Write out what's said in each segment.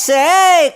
Basic!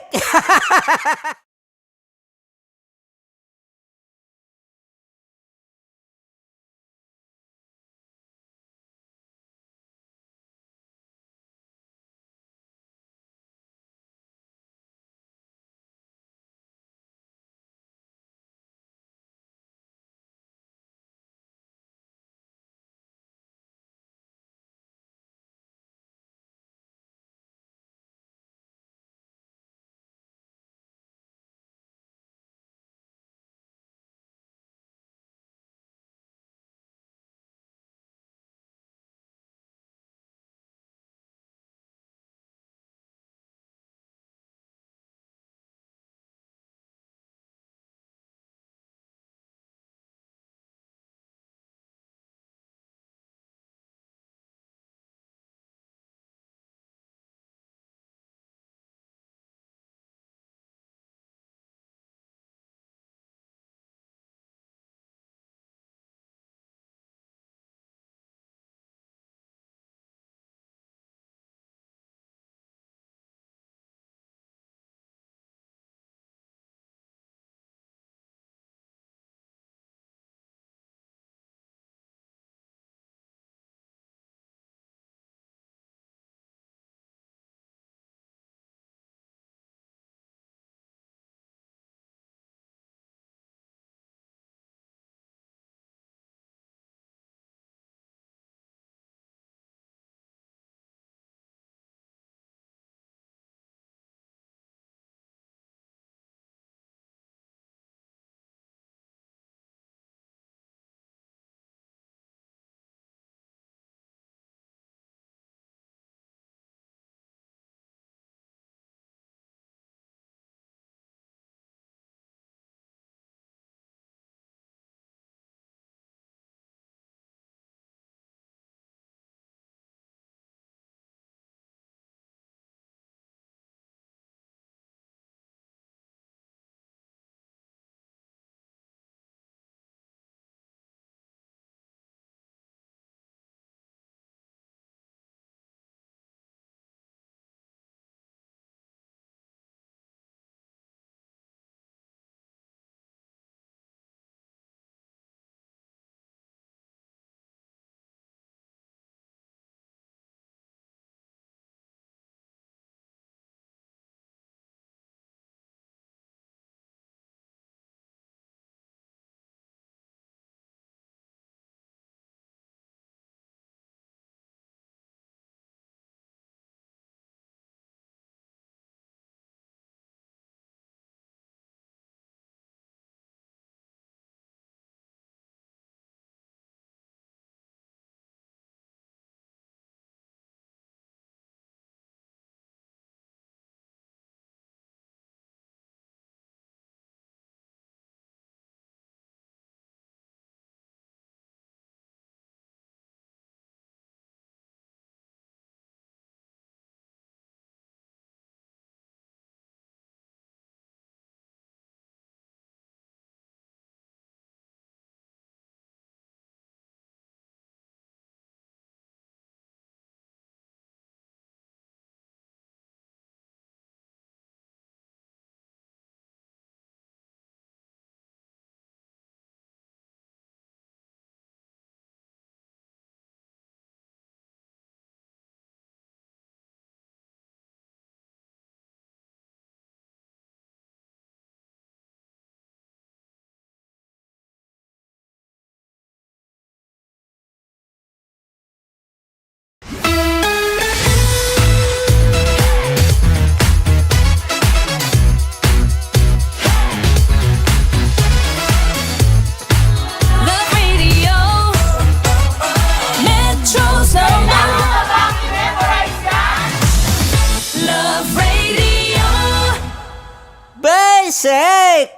Love Radio, Metro's number. Love Radio. Basic!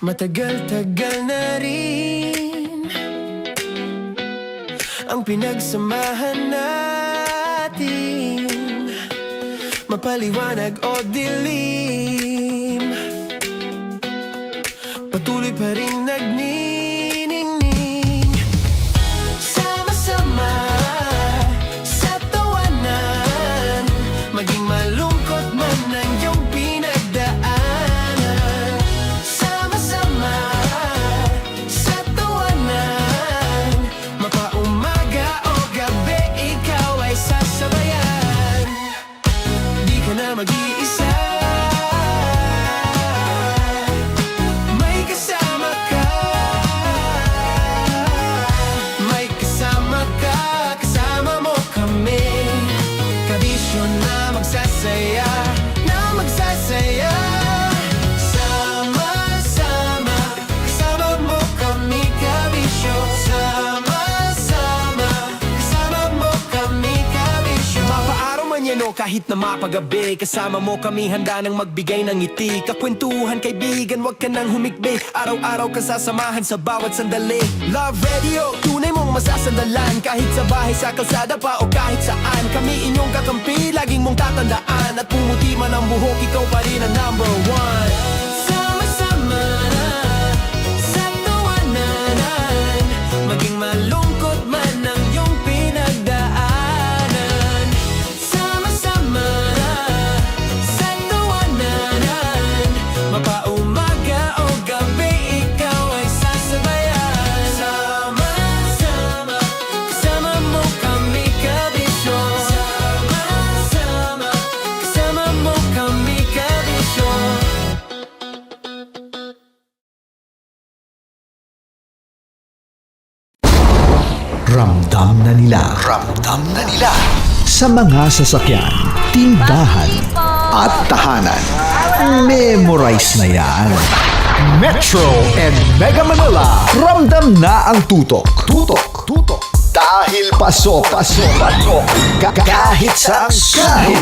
Matagal-tagal na rin ang pinagsamahan natin. natin, mapaliwanag o dilim, patuloy pa rin nagniningning. Sama-sama sa tawanan, maging malungkot man ang iyong pinagdaanan. Sama-sama sa tawanan, mapaumaga o gabi, ikaw ay sasabayan. Di ka na mag-iisa, may kasama ka. May kasama ka, kasama mo kami. Kabisyo na magsasaya, na magsasaya. Sama-sama, kasama mo kami, kabisyo. Sama-sama, kasama mo kami, kabisyo. Mapaaraw man yan o kahit na mapagabi, kasama mo kami, handa nang magbigay ng ngiti. Kakwentuhan, kaibigan, wag ka nang humikbi. Araw-araw kasasamahan sa bawat sandali. Love Radio, tunay mong masasandalan. Kahit sa bahay, sa kalsada pa o kahit saan, kami inyong kakampi, laging mong tatandaan. At pumuti man ang buhok, ikaw pa rin ang number one. Sama-sama sa tawanan, maging malungkot man ang iyong pinagdaanan. Sama-sama sa tawanan, mapaumaga o gabi, ikaw ay sasabayan. Sama-sama, kasama mo kami, kabisyo. Sama-sama, kasama mo kami, kabisyo. Ramdam na nila sa mga sasakyan, tindahan at tahanan. Memorize na yan. Metro and Mega Manila, ramdam na ang tutok. Dahil pasok. Kahit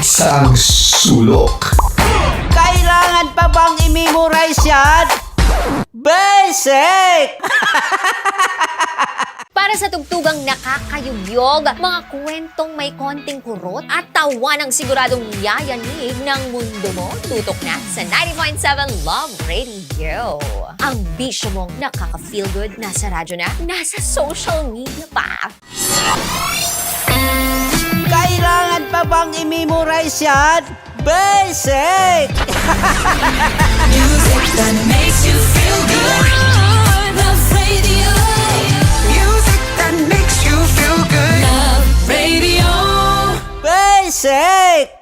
saang sulok. Kailangan pa bang i-memorize yan? Basic! Para sa tugtugang nakakayugyog, mga kwentong may konting kurot at tawa ng siguradong yayanig ng mundo mo, tutok na sa 90.7 Love Radio. Ang bisyo mong nakaka-feel good, nasa radyo na, nasa social media pa. Kailangan pa bang i-memorize yan? Basic! Music that makes you feel good. Love Radio. Music that makes you feel good. Love Radio. Basic!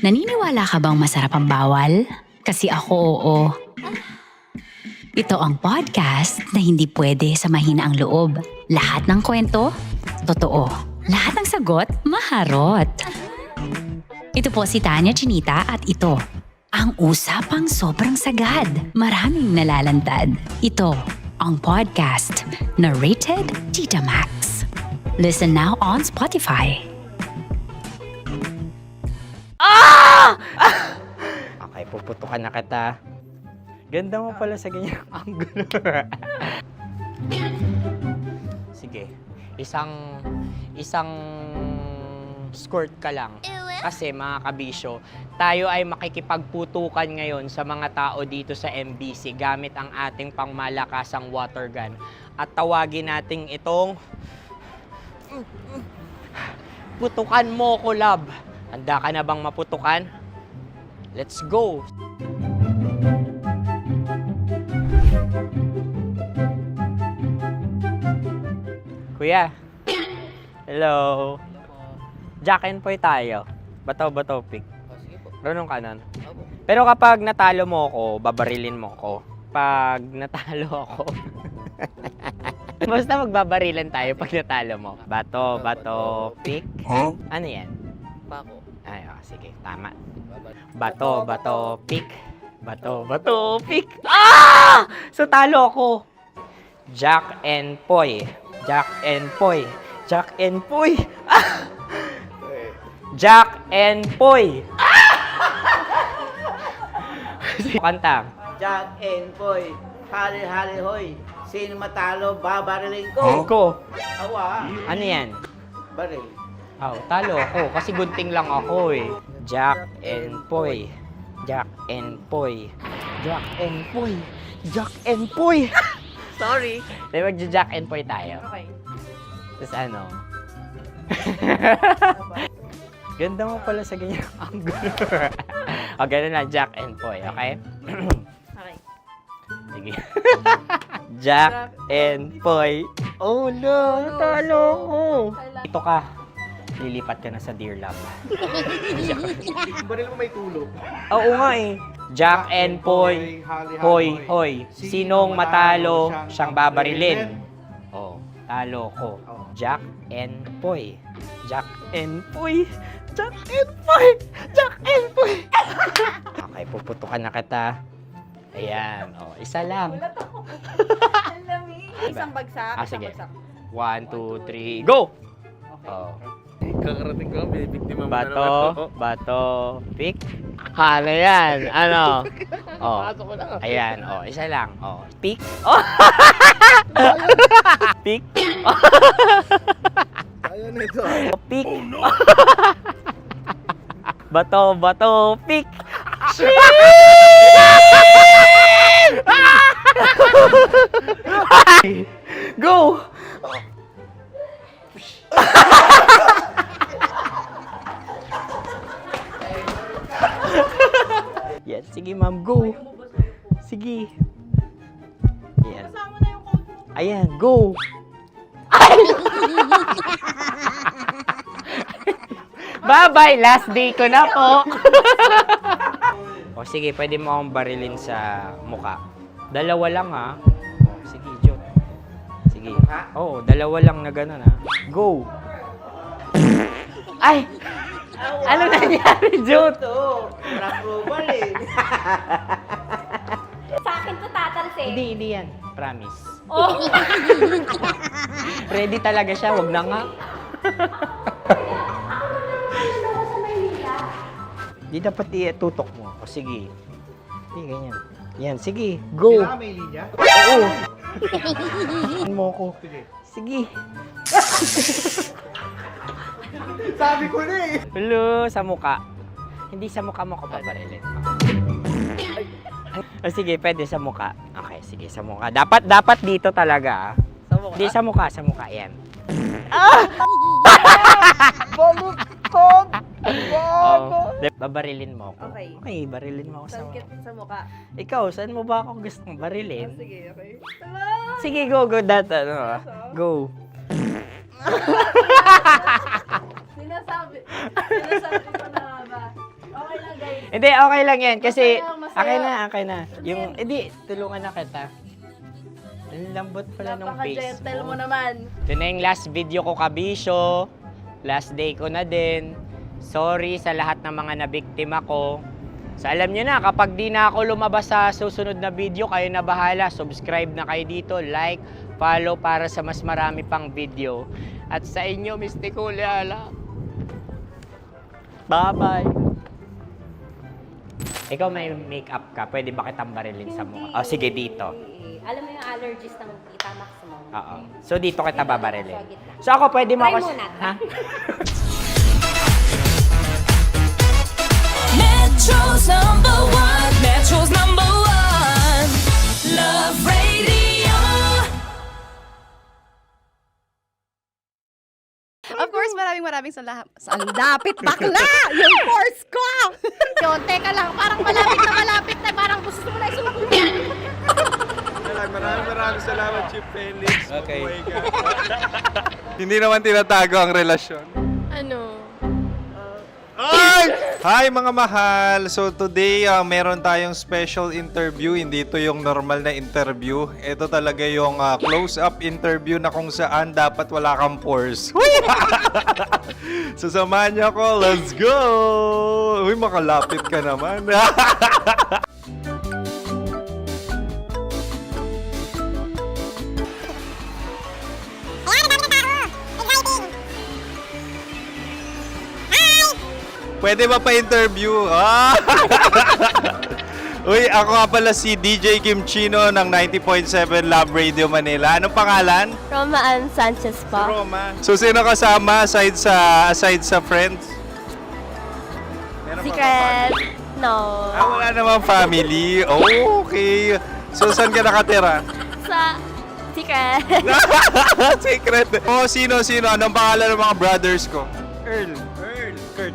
Naniniwala ka bang masarap ang bawal? Kasi ako, oo. Ito ang podcast na hindi pwede sa mahina ang loob. Lahat ng kwento, totoo. Lahat ng sagot, maharot. Ito po si Tanya Chinita at ito, ang usapang sobrang sagad. Maraming nalalantad. Ito, ang podcast na rated Tita Max. Listen now on Spotify. Okay, puputukan na kita. Ganda mo pala sa ganyang angulo. Sige, isang skirt ka lang. Kasi mga kabisyo, tayo ay makikipagputukan ngayon sa mga tao dito sa MBC gamit ang ating pangmalakasang water gun. At tawagin natin itong putukan mo ko, love. Handa ka na bang maputukan? Let's go! Kuya. Hello. Jack and Poy tayo. Bato-bato pick. Runong ka nun. Pero kapag natalo mo ako, babarilin mo ako. Pag natalo ako, basta magbabarilan tayo pag natalo mo. Bato, pick. Huh? Ano yan? Bako. Ay, oh, sige, tama. Bato, pick. Bato, pick. Ah! So, talo ako. Jack and Poy. Jack and Poy. Jack and Poy. Ah! Jack and Poy. Kanta. Jack and Poy, hali-hali hoy. Sino matalo, babariling ko. Ko. Awa. Ano yan? Baril. Talo ako kasi gunting lang ako eh. Jack and Poy. Jack and Poy. Jack and Poy. Jack and Poy. Sorry. Di magja-Jack and Poy tayo. Okay. Tapos ano? Ganda mo pala sa ganyang angulo. O, ganun na, Jack and Poy, okay? Okay. Sige. Jack and Poy. Oh no, talo ko. Dito ka. Lilipat ka na sa Dear Love. Baril mo may tulog. Oo nga eh. Jack and Poy. Hoy, hoy. Sinong matalo, siyang babarilin. Oh, talo ko. Jack and Poy. Jack and Poy. Jack and Poy. Jack and Poy. Okay, puputukan na kita. Ayan. Oh, isa lang. Isang bagsak. Sige. 1, 2, 3, go! Oh. Kakarating ko, binibiktima mo Bato, pick. Ano yan? Ano? Oh. Ayan, oh, isa lang. Oh, pick. Oh. Pick. Ayaw na ito. Oh, pick. Bato, pick. Go! Yan, sige ma'am, go. Sige. Yan. Ayan, go. Bye-bye, last day ko na po. O sige, pwede mo akong barilin sa muka. Dalawa lang ha. O, sige, Jot. Sige. Oo, dalawa lang na gano'n ha. Go. Ay! Ano nangyari, Jot? Approval eh. Sa akin to tatalsik. Hindi yan. Promise. Oh. Ready talaga siya, wag na nga. Di dapat tutok mo. O sige. Hindi, ganyan. Yan, sige. Go. Kailangan may linya? Oo. Mo ko. Sige. Sabi ko na eh. Hello, sa muka. Hindi sa muka mo ko paparilin. O sige, pwede sa muka. Okay, sige, sa muka. Dapat dito talaga. Sa mukha? Hindi, sa muka, yan. Baluktot! Oh, babarilin mo ako. Okay. Okay, barilin mo ako sa Sakit sa mukha. Ikaw, saan mo ba ako gustong barilin? Sige, okay. Sige, go, go. Sinasabi ko na ba? Okay lang, guys. Hindi, okay lang yan. Kasi, Masaya, masaya. okay na. Yung, hindi, tulungan na kita. Ang lambot pala nung face Napaka-gentle mo mo. naman. Ito na yung last video ko, kabisyo. Last day ko na din. Sorry sa lahat ng mga nabiktima ko. So alam nyo na, kapag di na ako lumabas sa susunod na video, kayo na bahala. Subscribe na kayo dito, like, follow para sa mas marami pang video. At sa inyo, Mistiko Leala. Bye-bye. Ikaw may makeup ka, pwede ba kitang barilin sa mukha? O sige, dito. Alam mo yung allergies ng Tita Maximum. Oo. So dito kita babarilin. Sa gitna. So ako pwede mo Try ako... muna. Ha? Metro's number one. Metro's number one. Love Radio. Of course, maraming salamat. Ang lapit bakla! Yung course ko! Yun, teka lang, parang malapit na, parang gusto mo na isulat. Maraming salamat, Chief Felix. Okay. Hindi naman tinatago ang relasyon. Ano? Ay! Hi mga mahal! So today, meron tayong special interview. Hindi ito yung normal na interview. Ito talaga yung close-up interview na kung saan dapat wala kang pores. So samahan niyo ako. Let's go! Uy, makalapit ka naman. Pwede ba pa-interview? Ah! Uy, ako nga pala si DJ Kim Chino ng 90.7 Love Radio Manila. Anong pangalan? Roma Ann Sanchez po. Roma. So, sino kasama aside sa friends? Meron ba Secret. No. wala namang family. Oh, okay. So, saan ka nakatira? Sa Secret. Secret. Oh, sino? Anong pangalan ng mga brothers ko? Earl, Kurt.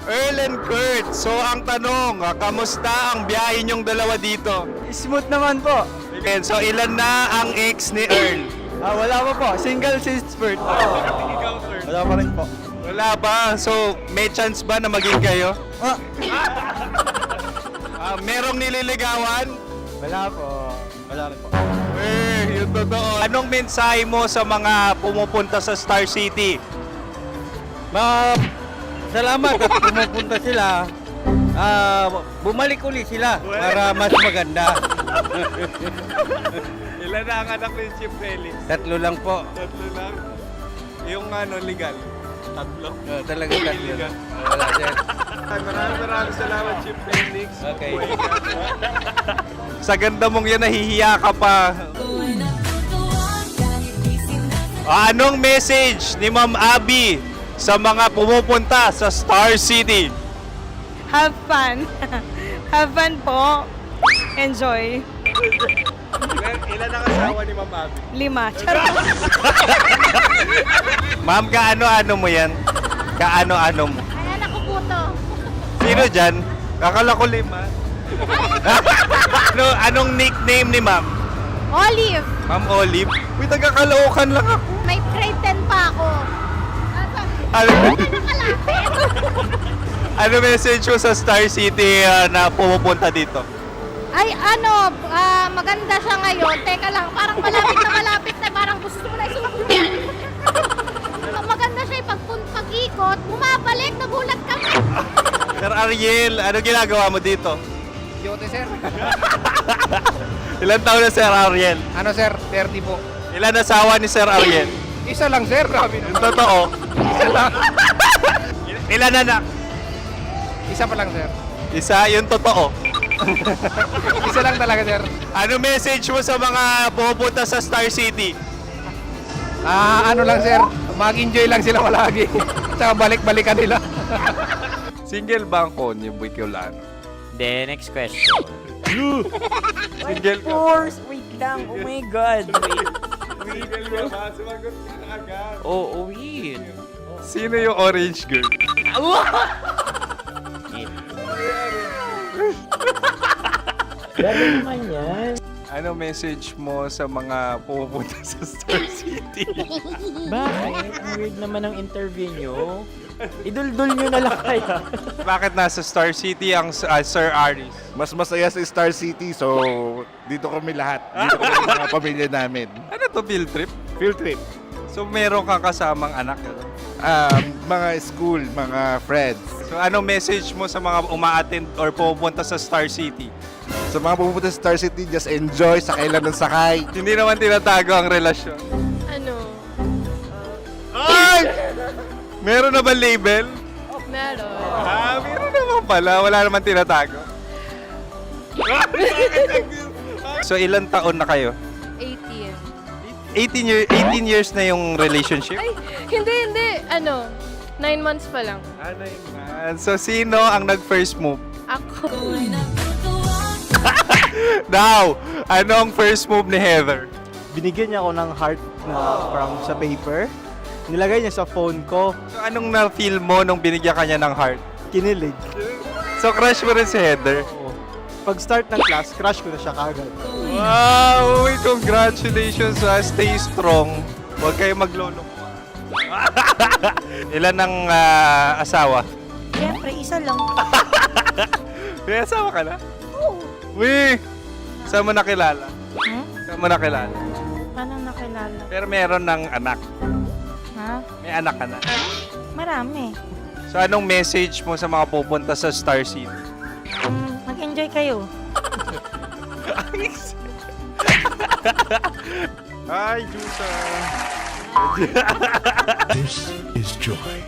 Earl and Kurt. So, ang tanong, kamusta ang biyahe niyong dalawa dito? Smooth naman po. Okay, so ilan na ang ex ni Earl? Wala pa po. Single since birth. Wala pa rin po. Wala ba? So, may chance ba na maging kayo? Merong nililigawan? Wala po. Wala rin po. Yung totoo. Anong mensahe mo sa mga pumupunta sa Star City? Salamat at pumupunta sila. Bumalik uli sila para mas maganda. Ilan na ang anak ni Chief Felix? 3 lang po. 3 lang. Yung legal? 3? Talaga 3 lang. Wala sir. Maraming salamat, Chief Felix. Okay. Sa ganda mong yan, nahihiya ka pa. Anong message ni Ma'am Abby sa mga pumupunta sa Star City? Have fun. Have fun po. Enjoy. Ilan ang asawa ni Ma'am Abby? 5. Charot. Ma'am, kaano-ano mo yan? Kaano-ano mo? Ay, anak ko po to. Sino dyan? Kakala ko 5. Anong nickname ni Ma'am? Olive. Ma'am Olive? Uy, taga-Caloocan lang ako. May grade 10 pa ako. Ano, Nakalapit. ano message mo sa Star City na pumupunta dito? Ay, maganda siya ngayon. Teka lang, parang malapit na, parang gusto mo na isumakit. Maganda siya pag-ikot, bumabalik, nagulat kami. Sir Ariel, ano ginagawa mo dito? Yote sir. Ilan taon na Sir Ariel? Ano sir? 30 po. Ilan asawa ni Sir Ariel? Isa lang sir. Grabe Yung totoo. Isa lang. Ilan anak? Isa pa lang sir. Isa, yung totoo. Isa lang talaga sir. Ano message mo sa mga pumupunta sa Star City? Ano lang sir. Mag-enjoy lang sila palagi. Tsaka balik-balikan nila. Single ba ang konyo, Boy Kiolano? Then, next question. Single ka? Wait lang. Oh my God. Single ka ba? Sumagot ka na agad. Oh, wait. Sino yung orange girl? Gano'n naman yan. Ano message mo sa mga pumupunta sa Star City? Bakit? Ang weird naman ang interview nyo. Iduldul nyo na lang kaya. Bakit nasa Star City ang Sir Aris? Mas masaya sa Star City, so dito kami lahat. Dito kami mga pamilya namin. Ano to, field trip? Field trip. So meron kang kasamang anak? Ano? Mga school, mga friends. So anong message mo sa mga uma-attend or pupunta sa Star City? Sa mga pupunta sa Star City, just enjoy, sakay lang ng sakay. Hindi naman tinatago ang relasyon. Ano? Ay! Meron na ba label? Meron. Meron naman pala. Wala naman tinatago. So ilan taon na kayo? 18. 18 years na yung relationship? Ay, hindi. 9 months pa lang. Ano yun? So sino ang nag-first move? Ako. Now, ano ang first move ni Heather? Binigyan niya ako ng heart na from sa paper. Nilagay niya sa phone ko. So anong na-feel mo nung binigyan ka niya ng heart? Kinilig. So crush mo rin si Heather? Pag start ng class, crush ko na siya kagad. Wow! Uy, congratulations! Stay strong. Huwag kayo maglolo. Ilan ang asawa? Siyempre, isa lang. May asawa ka na? Oo. Uy! Saan mo nakilala? Saan mo nakilala? Paano nakilala? Pero meron ng anak. Ha? May anak ka na. Marami. So anong message mo sa mga pupunta sa Star City? Mag-enjoy kayo. Hi, Jusa! This is Joy.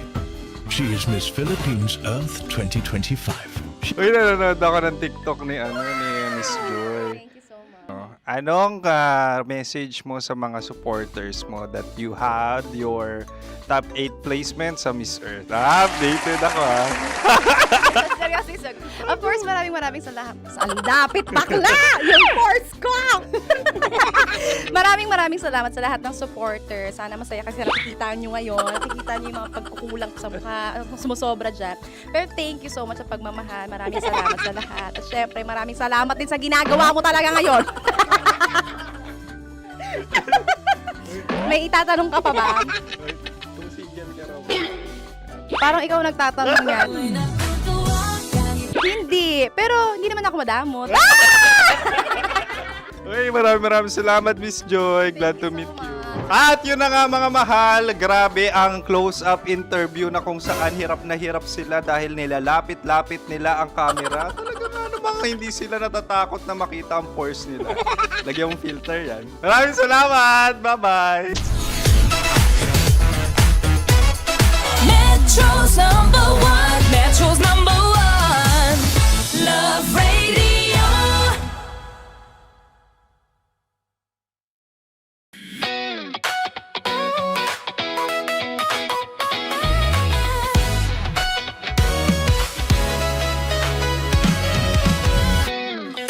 She is Miss Philippines Earth 2025. Uy, nanonood ako ng TikTok ni Miss Joy. Thank you so much. Anong message mo sa mga supporters mo that you had your top 8 placement sa Miss Earth? Updated ako Seryoso. Of course, maraming salamat. Ang lapit bakla! Yung force ko! maraming salamat sa lahat ng supporters. Sana masaya kasi nakikita nyo ngayon. Nakikita nyo yung mga pagkukulang sa mukha. Sumusobra dyan. Pero thank you so much sa pagmamahal. Maraming salamat sa lahat. At syempre, maraming salamat din sa ginagawa mo talaga ngayon. May itatanong ka pa ba? Parang ikaw nagtatanong yan. Hindi. Pero hindi naman ako madamot. Uy, maraming salamat, Miss Joy. Glad to meet you. At yun na nga mga mahal, grabe ang close-up interview na kung saan hirap na hirap sila dahil nilalapit-lapit nila ang camera. Talaga nga namang hindi sila natatakot na makita ang pores nila. Lagyan mong filter yan. Maraming salamat! Bye-bye! Metro's #1, Metro's #1, Love Radio.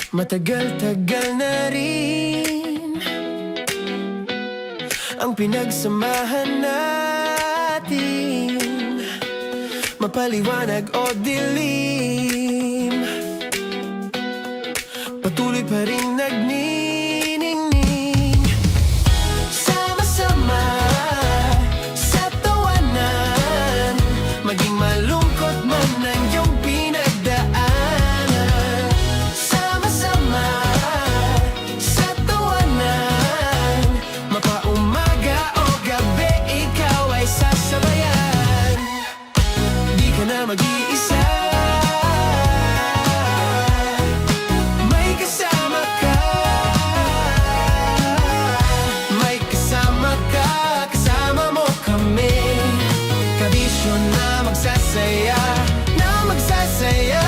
Matagal-tagal na rin ang pinagsamahan natin, mapaliwanag o dilim, patuloy pa rin nagniningning. Sama-sama sa tawanan, maging malungkot man ang iyong pinagdaanan. Sama-sama sa tawanan, mapaumaga o gabi, ikaw ay sasabayan. Di ka na mag-iisa, may kasama ka. May kasama ka, kasama mo kami. Kabisyo na magsasaya, na magsasaya.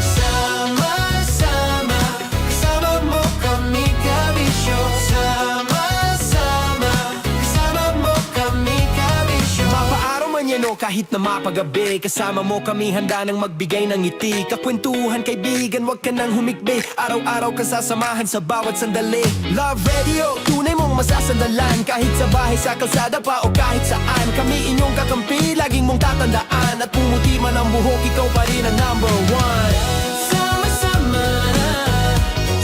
Sama-sama, kasama mo kami, kabisyo. Sama-sama, kasama mo kami, kabisyo. Mapaaraw man yan o kahit na mapagabi, kasama mo kami, handa nang magbigay ng ngiti. Kakwentuhan, kaibigan, wag ka nang humikbi. Araw-araw ka sasamahan sa bawat sandali. Love Radio, tunay mong masasandalan. Kahit sa bahay, sa kalsada pa o kahit saan, kami inyong kakampi, laging mong tatandaan. At pumuti man ang buhok, ikaw pa rin ang #1. Sama-sama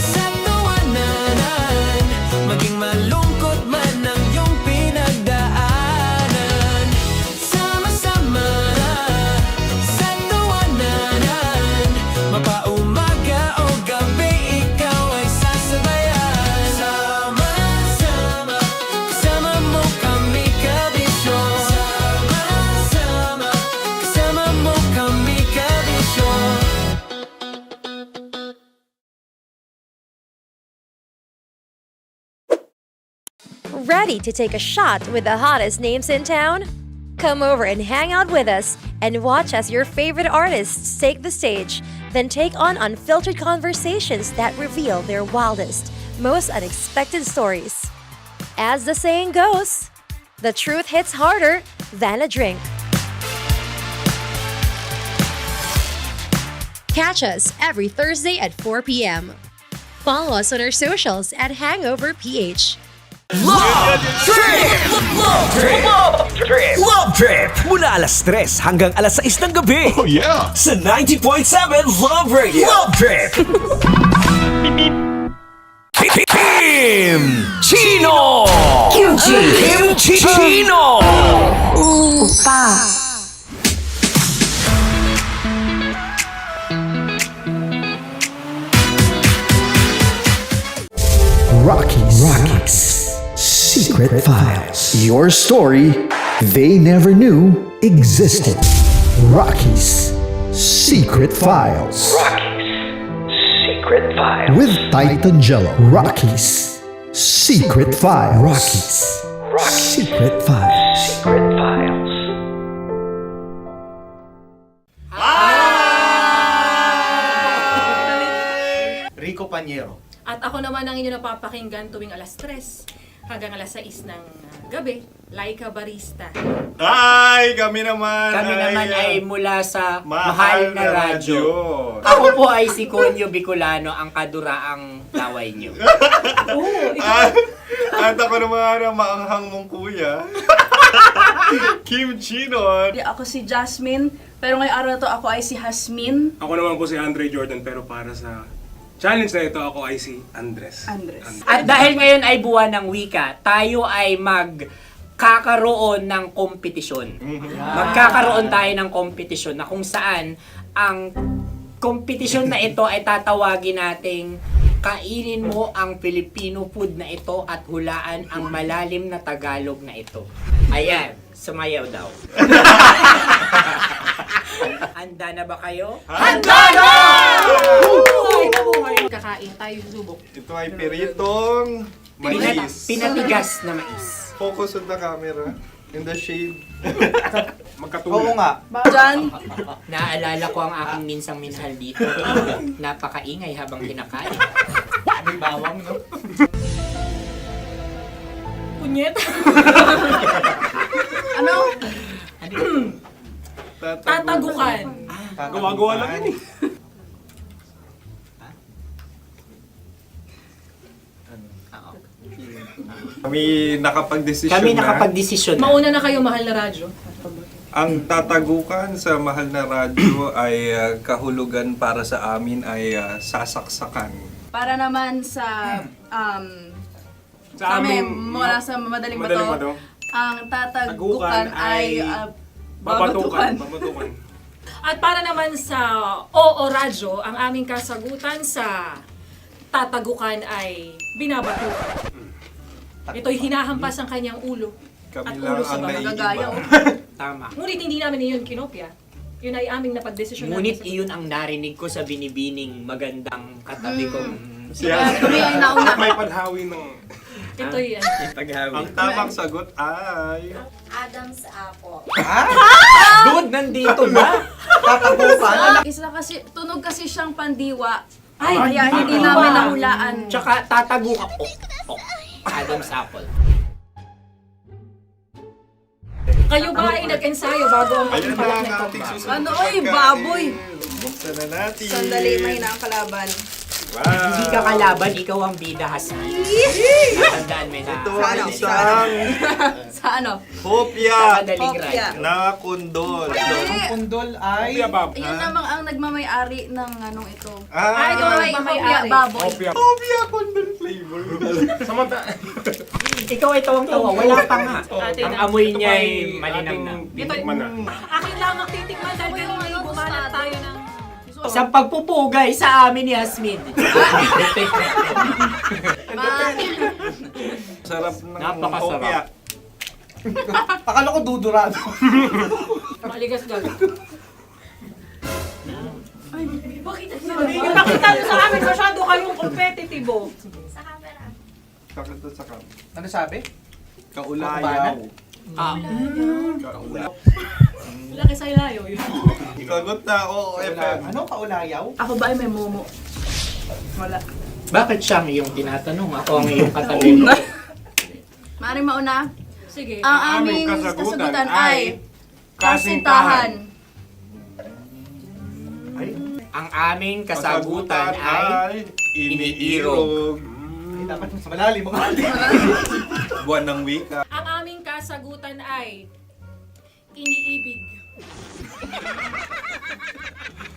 sa tawanan, maging malungkot man ang iyong pinagdaanan. Sama-sama sa tawanan, mapaumaga o gabi, ikaw ay sasabayan. Sama-sama, kasama mo kami, kabisyo. Sama-sama, kasama mo kami, kabisyo. Ready to take a shot with the hottest names in town? Come over and hang out with us and watch as your favorite artists take the stage, then take on unfiltered conversations that reveal their wildest, most unexpected stories. As the saying goes, the truth hits harder than a drink. Catch us every Thursday at 4 p.m. Follow us on our socials at Hangover PH. Love Trip! Mula alas 3 hanggang alas 6 ng gabi. Oh yeah! Sa 90.7 Love Radio. Love Trip! Kim Chino! Kim Chino! Rockies. Secret Files. Your story they never knew existed. Rockies. Secret Files. Secret Files. With Titan Jello. Rockies. Secret Files. Rockies. Secret Files. Secret Files. kumpanyero. At ako naman ang inyo napapakinggan tuwing alas 3 hanggang alas 6 ng gabi, Laika Barista. Ay, kami naman. Kami naman ay mula sa Mahal na Radyo. Ako po ay si Conyo Bicolano, ang kaduraang laway niyo. At ako naman ang maanghang mong kuya. Kim Chinon. Ako si Jasmine, pero ngayong araw na to ako ay si Hasmin. Ako naman po si Andre Jordan, pero para sa challenge na ito, ako ay si Andres. At dahil ngayon ay buwan ng wika, tayo ay magkakaroon ng kompetisyon. Magkakaroon tayo ng kompetisyon na kung saan ang kompetisyon na ito ay tatawagin nating kainin mo ang Filipino food na ito at hulaan ang malalim na Tagalog na ito. Ayan, sumayaw daw. Handa na ba kayo? Handa na! Kakain tayo subok. Ito ay peritong mais. Pinatigas na mais. Focus on the camera. In the shade. Magkatulad. Oo nga. Diyan, Naaalala ko ang aking minsang minahal dito. Napakaingay habang kinakain. May bawang, no? Punyet. ano? Tatagukan. Gawa-gawa lang yun eh. Kami nakapag-desisyon Kami na. nakapag-desisyon na. Mauna na kayo, Mahal na Radyo. Ang tatagukan sa Mahal na Radyo ay kahulugan para sa amin ay sasaksakan. Para naman sa Sa kami, amin, mula sa madaling Madaling bato, Bato, ang tatagukan tagukan ay babatukan. babatukan. At para naman sa Oo Radyo, ang aming kasagutan sa tatagukan ay binabatukan. Ito'y hinahampas ang kanyang ulo. Kami At lang ulo sa ang Nagagaya. naiiba. Tama. Ngunit hindi namin iyon kinopya. Yun ay aming napagdesisyon Ngunit iyon ang narinig ko sa binibining magandang katabi kong Kami ay nauna. May paghawi ng... Ito'y Ang tamang sagot ay... Adam's apple. Dude, nandito ba? Tatagukan. Isa kasi, tunog kasi siyang pandiwa. Ay, Kaya hindi namin nahulaan. Tsaka tatago ka. Adam's apple. kayo ba ay nag-ensayo bago ang Ayun na pagpalat ang nito? ating susunod Ano, na oy, pagkain. baboy. Buksan na natin. Sandali, may na ang kalaban. Wow. Hindi ka kalaban, ikaw ang bida, Hasmin. Tandaan mo na. Ito ay isang Sa ano? hopya Madaling Hopya. radyo. na kundol. Hindi. Pundol ay... Kuya Bob. Yun namang ang nagmamay-ari ng anong ito. Ay, ito Ah, ay Hopya, may-ari. baboy. Opia. hopya kundol flavor. Samanta. Ikaw ay tawang-tawa, wala pa nga. Ate Ang na. amoy niya ay malinam na. Titikman na. Akin lamang titikman dahil kayo ay bumanat tayo ng... Sa pagpupugay sa amin ni Hasmin. Sarap ng Napakasarap. hopya. Akala ko dudurado. Maligas gag. Yung nakita nyo sa amin, masyado kayong competitive. Sakit to sakit. Ano sabi? Kaulayaw. Laki sa ilayo yun. Sagot na, oo, FM. Ano? Kaulayaw? Ako ba ay may momo? Wala. Bakit siya ang iyong tinatanong? Ako ang iyong katabi. Maring mauna. Sige. Ang aming kasagutan ay kasintahan. Ang aming kasagutan ay iniirog. Dapat mas malalim mo ka. Buwan ng wika. Ang aming kasagutan ay iniibig.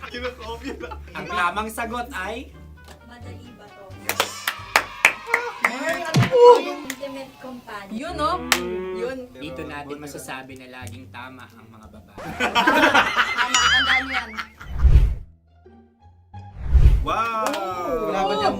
Kinakopya na. ang tamang sagot ay Intimate companion. Yun, no? Yun. dito natin masasabi na laging tama ang mga babae. Tama, tandaan nyo yan. Wow! Wala ba dyan?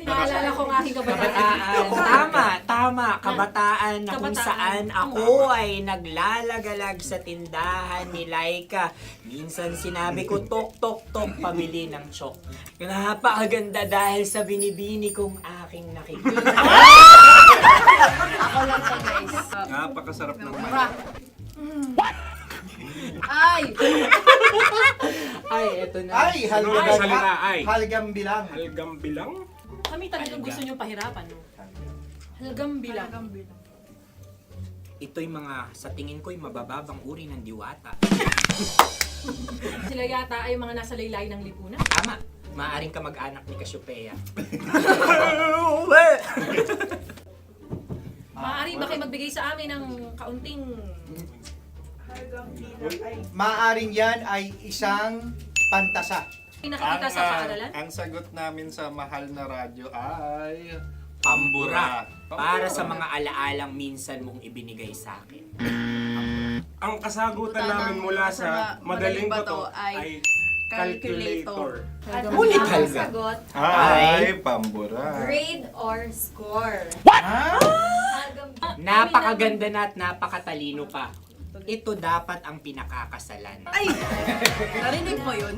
Naalala ko ang aking kabataan. Kabataan. Tama. Kabataan na kung Kabataan. saan ako ay naglalagalag sa tindahan ni Laika. Minsan sinabi ko, tok, tok, tok, pamili ng chok. Napakaganda dahil sa binibini kong aking nakikita. Ako lang to, guys. Napakasarap ng Mura. Ay! Ay, eto na. Ay, Ano ang salita ay? halgam bilang. Halgam bilang? Kami talagang gusto niyong pahirapan, no? Halagang bilang. Ito'y mga, sa tingin ko'y mabababang uri ng diwata. Sila yata ay mga nasa laylay ng lipunan. Tama, maaaring ka mag-anak ni Cassiopeia. Maaari ba kayo magbigay sa amin ng kaunting... Maaring yan ay isang pantasa. Nakikita sa paaralan? Ang sagot namin sa mahal na radyo ay... Pambura. Para sa mga alaalang minsan mong ibinigay sa akin. Ang kasagutan namin mula sa madaling bato ay calculator. Ulit Ang halga. sagot, Ay, pambura. grade or score. Napakaganda na at napakatalino pa. Ito dapat ang pinakakasalan. Ay! Narinig mo yun?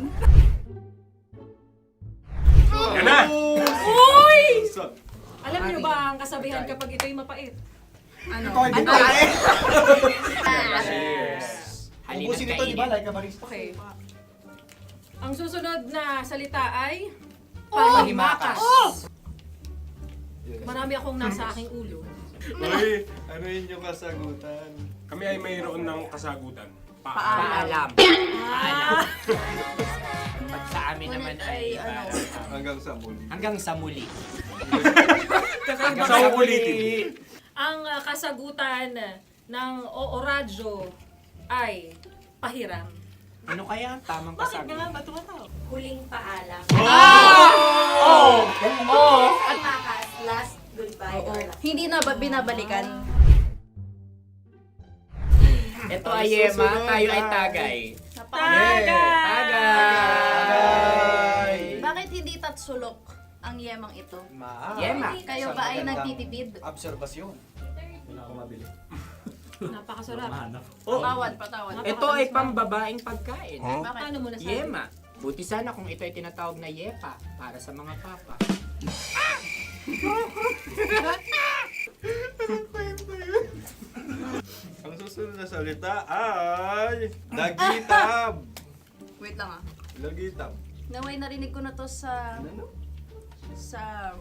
Yan na! Uy! Alam niyo ba ang kasabihan kapag ito'y mapait? Ano? Halina't kainin. Okay. Ang susunod na salita ay panghimakas. Marami akong nasa aking ulo. Uy, ano yun yung kasagutan? Kami ay mayroon ng kasagutan. Paalam. Paalam. Pag sa amin naman ay Hanggang sa muli. hanggang sa muli. Sa ulitin. Ang kasagutan ng Oo Radyo ay pahiram. Ano kaya ang tamang kasagutan? Huling paalam. Oh! Panghimakas, last goodbye or last. Hindi na binabalikan. Ito ay Yema, tayo ay Tagay. Tagay! Bakit hindi tatsulok ang yemang ito? Yema. Kayo ba ay nagtitipid? Napakasarap. Patawad. Ito ay pambabaeng pagkain. Paano mo nasabi? Yema. Buti sana kung ito ay tinatawag na Yepa para sa mga papa. Ang susunod na salita ay... Dagitab! Wait lang ah. Dagitab. Naway narinig ko na to sa Isang...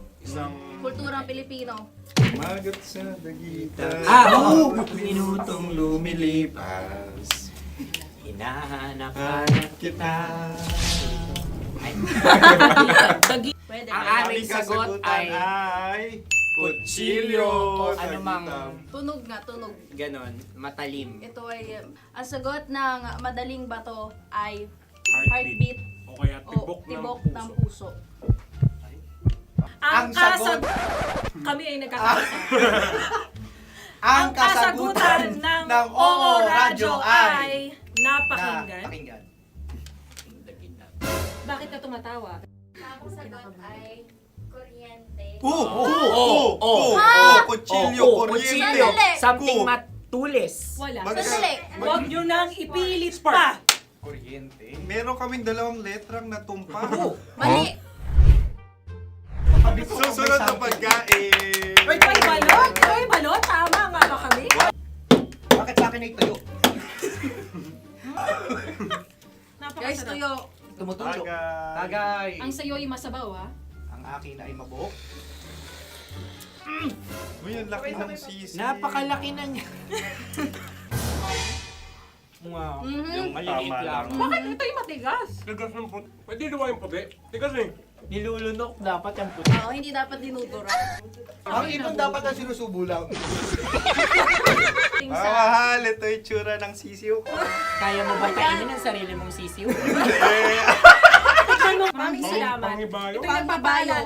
kulturang Pilipino. Magat sa dagitab. Oo! Minutong lumilipas. Hinahanap Kita. Pwede Ang ba? aming sagot ay kutsilyo. anumang Tunog nga, tunog. ganon, matalim. Ito ay, ang sagot ng madaling bato ay Heartbeat. heartbeat O kaya o tibok tibok ng ng puso. puso. Ang sagot... Kami ay nagkakasa. Ang kasagutan ng Oo Radyo ay napakinggan. Bakit ka tumatawa? Ang sagot ay kuryente. Kutsilyo, kuryente. Sandali. Something matulis. Wala. Sandali. Huwag nyo nang ipilit pa. Meron kaming dalawang letrang natumpa. Mali. Susunod na pagkain. May balot? May balot? Tama nga ba kami? Bakit sa akin ay tuyo? Guys, Napakasarap. tuyo. Tumutulo. Tagay. Ang sayo ay masabaw, ha? Ang akin ay mabuhok. Uy, ang laki ng sisi. Napakalaki na niya. Wow. Yung maliliit Tama lang. Bakit ito'y matigas? Tigas ng puti. Pwede naman yung puti. Tigas eh. Nilulunok dapat yung puti. Oo, hindi dapat dinudura. Ang ibon dapat ang sinusubo lang. Mahal, ito yung tsura ng sisiw ko. Kaya mo ba kainin ang sarili mong sisiw? Maraming salamat. Panghibayo. Ito'y nagpapaalam.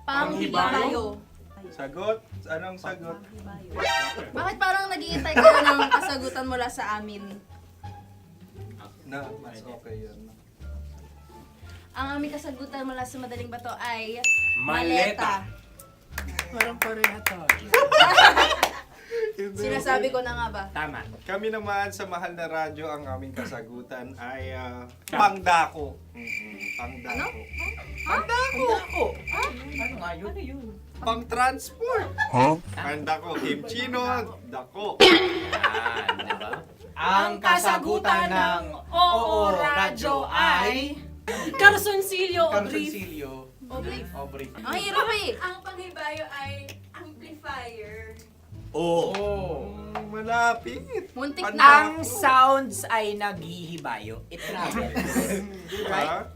Panghibayo. Sagot? Anong sagot? Bakit parang nag-iintay ka na ng kasagutan mula sa amin? Na, mas okay yun. Ang aming kasagutan mula sa madaling bato ay Maleta. Parang pareha to. Sinasabi ko na nga ba? Tama. Kami naman sa mahal na radyo, ang aming kasagutan ay pangdako. Pangdako. Pangdako. Ano nga yun? Ano yun? Pang-transport. Pangdako. Kimchino, dako. Yan, diba? Ang kasagutan ng Oo Radyo ay Carsoncillo o Drift. Aubrey. Ang hirap eh. Ang panghibayo ay amplifier. Malapit. Muntik na. Ang sounds ay naghihibayo. It travels. Right?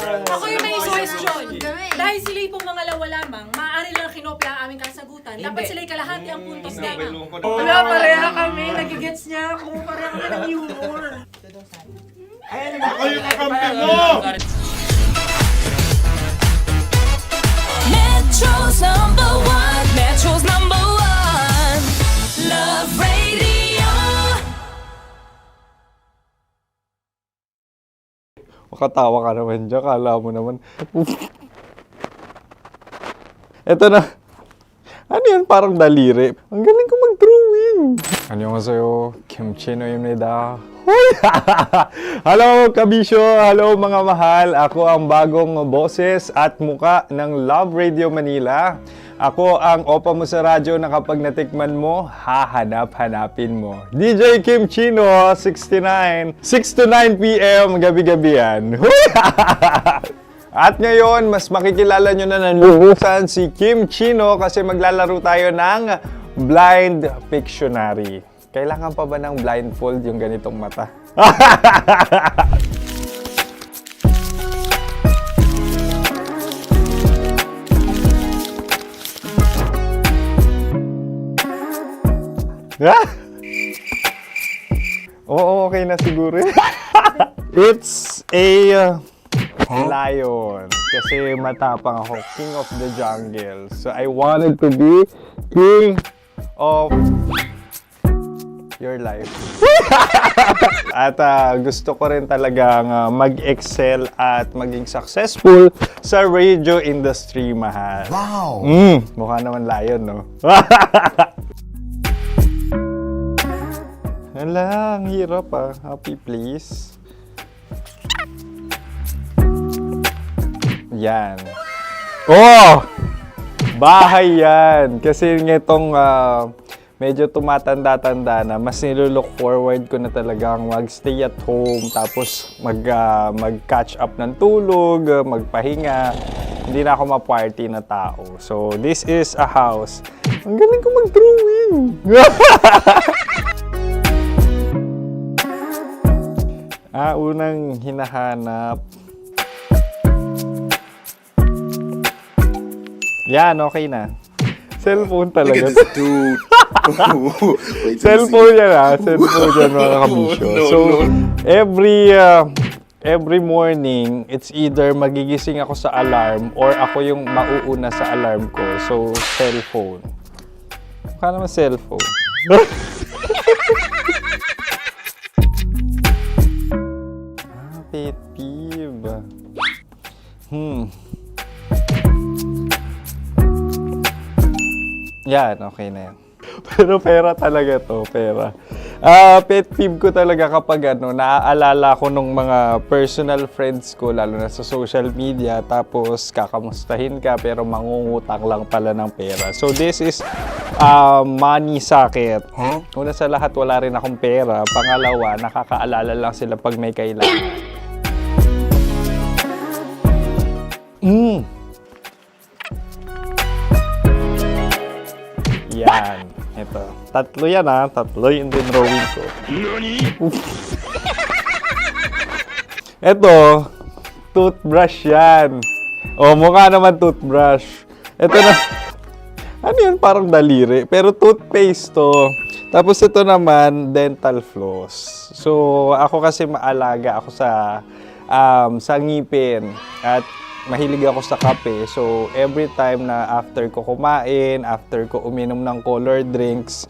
Ako yung may question. Dahil sila pong mga lawa lamang, maaari lang kinopya ang aming kasagutan. Dapat sila'y kalahati ang puntos nila. Wala, pareha kami. Nagigets niya ako. Pareha kami ng humor. Ako yung kakampi mo! Metro's number one. Metro's number one. Love Radio. Makatawa ka naman dyan. Kala mo naman. Eto na. Ano yan? Parang daliri. Ang galing ko mag-drawing. 안녕하세요. 김치노입니다. Hello, kabisyo! Hello, mga mahal! Ako ang bagong boses at muka ng Love Radio Manila. Ako ang opa mo sa radyo na kapag natikman mo, hahanap-hanapin mo. DJ Kim Chino, 69. 6 to 9 p.m. gabi-gabi yan. At ngayon, mas makikilala nyo na ng lubusan si Kim Chino kasi maglalaro tayo ng Blind Pictionary. Kailangan pa ba ng blindfold yung ganitong mata? Oo, okay na siguro. It's a lion. Kasi matapang ako. King of the jungle. So I wanted to be king of your life. At gusto ko rin talagang mag-excel at maging successful sa radio industry, mahal. Wow! Mukha naman lion, no? Hala, ang hirap ah. Happy, please. Yan. Oh! Bahay yan. Kasi itong medyo tumatanda-tanda na, mas nilulook forward ko na talagang mag-stay at home, tapos mag-catch up ng tulog, magpahinga. Hindi na ako ma-party na tao. So, this is a house. Ang galing ko mag-drawing! Unang hinahanap. Yan, okay na. Cellphone talaga. Cellphone yan ha. Cellphone yan, mga kabisyo. So, every morning, it's either magigising ako sa alarm or ako yung mauuna sa alarm ko. So, cellphone. Mukha naman cellphone. Pet peeve. Yan, okay na yan. Pero pera talaga to, pera. Pet peeve ko talaga kapag naaalala ko nung mga personal friends ko, lalo na sa social media, tapos kakamustahin ka pero mangungutang lang pala ng pera. So this is money sakit. Una sa lahat, wala rin akong pera. Pangalawa, nakakaalala lang sila pag may kailangan. Yan. Ito. Tatlo yan ha. Tatlo yung dinrawing ko. Ito. Toothbrush yan. O, mukha naman toothbrush. Ito na. Ano yan? Parang daliri. Pero toothpaste to. Tapos ito naman, dental floss. So, ako kasi maalaga ako sa ngipin. At mahilig ako sa kape. So, every time na after ko kumain, after ko uminom ng colored drinks,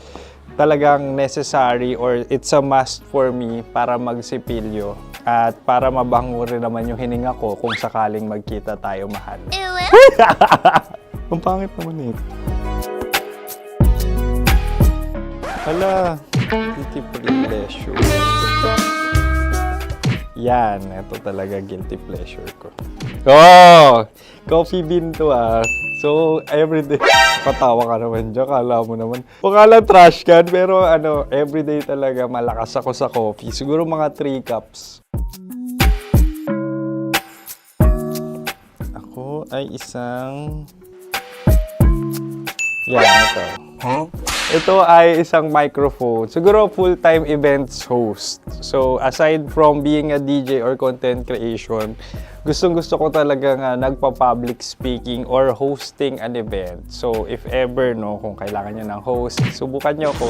talagang necessary or it's a must for me para magsipilyo. At para mabango rin naman yung hininga ko kung sakaling magkita tayo, mahal. Ang pangit naman ito. Hala, guilty pleasure. Yan, ito talaga guilty pleasure ko. Oh! Coffee bean to ah. So, everyday, katawa ka naman dyan, kala mo naman. Pakala trash can, pero everyday talaga malakas ako sa coffee. Siguro mga 3 cups. Ako ay isang... Yan, ito. Ito ay isang microphone. Siguro full-time events host. So, aside from being a DJ or content creation, gustong-gusto ko talaga nga nagpa-public speaking or hosting an event. So, if ever, kung kailangan nyo ng host, subukan nyo ko.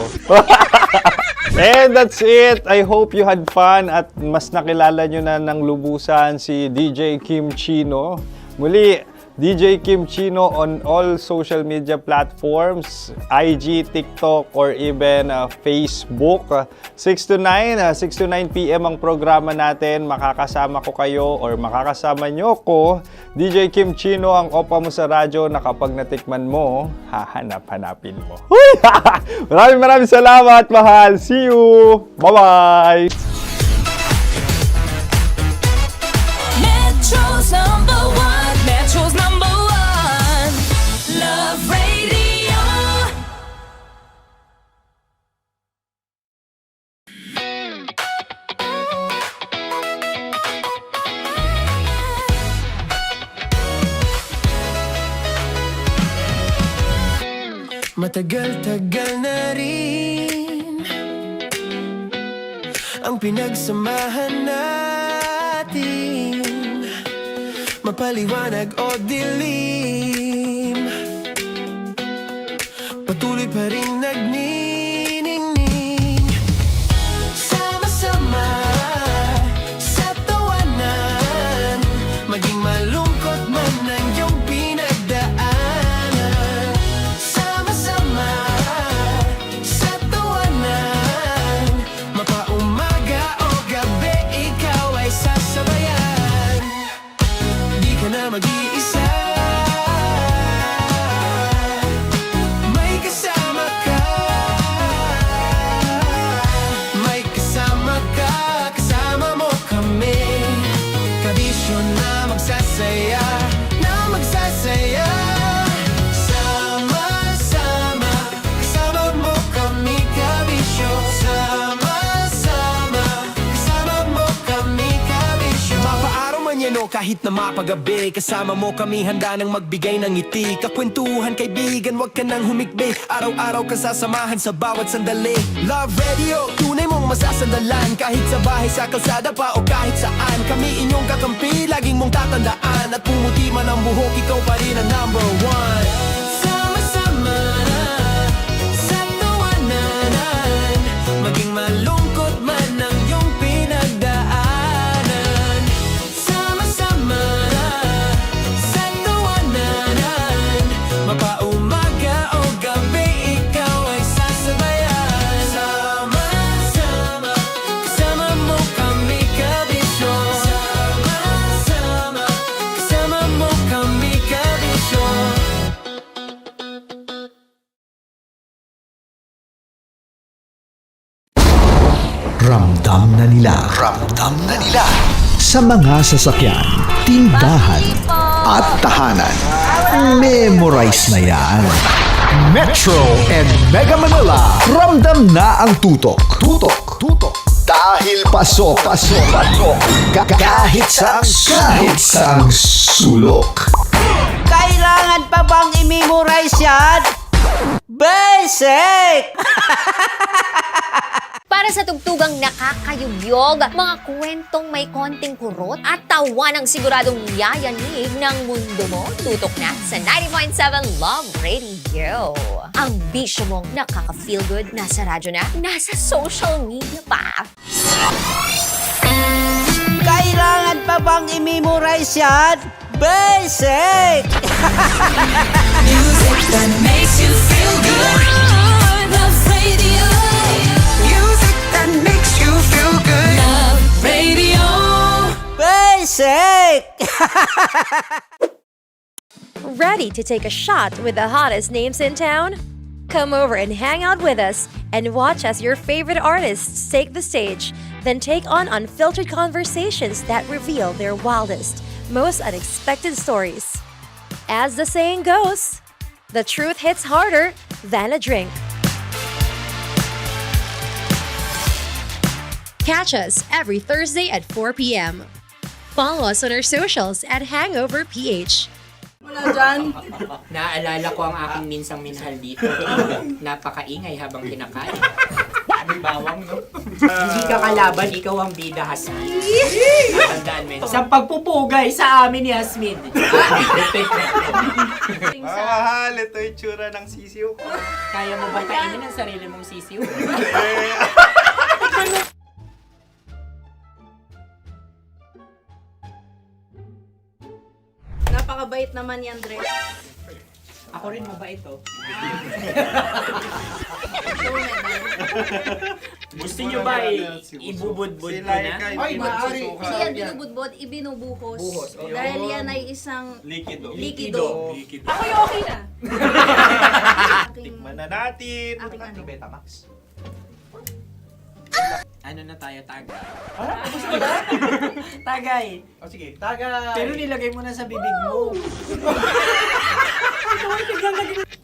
And that's it. I hope you had fun at mas nakilala nyo na ng lubusan si DJ Kim Chino. Muli, DJ Kim Chino on all social media platforms, IG, TikTok, or even Facebook. 6 to 9 p.m. ang programa natin. Makakasama ko kayo or makakasama nyo ko. DJ Kim Chino, ang opa mo sa radyo na kapag natikman mo, hahanap-hanapin mo. Maraming salamat, mahal. See you! Bye-bye! Metro's number one. Metro's number one. Love Radio. Matagal-tagal na rin ang pinagsamahan natin, mapaliwanag o dilim, patuloy pa rin nagniningning. Sama-sama sa tawanan, maging malungkot man ang iyong pinagdaanan. Sama-sama sa tawanan, mapaumaga o gabi, ikaw ay sasabayan. Di ka na mag-iisa, may kasama ka. May kasama ka, kasama mo kami. Kabisyo na magsasaya, na magsasaya. Sama-sama, kasama mo kami, kabisyo. Sama-sama, kasama mo kami, kabisyo. Mapaaraw man yan o kahit na mapagabi, kasama mo kami, handa nang magbigay ng ngiti. Kakwentuhan, kaibigan, wag ka nang humikbi. Araw-araw ka sasamahan sa bawat sandali. Love Radio, tunay mong masasandalan. Kahit sa bahay, sa kalsada pa o kahit saan, kami inyong kakampi, laging mong tatandaan. At pumuti man ang buhok, ikaw pa rin ang number one. Sama-sama sa tawanan, maging malungkot man ang iyong pinagdaanan. Sama-sama sa tawanan, mapaumaga o gabi, ikaw ay sasabayan. Sama-sama, kasama mo kami, kabisyo. Sama-sama, kasama mo kami, kabisyo. Ramdam na nila sa mga sasakyan, tindahan at tahanan. Memorize na yan. Metro and Mega Manila, ramdam na ang tutok. Dahil pasok. Kahit saang sulok. Kailangan pa bang i-memorize yan? Basic! Para sa tugtugang nakakayugyog, mga kwentong may konting kurot at tawa ng siguradong yayanig ng mundo mo, tutok na sa 90.7 Love Radio. Ang bisyo mong nakaka-feel good, nasa radyo na, nasa social media pa. Kailangan pa bang i-memorize yan? Basic! Music that makes you feel good. Love Radio. Music that makes you feel good. Love Radio. Basic! Ready to take a shot with the hottest names in town? Come over and hang out with us and watch as your favorite artists take the stage, then take on unfiltered conversations that reveal their wildest, most unexpected stories. As the saying goes, the truth hits harder than a drink. Catch us every Thursday at 4 p.m. Follow us on our socials at Hangover PH. Naaalala ko ang aking minsang minahal dito. Napakaingay habang kinakain. May bawang, no? Hindi ka kalaban, ikaw ang bida, Hasmin. Natandaan mo yun. Sa pagpupugay sa amin ni Hasmin. Mahal, ito yung tsura ng sisiw ko. Kaya mo ba kainin ang sarili mong sisiw? Napakabait naman yan, Dre. Ako rin mabait, oh. Gusto nyo ba ibubudbud ko na? Ay, maaari. Hindi yan binubudbod, ibinubuhos. Buhos, oh. Dahil yan ay isang Likido. likido. Ako yung okay na. Tikman na natin. Aking ano? Betamax. Ano na tayo, tagay? Gusto na? Tagay. O sige, tagay. Pero nilagay mo na sa bibig mo.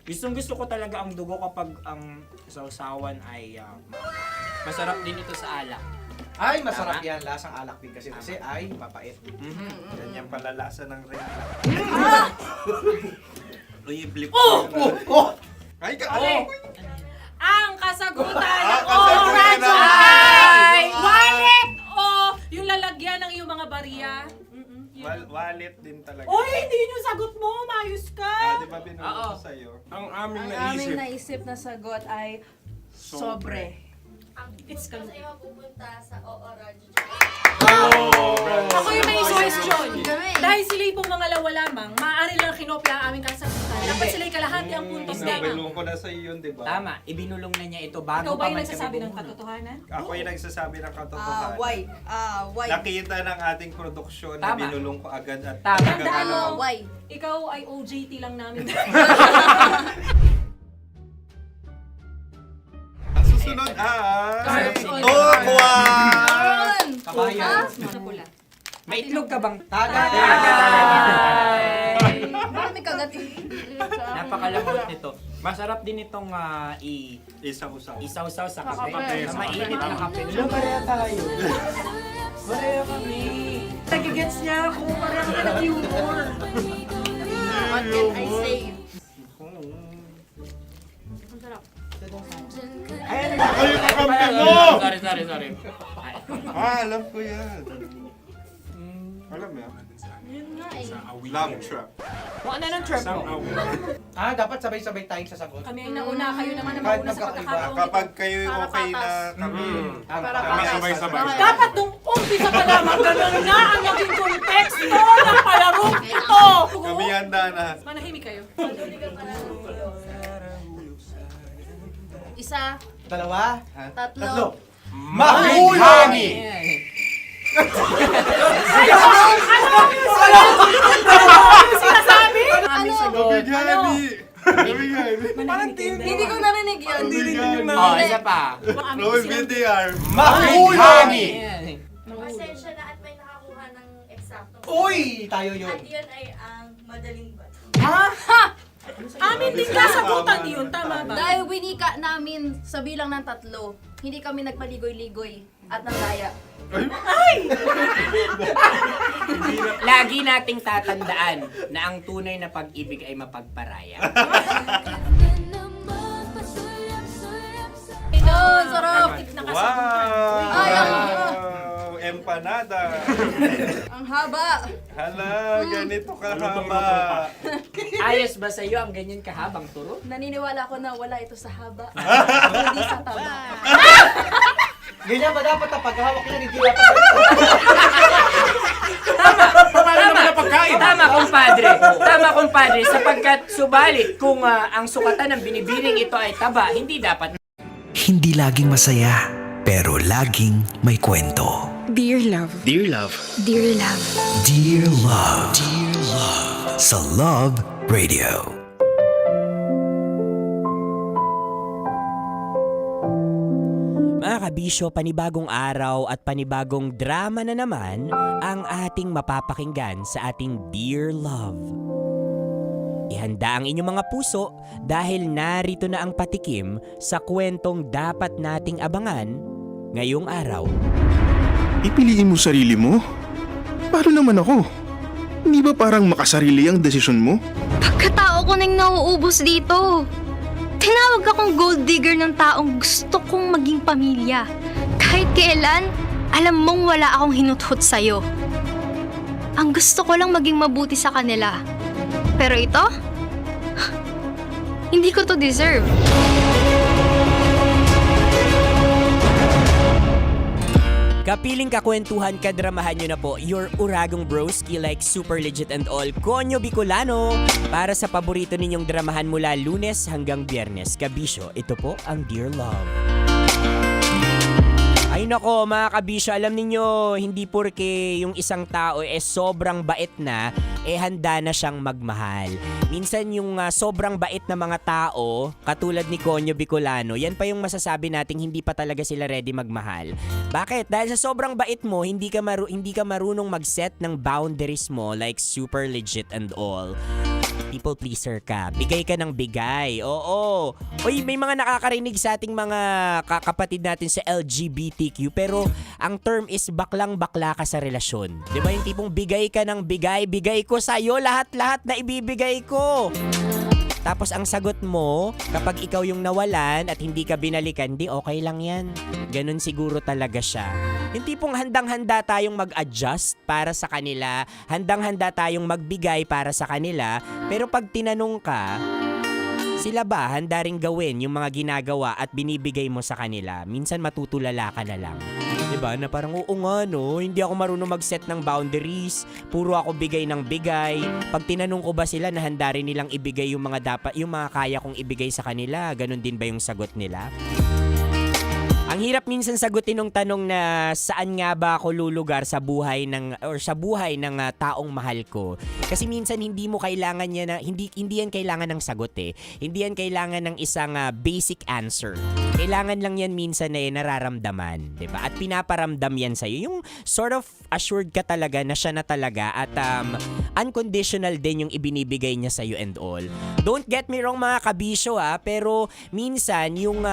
Gusto ko talaga ang dugo kapag ang sausawan ay masarap din ito sa alak. Ay, masarap Tama. yan. Lasang alak din kasi ay mapait. Yan yung palalasa ng rin. Uy, blip. Ay, Ang kasagutan Ang ng kasagutan oras ay wallet o yung lalagyan ng iyong mga bariya. Wallet din talaga. Oy, hindi yun yung sagot mo. Mayos ka. Di ba binulong ko sa'yo? Ang aming Ang aming naisip na sagot ay sobre. It's kalu. Oh! Ako yung may suggestion. Dahil sila pong mga lawa lamang, maaari lang kinopya ang aming kasagutan. Dapat sila'y kalahati ang puntos lamang. Binulong ko na sa'yo yun, di ba? Tama, ibinulong na niya ito bago Ikaw ba pa yung man nagsasabi kami ng bumulong. katotohanan? Ako yung nagsasabi ng katotohanan. Why? Nakita ng ating produksyon na Tama. binulong ko agad at Tama. talagang Tandaan alam mo, Why? ikaw ay OJT lang namin. Ang susunod ay... Cards. Tokwa! Kabayan. Sa pula. May itlog ka bang? Tagay! Bakit may kagat Napakalambot nito. Masarap din itong Isa-usaw. isaw-saw sa kape. kape. Na mainit na kape. Pareha tayo. Pareha kami. Nagigets niya ako, parang ka ng humor. What can I say? Ang sarap. Ay, yung kakampi mo! Sorry. Alam ko yan. Alam mo yan? Yun nga eh. Love trap. Kung ano ng trap mo? Dapat sabay-sabay tayong sasagot. Kami ay nauna, kayo naman ang Kahit mauna sa magkakaiba. pagkakataon. Kapag kayo okay na kami, kami sabay-sabay. Dapat nung umpisa pa lamang, ganun na ang naging konteksto ng palarong ito. Kami handa na. Manahimik kayo. Isa, Dalawa. tatlo. Mahulani! Sinasabi? Ano? Hindi ko narinig yun. Oh, isa pa. Roll VTR. Mahulani! Pasensya na at may nakakuha ng eksakto. Uy! Tayo yun. At yun ay ang madaling bato. Amin din kasagutan yun, tama ba? Dahil winika namin sa bilang ng tatlo, hindi kami nagpaligoy-ligoy at nandaya. Lagi nating tatandaan na ang tunay na pag-ibig ay mapagparaya. Oh, sarap! Wow! Empanada. Ang haba! Hala, ganito kahaba. Ayos ba sa iyo ang ganyan kahabang turo? Naniniwala ko na wala ito sa haba, hindi sa taba. Ganyan ba dapat ang paghahawak niya ni Gila? Tama, kumpadre. Sapagkat subalit kung ang sukatan ng binibining ito ay taba, hindi dapat. Hindi laging masaya, pero laging may kwento. Dear love. Dear love. Dear love. Dear Love. Dear Love. Sa Love Radio. Mga kabisyo, panibagong araw at panibagong drama na naman ang ating mapapakinggan sa ating Dear Love. Ihanda ang inyong mga puso dahil narito na ang patikim sa kwentong dapat nating abangan ngayong araw. Ipiliin mo sarili mo? Paano naman ako? Hindi ba parang makasarili ang desisyon mo? Pagkatao ko nang nauubos dito. Tinawag akong gold digger ng taong gusto kong maging pamilya. Kahit kailan, alam mong wala akong hinuthot sa'yo. Ang gusto ko lang maging mabuti sa kanila. Pero ito? Hindi ko to deserve. Kapiling kakwentuhan, kadramahan nyo na po your Uragong Broski like Super Legit and All Konyo Bicolano para sa paborito ninyong dramahan mula Lunes hanggang Biyernes. Kabisyo, ito po ang Dear Love. Ay nako mga kabisyo, alam ninyo, hindi porke yung isang tao sobrang bait na, handa na siyang magmahal. Minsan yung sobrang bait na mga tao, katulad ni Konyo Bicolano, yan pa yung masasabi nating hindi pa talaga sila ready magmahal. Bakit? Dahil sa sobrang bait mo, hindi ka marunong mag-set ng boundaries mo like Super Legit and All. People pleaser ka. Bigay ka ng bigay. Oo. Oy, may mga nakakarinig sa ating mga kapatid natin sa LGBTQ pero ang term is baklang-bakla ka sa relasyon. 'Di ba yung tipong bigay ka ng bigay ko sa'yo lahat-lahat na ibibigay ko. Tapos ang sagot mo, kapag ikaw yung nawalan at hindi ka binalikan, di okay lang yan. Ganun siguro talaga siya. Yung tipong handang-handa tayong mag-adjust para sa kanila, handang-handa tayong magbigay para sa kanila, pero pag tinanong ka, sila ba handa ring gawin yung mga ginagawa at binibigay mo sa kanila? Minsan matutulala ka na lang. Diba? Na parang oo nga no, hindi ako marunong mag-set ng boundaries, puro ako bigay ng bigay. Pag tinanong ko ba sila na handa rin nilang ibigay yung mga kaya kong ibigay sa kanila, ganun din ba yung sagot nila? Ang hirap minsan sagutin ng tanong na saan nga ba ako lulugar sa buhay ng taong mahal ko. Kasi minsan hindi mo kailangan niya na hindi yan kailangan ng sagot eh. Hindi yan kailangan ng isang basic answer. Kailangan lang yan minsan na nararamdaman, 'di ba? At pinaparamdam yan sa iyo. Yung sort of assured ka talaga na siya na talaga at unconditional din yung ibinibigay niya sa iyo and all. Don't get me wrong mga kabisyo pero minsan yung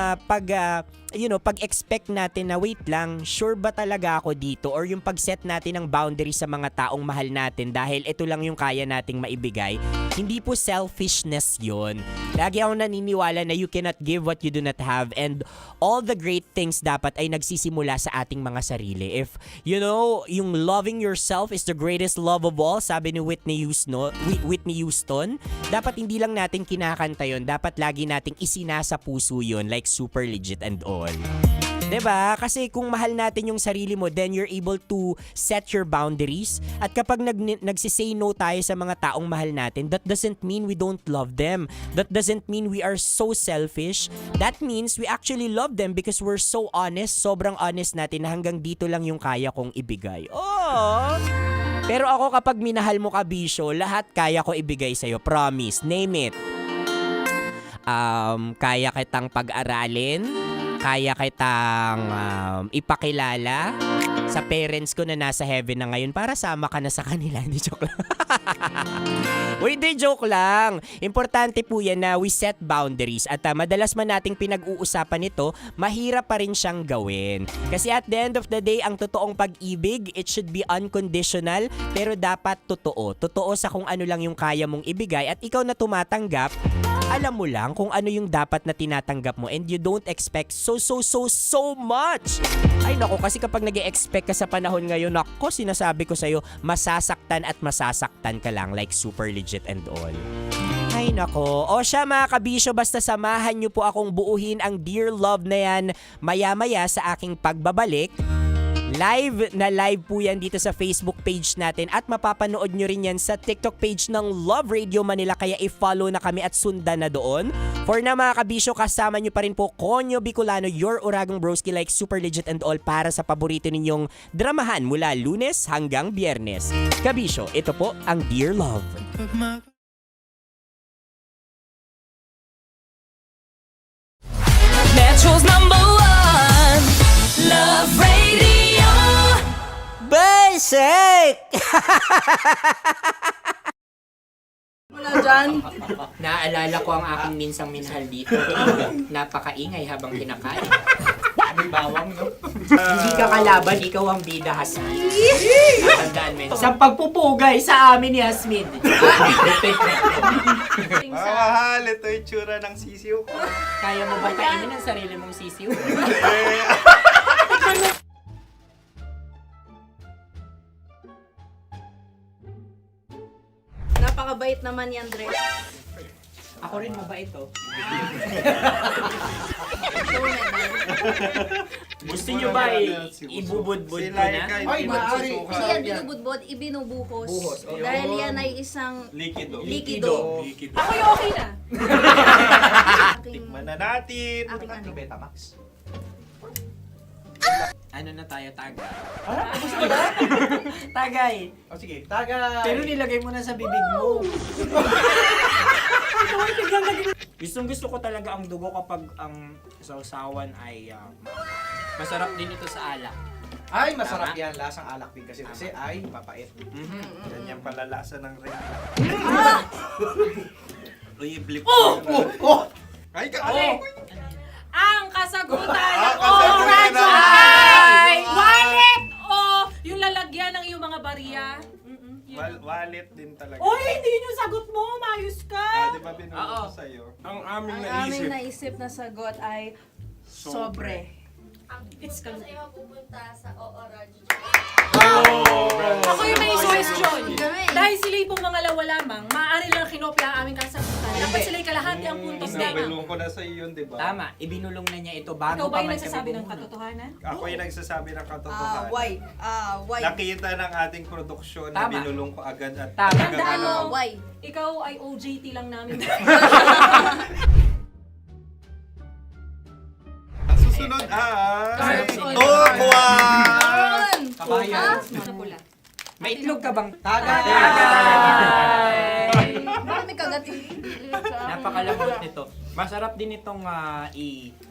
pag-expect natin na wait lang, sure ba talaga ako dito? Or yung pag-set natin ng boundaries sa mga taong mahal natin dahil ito lang yung kaya nating maibigay, hindi po selfishness yun. Lagi ako naniniwala na you cannot give what you do not have and all the great things dapat ay nagsisimula sa ating mga sarili. If, yung loving yourself is the greatest love of all, sabi ni Whitney Houston, dapat hindi lang natin kinakanta yun, dapat lagi nating isinasa puso yun like Super Legit and All. 'Di ba? Kasi kung mahal natin yung sarili mo, then you're able to set your boundaries. At kapag nagsisay no tayo sa mga taong mahal natin, that doesn't mean we don't love them. That doesn't mean we are so selfish. That means we actually love them because we're so honest, sobrang honest natin na hanggang dito lang yung kaya kong ibigay. Oh! Pero ako kapag minahal mo kabisyo, lahat kaya ko ibigay sa'yo. Promise. Name it. Kaya kitang pag-aralin, kaya kitang ipakilala sa parents ko na nasa heaven na ngayon para sama ka na sa kanila. Hindi, joke lang. Uy, hindi, joke lang. Importante po yan na we set boundaries at madalas man nating pinag-uusapan ito, mahirap pa rin siyang gawin. Kasi at the end of the day, ang totoong pag-ibig, it should be unconditional pero dapat totoo. Totoo sa kung ano lang yung kaya mong ibigay at ikaw na tumatanggap, alam mo lang kung ano yung dapat na tinatanggap mo and you don't expect so much. Ay nako, kasi kapag nag-e-expect ka sa panahon ngayon, nako, sinasabi ko sa'yo, masasaktan at masasaktan ka lang like Super Legit and All. Ay nako. O siya mga kabisyo, basta samahan nyo po akong buuhin ang Dear Love na yan maya-maya sa aking pagbabalik. Live po yan dito sa Facebook page natin at mapapanood nyo rin yan sa TikTok page ng Love Radio Manila, kaya i-follow na kami at sundan na doon. For na mga kabisyo, kasama nyo pa rin po Konyo Bicolano, your Uragong Broski like Super Legit and All para sa paborito ninyong dramahan mula Lunes hanggang Biyernes. Kabisyo, ito po ang Dear Love. Metro's #1 Love Radio. Basic! Wala dyan. Naaalala ko ang aking minsang minahal dito. Napakaingay habang kinakain. May bawang, no? Hindi ka kalaban, ikaw ang bida, Hasmin. Tandaan mo. Sa pagpupugay sa amin ni Hasmin. Mahal, ito yung tsura ng sisiw ko. Kaya mo ba kainin ang sarili mong sisiw? Napakabait naman ni Andres. Ako rin mabait, oh. Gusto nyo ba ibubudbud ko na? Ay, maaari. Hindi yan binubudbod, ibinubuhos. Buhos, oh. Dahil yan ay isang Likido. likido. Ako yung okay na. Tikman na natin. Aking ano? Betamax. Ano na tayo, Tagay? Gusto mo na? Tagay! O sige, tagay. Pero nilagay mo na sa bibig mo. Gustong gusto ko talaga ang dugo kapag ang sausawan ay masarap din ito sa alak. Ay, masarap yan. Lasang alak din kasi ay mapait. Ganyan pala lasa ng rin. Uy, blip. Ay, Ang kasagutan Ang o kasagutan radyo ay- ay wallet o yung lalagyan ng iyong mga barya. Wallet din talaga. Oy, hindi yun yung sagot mo. Mayos ka. Di ba binulong ko sa'yo? Ang aming Ang naisip. aming naisip na sagot ay sobre. It's Kasi mapupunta sa OORAD. Ako yung may suggestion. Dahil sila yung mangalawa lamang, maaari lang kinopya ang aming kasagutan. Dapat sila yung kalahati ang puntos lamang. Binulong ko na sa'yo yun, di ba? Tama, ibinulong na niya ito bago Ikaw ba pa yung man nagsasabi kami ng bumulong. katotohanan? Ako yung nagsasabi ng katotohanan. Why? Nakita ng ating produksyon na Tama. binulong ko agad at Tama. Tandaan mo, why? ikaw ay OJT lang namin. Ang susunod ay... Cards on. Tokwa! Kabayan. Napula. May itlog ka bang? Tagay! Tagay! Marami kagat. Napakalambot nito. Masarap din itong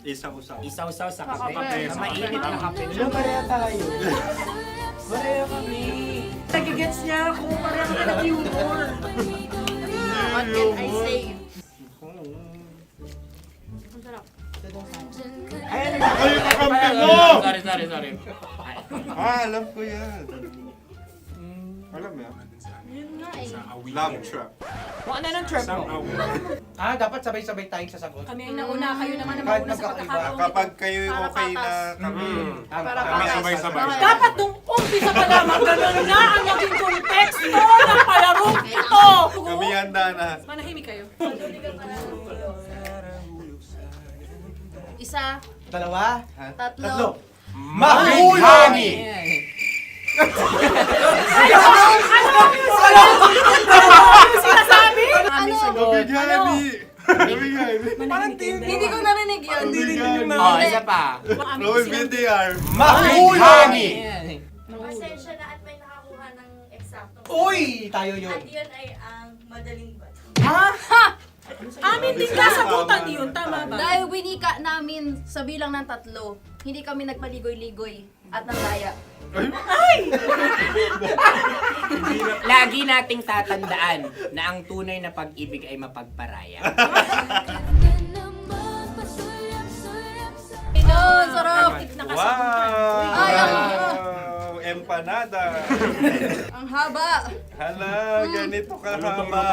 Isaw-saw. isaw-saw sa kape. kape. Sa mainit na kape. Ano, pareha tayo. Pareha kami. Nagigets niya ako, parang ka ng humor. What can I say? Ay, kakampi mo! Sorry. Alam ko yan. Alam mo yan? Yun nga eh. Love trap. Kung ano ng trap mo? Dapat sabay-sabay tayong sasagot. Kami ang nauna, kayo naman ang Kahit mauna sa magkakaiba. pagkakataon. Kapag kayo Para okay na patas. kami, Para kami patas. sabay-sabay. Dapat nung umpisa pa lamang ganun na ang naging konteksto ng palarong ito. Kami handa na. Manahimik kayo. Isa, Dalawa. tatlo. Mahulani! Sinasabi? Ano? Mabigani! Hindi ko narinig yun. Oh, isa pa. Roll VTR. Mahulani! Pasensya na at may nakakuha ng eksaktong. Uy! Tayo yun. At yun ay ang madaling bato. Amin din kasagutan yun, tama ba? Dahil winika namin sa bilang ng 3, hindi kami nagpaligoy-ligoy at nandaya. Lagi nating tatandaan na ang tunay na pag-ibig ay mapagparaya. Yun, sarap! Nakasagutan. Ay, Wow! Empanada! Ang haba! Hala, ganito kahaba.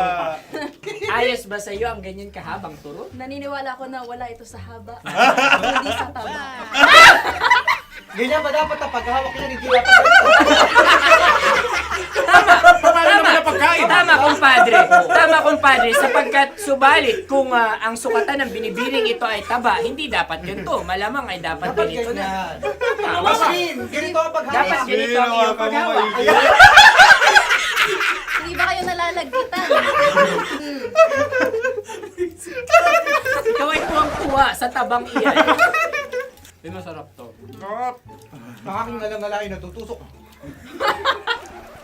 Ayos ba sa iyo ang ganyan kahabang turo? Naniniwala ko na wala ito sa haba. Hindi sa taba. Ganyan ba dapat ang paghahawak niya? Hindi dapat Tama, kumpadre. Sapagkat subalit kung ang sukatan ng binibining ito ay taba, hindi dapat ganito. Malamang ay dapat ganito na. Tama ba? Ganito ang paghahawak. Dapat ganito ang iyong paghawak. Hindi ba kayo nalalagkitan? Ikaw ay tuwang-tuwa sa tabang iyan. Ay, masarap to. Nakaking nalang-nalain natutusok.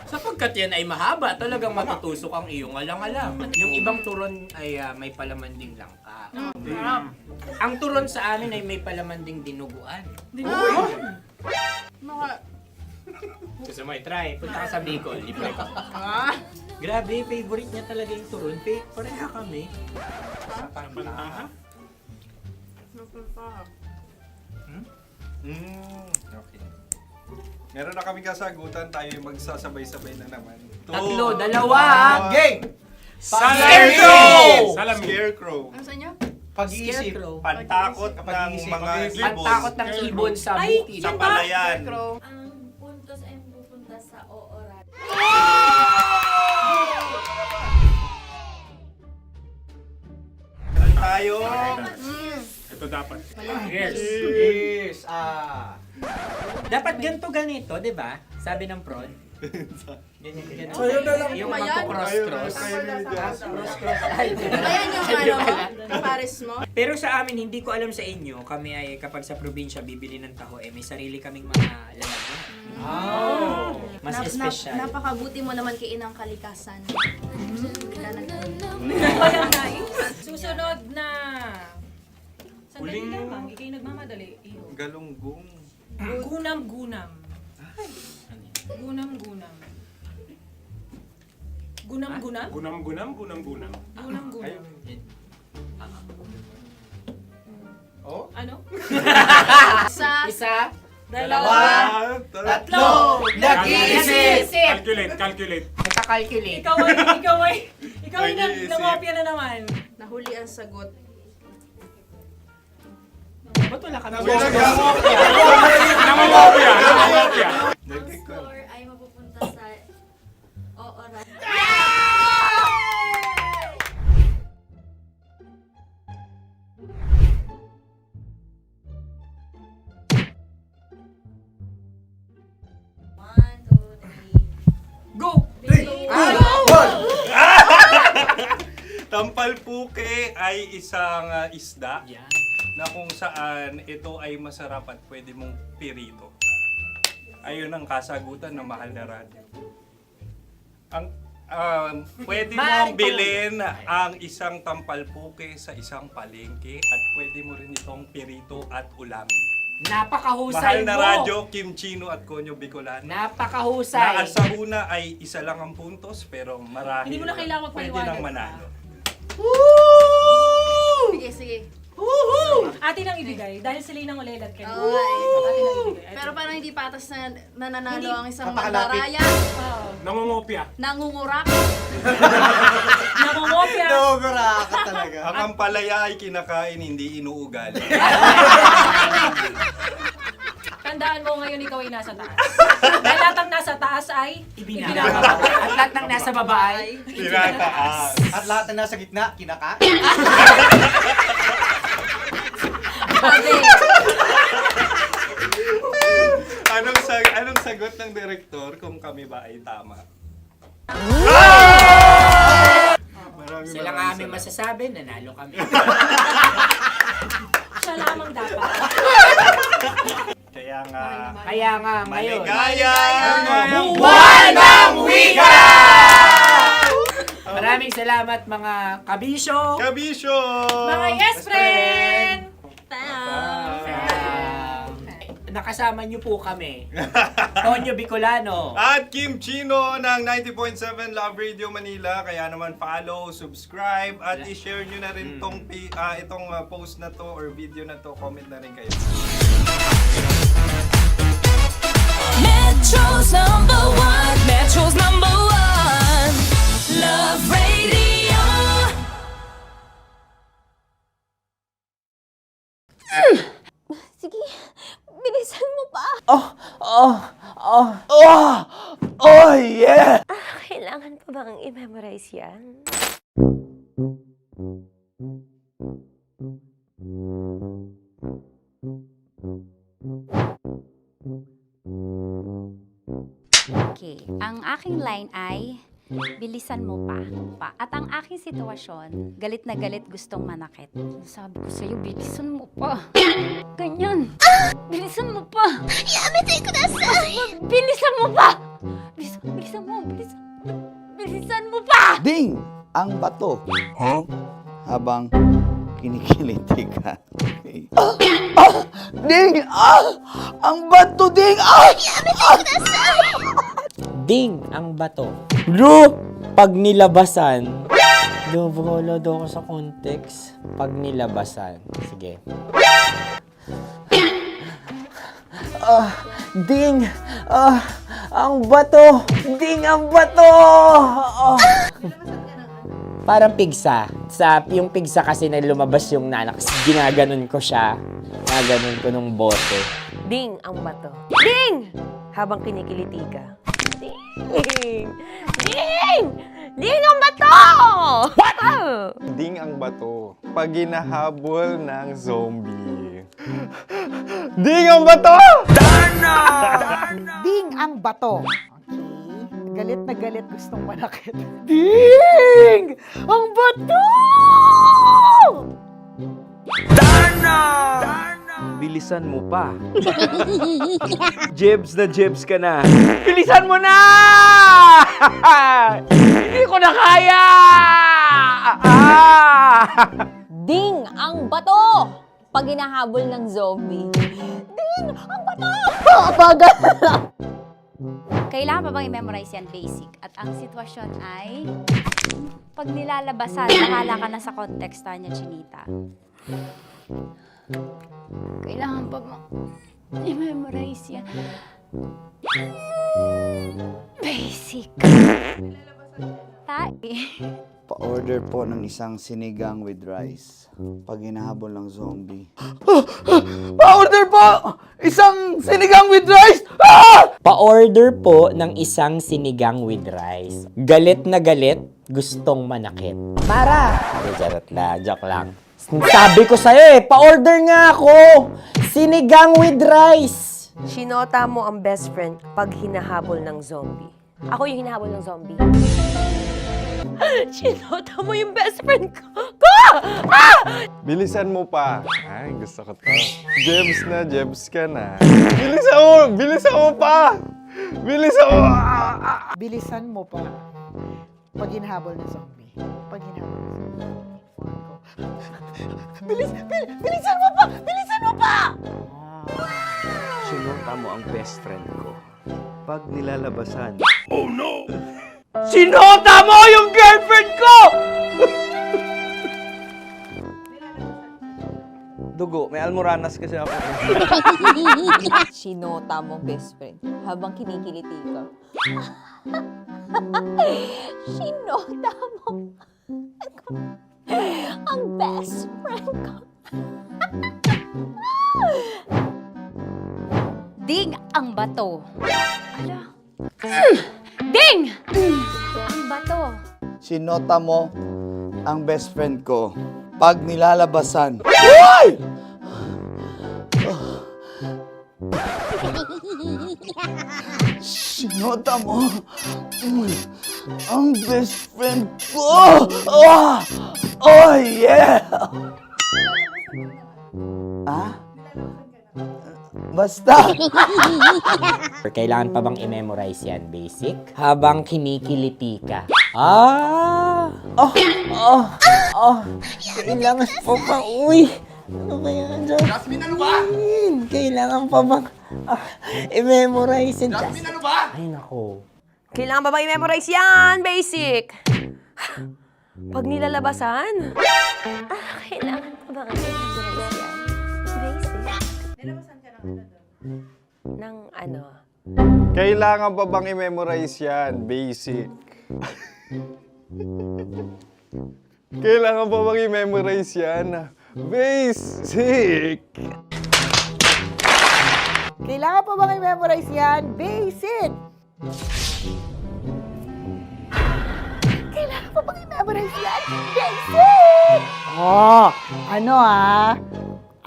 Sapagkat yan ay mahaba, talagang matutusok ang iyong alang-alang. Yung ibang turon ay may palaman ding langka. Ang turon sa amin ay may palaman ding dinuguan. Mga... Gusto mo i-try? Punta ka sa Bicol, libre ko. Grabe, favorite niya talaga yung turon. Pareha kami. Okay. Meron na kami kasagutan, tayo yung magsasabay-sabay na naman. Tatlo, dalawa. Game! Scarecrow! Scarecrow. Ano sa inyo? Pag-iisip. Pantakot ng mga ibon. Pantakot ng ibon sa Ay, bukid. Sa palayan. Ang puntos ay pupunta sa ooran. Tayo. Ito dapat. Yes. Dapat ganito, di ba? Sabi ng prod. Ganyan. Yung magpo-cross-cross. Cross-cross. Ayan yung pares mo. Pero sa amin, hindi ko alam sa inyo, kami ay kapag sa probinsya bibili ng taho, may sarili kaming mga lalagyan. Mas espesyal. Napakabuti mo naman kay Inang Kalikasan. Susunod na. Sandali lamang, ikay nagmamadali. Galunggong. Gunam-gunam. Gunam-gunam. Gunam-gunam? Gunam-gunam. Gunam-gunam. Oh? Ano? Isa, Dalawa. Tatlo. nag-iisip! Calculate. Nagka-calculate. Ikaw ay nangopya na naman. Nahuli ang sagot. Ba't wala kami? Namangopia. Ang score ay mapupunta sa ooran. One, two, three. Go! Tampalpuke ay isang isda na kung saan ito ay masarap at pwede mong pirito. Ayun ang kasagutan ng Mahal na Radyo. Ang pwede mong bilhin ang isang tampalpuke sa isang palengke at pwede mo rin itong pirito at ulamin. Napakahusay Mahal na mo! Radyo, Kim Chino at Konyo Bicolano. Napakahusay! Na sa una ay isa lang ang puntos pero marahil Hindi mo na kailangan pwede magpaliwanag nang manalo. Sige. Atin ang ibigay dahil sila yung nangulelat kayo. Okay. Atin ang ibigay. Pero parang hindi patas na nananalo Hindi. ang isang mandaraya. Nangungopia. Nangungurak. Nangungopia. Ang ampalaya ay kinakain, hindi inuugali. Tandaan mo ngayon ikaw ay nasa taas. Dahil lahat ng nasa taas ay Ibinababa. At lahat ng nasa baba ay Tinataas. At lahat na nasa gitna, kinaka. Anong sagot ng direktor kung kami ba ay tama? Sila nga aming masasabi, nanalo kami. siya lamang dapat. Kaya nga, ngayon. maligaya! Buwan ng Wika! Maraming salamat mga kabisyo! Kabisyo! Mga yes friend! Nakasama niyo po kami. Konyo Bicolano. At Kim Chino ng 90.7 Love Radio Manila. Kaya naman follow, subscribe, at i-share nyo na rin itong post na to or video na to. Comment na rin kayo. Metro's number one. Metro's number one. Love Radio. Sige, bilisan mo pa. Oh yeah! Kailangan pa bang i-memorize yan? Okay, ang aking line ay, bilisan mo pa. At ang aking sitwasyon, galit na galit gustong manakit. Sabi ko sa'yo, bilisan mo pa. Ganyan. Bilisan mo pa. Yamitay ko na sa... Bilisan mo pa! Bilisan mo pa! Ding! Ang bato. Habang kinikiliti ka. Ding! Ang bato, Ding! Ding ang bato. Bro! Pag nilabasan. Wala daw ako sa context. Pag nilabasan. Sige. Ding! Ang bato! Ding ang bato! Parang pigsa. Yung pigsa kasi na lumabas yung nanak. Ginaganon ko siya. Ginaganon ko nung bote. Ding ang bato. Ding! Habang kinikiliti ka. Ding! Ding! Ding ang bato! What? Ding ang bato. Pag hinahabol ng zombie. Ding ang bato! Ding ang bato. Okay. Galit na galit, gustong manakit. Ding! Ang bato! Bilisan mo pa. Jebs ka na. Bilisan mo na! Hindi ko na kaya! Ding ang bato! Pag hinahabol ng zombie. Ding ang bato! Bagal! Kailangan pa bang i-memorize yan basic? At ang sitwasyon ay pag nilalabasan, nakala ka na sa konteksta niya, Chinita. Kailangan pa bang i-memorize yan? Basic. Pa-order po ng isang sinigang with rice. Pag hinahabol ng zombie. Pa-order po! Isang sinigang with rice! Pa-order po ng isang sinigang with rice. Galit na galit, gustong manakit. Para! Charot na, joke lang. Sabi ko sa'yo pa-order nga ako! Sinigang with rice! Sinota mo ang best friend pag hinahabol ng zombie. Ako yung hinahabol ng zombie. Sinota mo yung best friend ko! Bilisan mo pa. Ay, gusto ko to. Jebs ka na. Bilisan mo pa! Bilisan mo pa. Pag hinahabol ng zombie. Pag hinahabol ng zombie. Bilisan mo pa! Bilisan mo pa! Sinota mo ang best friend ko. Pag nilalabasan. Sinota mo yung girlfriend ko! Dugo, may almoranas kasi ako. Sinota mo best friend habang kinikiliti ka. Sinota mo ang best friend ko. Ding ang bato. Ala. Ding! Ang bato. Sinota mo ang best friend ko. Pag nilalabasan. Sinota mo ang best friend ko. Oh yeah! Basta! Kailangan pa bang i-memorize yan, basic? Habang kinikiliti ka. Kailangan pa bang, ano ba yan, Jasmine, ano ba? Kailangan pa bang i-memorize yan, Jasmine, ano ba? Ay, nako. Kailangan ba i-memorize yan? Basic! Pag nilalabasan? Kailangan pa ba i-memorize yan? Basic. Nilalabasan ka ng ano? Kailangan pa bang i-memorize yan? Basic. Kailangan pa bang i-memorize yan? Basic. Kailangan pa bang i-memorize yan? Basic! Kailangan pa bang i-memorize yan? Basic!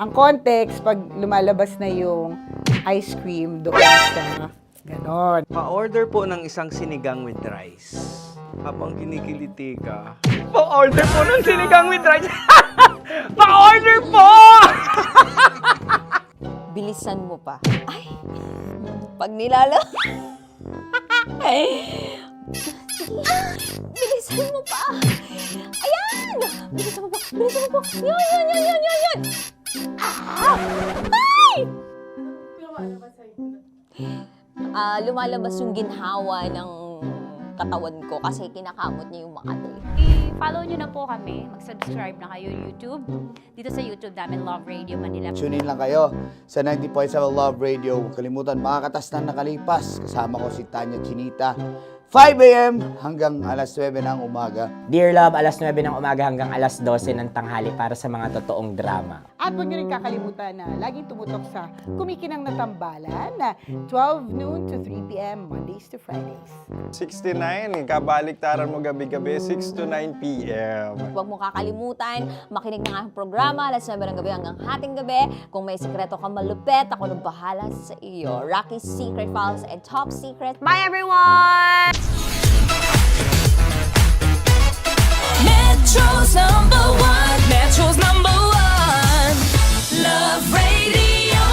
Ang context, pag lumalabas na yung ice cream doon sa ganon. Pa-order po ng isang sinigang with rice. Habang kinikiliti ka. Pa-order po ng sinigang with rice! Pa-order po! Bilisan mo pa. Ay! Pag nilala... Bilisan mo pa! Ayan! Bilisan mo pa! Bilisan mo pa! Yan! Ay! lumalabas yung ginhawa ng katawan ko kasi kinakamot niya yung Makati. I-follow nyo na po kami. Mag-subscribe na kayo YouTube. Dito sa YouTube namin, Love Radio Manila. Tune in lang kayo sa 90.7 Love Radio. Huwag kalimutan, makakatas na nakalipas. Kasama ko si Tanya Chinita. 5 a.m. hanggang alas 9 ng umaga. Dear Love, alas 9 ng umaga hanggang alas 12 ng tanghali para sa mga totoong drama. At huwag niyo rin kakalimutan na laging tumutok sa Kumikinang na Tambalan na 12 noon to 3 p.m. Mondays to Fridays. 69, kabaliktaran mo gabi-gabi, 6 to 9 p.m. Huwag mo kakalimutan, makinig ng aking programa, alas 9 ng gabi hanggang hating gabi. Kung may sikreto kang malupet, ako nang bahala sa iyo. Rocky's Secret Files and Top Secret. Bye everyone! Metro's number one. Metro's number one. Love Radio.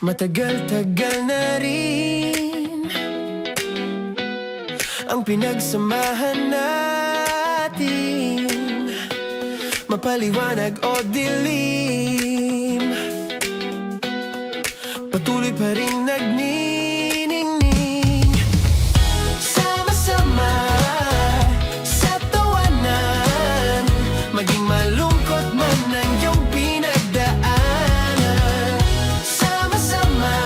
Matagal-tagal na rin ang pinagsamahan natin, mapaliwanag o dilim, patuloy pa rin nagniningning. Sama-sama sa tawanan, maging malungkot man ang iyong pinagdaanan. Sama-sama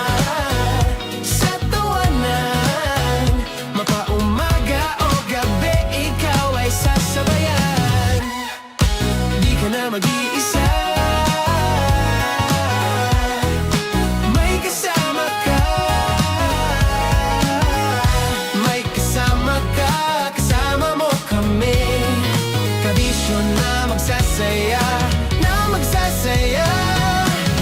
sa tawanan, mapaumaga o gabi, ikaw ay sasabayan. Di ka na mag-iisa, may kasama ka. May kasama ka, kasama mo kami. Kabisyo na magsasaya, na magsasaya.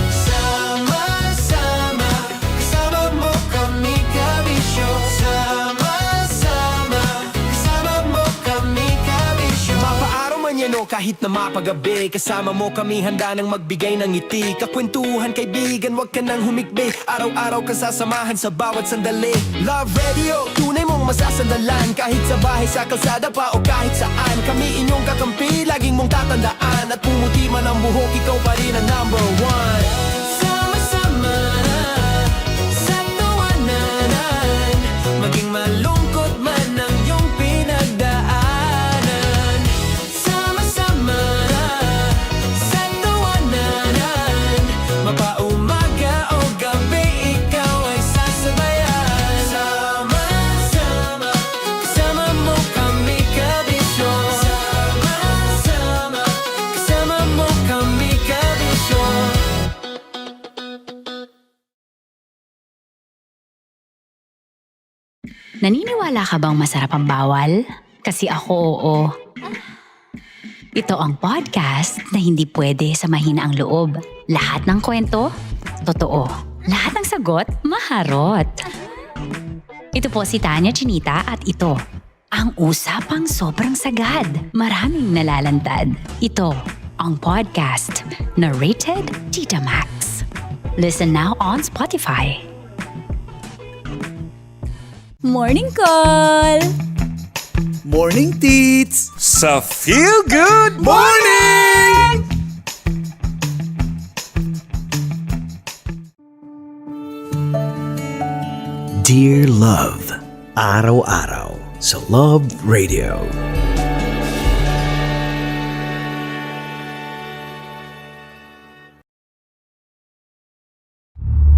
Sama-sama, kasama mo kami, kabisyo. Sama-sama, kasama mo kami, kabisyo. Mapaaraw man yan o kahit na mapagabi, kasama mo kami, handa nang magbigay ng ngiti. Kakwentuhan, kaibigan, wag ka nang humikbi. Araw-araw ka sasamahan sa bawat sandali. Love Radio, tunay mong masasandalan. Kahit sa bahay, sa kalsada pa o kahit saan, kami inyong kakampi, laging mong tatandaan. At pumuti man ang buhok, ikaw pa rin ang number one. Sama-sama sa tawanan, maging malungkot man ang iyong pinagdaanan. Sama-sama sa tawanan, mapaumaga o gabi, ikaw ay sasabayan. Sama-sama, kasama mo kami, kabisyo. Sama-sama, kasama mo kami, kabisyo. Naniniwala ka bang masarap ang bawal? Kasi ako, oo. Ito ang podcast na hindi pwede samahin ang loob. Lahat ng kwento, totoo. Lahat ng sagot, maharot. Ito po si Tanya Chinita at ito, ang usapang sobrang sagad. Maraming nalalantad. Ito, ang podcast na rated Tita Max. Listen now on Spotify. Morning call! Morning, Tits! Sa Feel Good Morning! Dear Love, araw-araw sa Love Radio.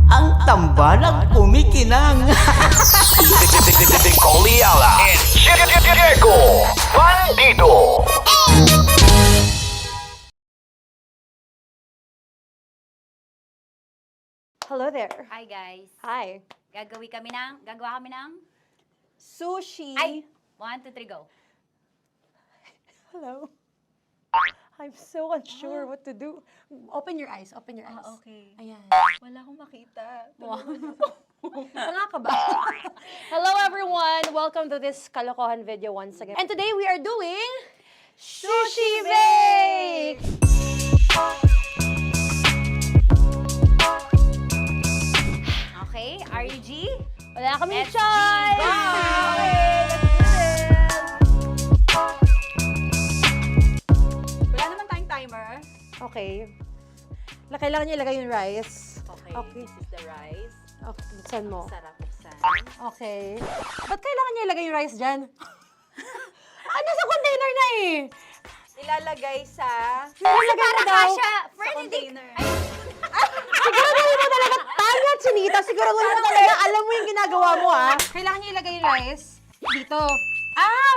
Ang tambalang kumikinang. Coliala and Diego Bandido. Hello there. Hi guys. Hi. Gagawa kami ng Sushi. Ay! 1, 2, 3, go. Hello. I'm so unsure what to do. Open your eyes. Open your eyes. Okay. Ayan. Wala akong makita. Tanga ka ba? Hello everyone! Welcome to this kalokohan video once again. And today we are doing Sushi Bake! Okay, RG? Wala Wala kaming Let's choice! go! Wala naman tayong timer. Okay. Kailangan niya ilagay yung rice. Okay, this is the rice. Okay, buksan mo. Sarap buksan. Okay. Ba't kailangan niya ilagay yung rice dyan? Nasa container na eh! Ilalagay sa... Ilalagay mo daw. container. Siguraduhin mo talaga, Tanya Chinita, siguraduhin mo talaga, alam mo yung ginagawa mo Kailangan niya ilagay yung rice dito.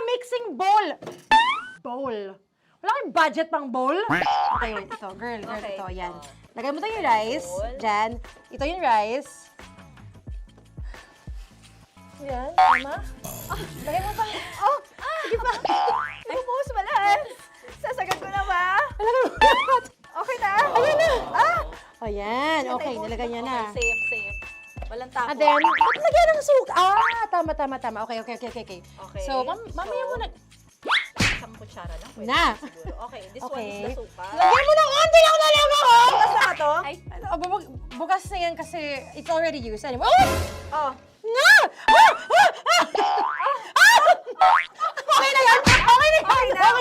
Mixing bowl. Bowl. Wala kayong budget pang bowl? Okay, wait, ito. Girl, Okay. ito, yan. Lagay mo tayo yung rice. Dyan. Ito yung rice. Yan, tama? Lagay mo pang... Sige pa. Ibubuhos mo lahat. Sasagad ko na ba? Lagay mo lahat. Okay na. Ayun na. Ayan, okay, nilagay niya na. Okay, safe. Walang tapon. And then, ba't lagyan ng suka? Tama. Okay. So, mamaya mo na. Isang kutsara lang. Pwede Na. siguro. Okay, this one Okay. is the suka. Lagyan mo ng konti lang talaga ko! Bukas na to? Ay, bukas na yan kasi it's already used anyway. Oh. Nga! Okay na yan! Okay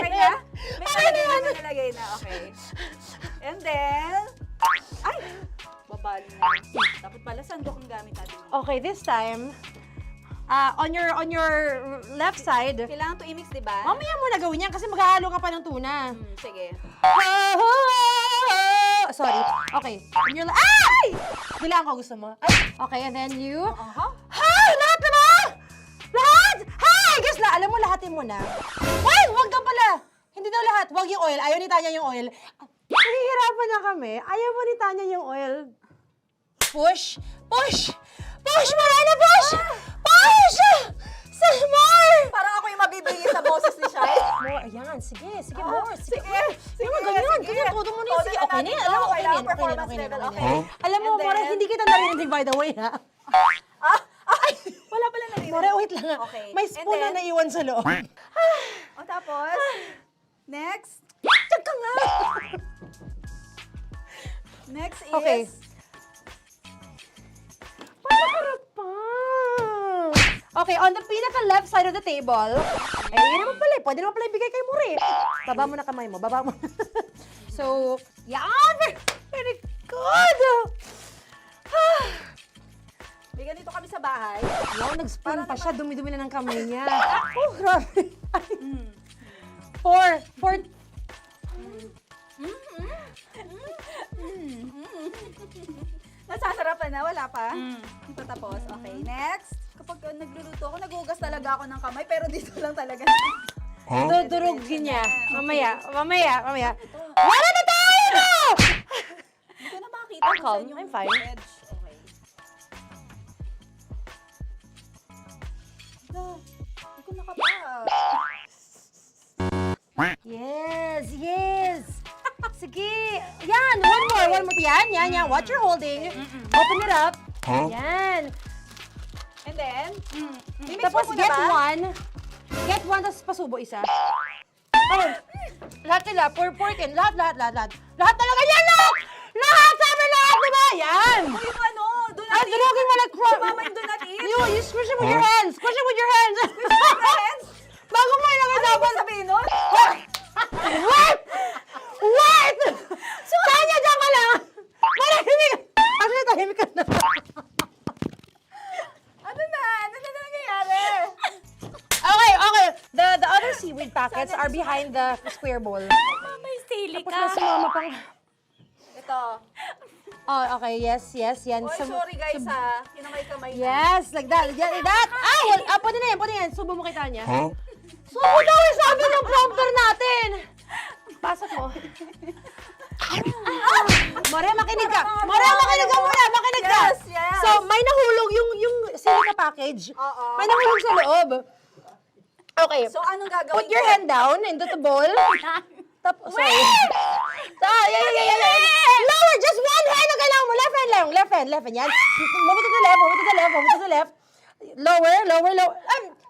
na yan! May nalagay na. Okay. And then, ay! Babali na. Dapat pala sandok ang gamit natin. Okay, this time, on your left side, Kailangan to i-mix, di ba? mamaya mo na gawin yan kasi maghahalo ka pa ng tuna. Sige. Sorry. Okay. On your ay! Dilaan ko gusto mo. Ay! Okay, and then you... Lahat na ba? Lahat? Guys, alam mo, lahatin mo na. Wait, wag ka pala. Hindi daw lahat. Wag yung oil. Ayaw ni Tanya yung oil. Nahihirapan na kami. Ayaw mo ni Tanya yung oil. Push! Marana, push! More! Parang ako yung mabibigay sa boses ni Shai. More, ayan. Sige, more. Sige. Sige, Ganyan, todo mo na yun. Sige, okay na yan. Alam mo, okay na yan. Alam mo, More, hindi kita narinig, by the way, ha? Wala pala narinig. More, wait lang. Okay. May spoon na naiwan sa loob. O tapos, next. Tiyag ka nga! Next is... Okay. Harap pa. Okay, on the pinaka-left side of the table, yun naman pala, pwede naman pala ibigay kay More. Baba mo na kamay mo, baba mo. So, yan! Very good! May ganito kami sa bahay. Wow, nag-spoon pa siya, dumi-dumi na ng kamay niya. Oh, grabe. Four. Nasasarapan na, wala pa. Ito tapos. Okay, next. Kapag nagluluto ako, nagugas talaga ako ng kamay, pero dito lang talaga. Dudurugin niya. Mamaya. Wala na tayo! Hindi ko na makita I'm kung calm. saan yung I'm fine. edge. Okay. Hindi ko nakapa. Yes. Sige. Yan, one more. Yan. What you're holding. Open it up. Yan. And then, Tapos get one. Get one, tapos pasubo isa. Okay. Lahat nila, pour it in. Lahat. Lahat talaga yan, lahat! Lahat! Sabi lahat, diba? Yan! o yung ano, do not Ay, durugin mo like crap. Mama, yung do not eat. You squish it with your hands. Squish it with your hands. Friends, Bago mo ilagay ano dapat. ba sabihin nun? Wait! Tanya, dyan ka lang! Marahimik! Actually, tahimik ka na. Ano na nangyayari? Okay. The other seaweed packets are behind the square bowl. May sili Tapos na sumama pang... Ito. Oh, okay. Yes. Yan. Oy, sorry guys ha. Kinamay-kamay na. Yes, like that. Ay! Pwede na yan. Subo mo kay Tanya. Subo daw eh, sabi ng prompter natin. Pasok mo. Maria, makinig ka. Makinig ka. Yes. So, may nahulog yung silica package. Oo. May nahulog sa loob. Okay. So, anong gagawin Put your ko? hand down into the bowl. Tapos, sorry. Yeah. Lower, just one hand ang kailangan mo. Left hand. Yan. Move it to the left. Lower.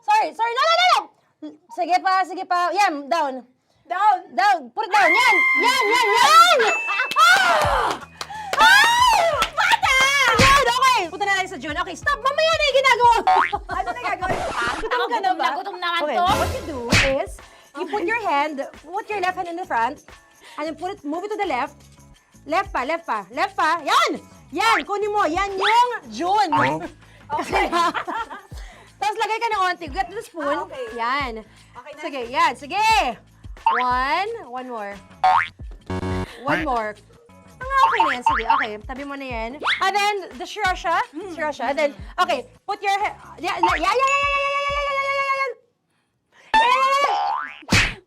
Sorry. No. Sige pa. Yan, down. Put it down. Yan. Bata! Yan, okay. Punta na lang sa June. Okay, stop. Mamaya na yung ginagawa ginagawa mo? Ano na gagawin? Gutom ka na ba? Gutom naman Okay, to. what you do is, you put your left hand in the front, and then move it to the left. Left pa. Yan! Yan, kunin mo. Yan yung June. Okay. Tapos lagay ka ng onti. Get the spoon. Okay. Yan. Okay na. Sige, yan. Sige. One more. One more. Okay na yan. Sige, okay. Tabi mo na yan. And then, the sriracha. And then, okay. Put your head. Yan.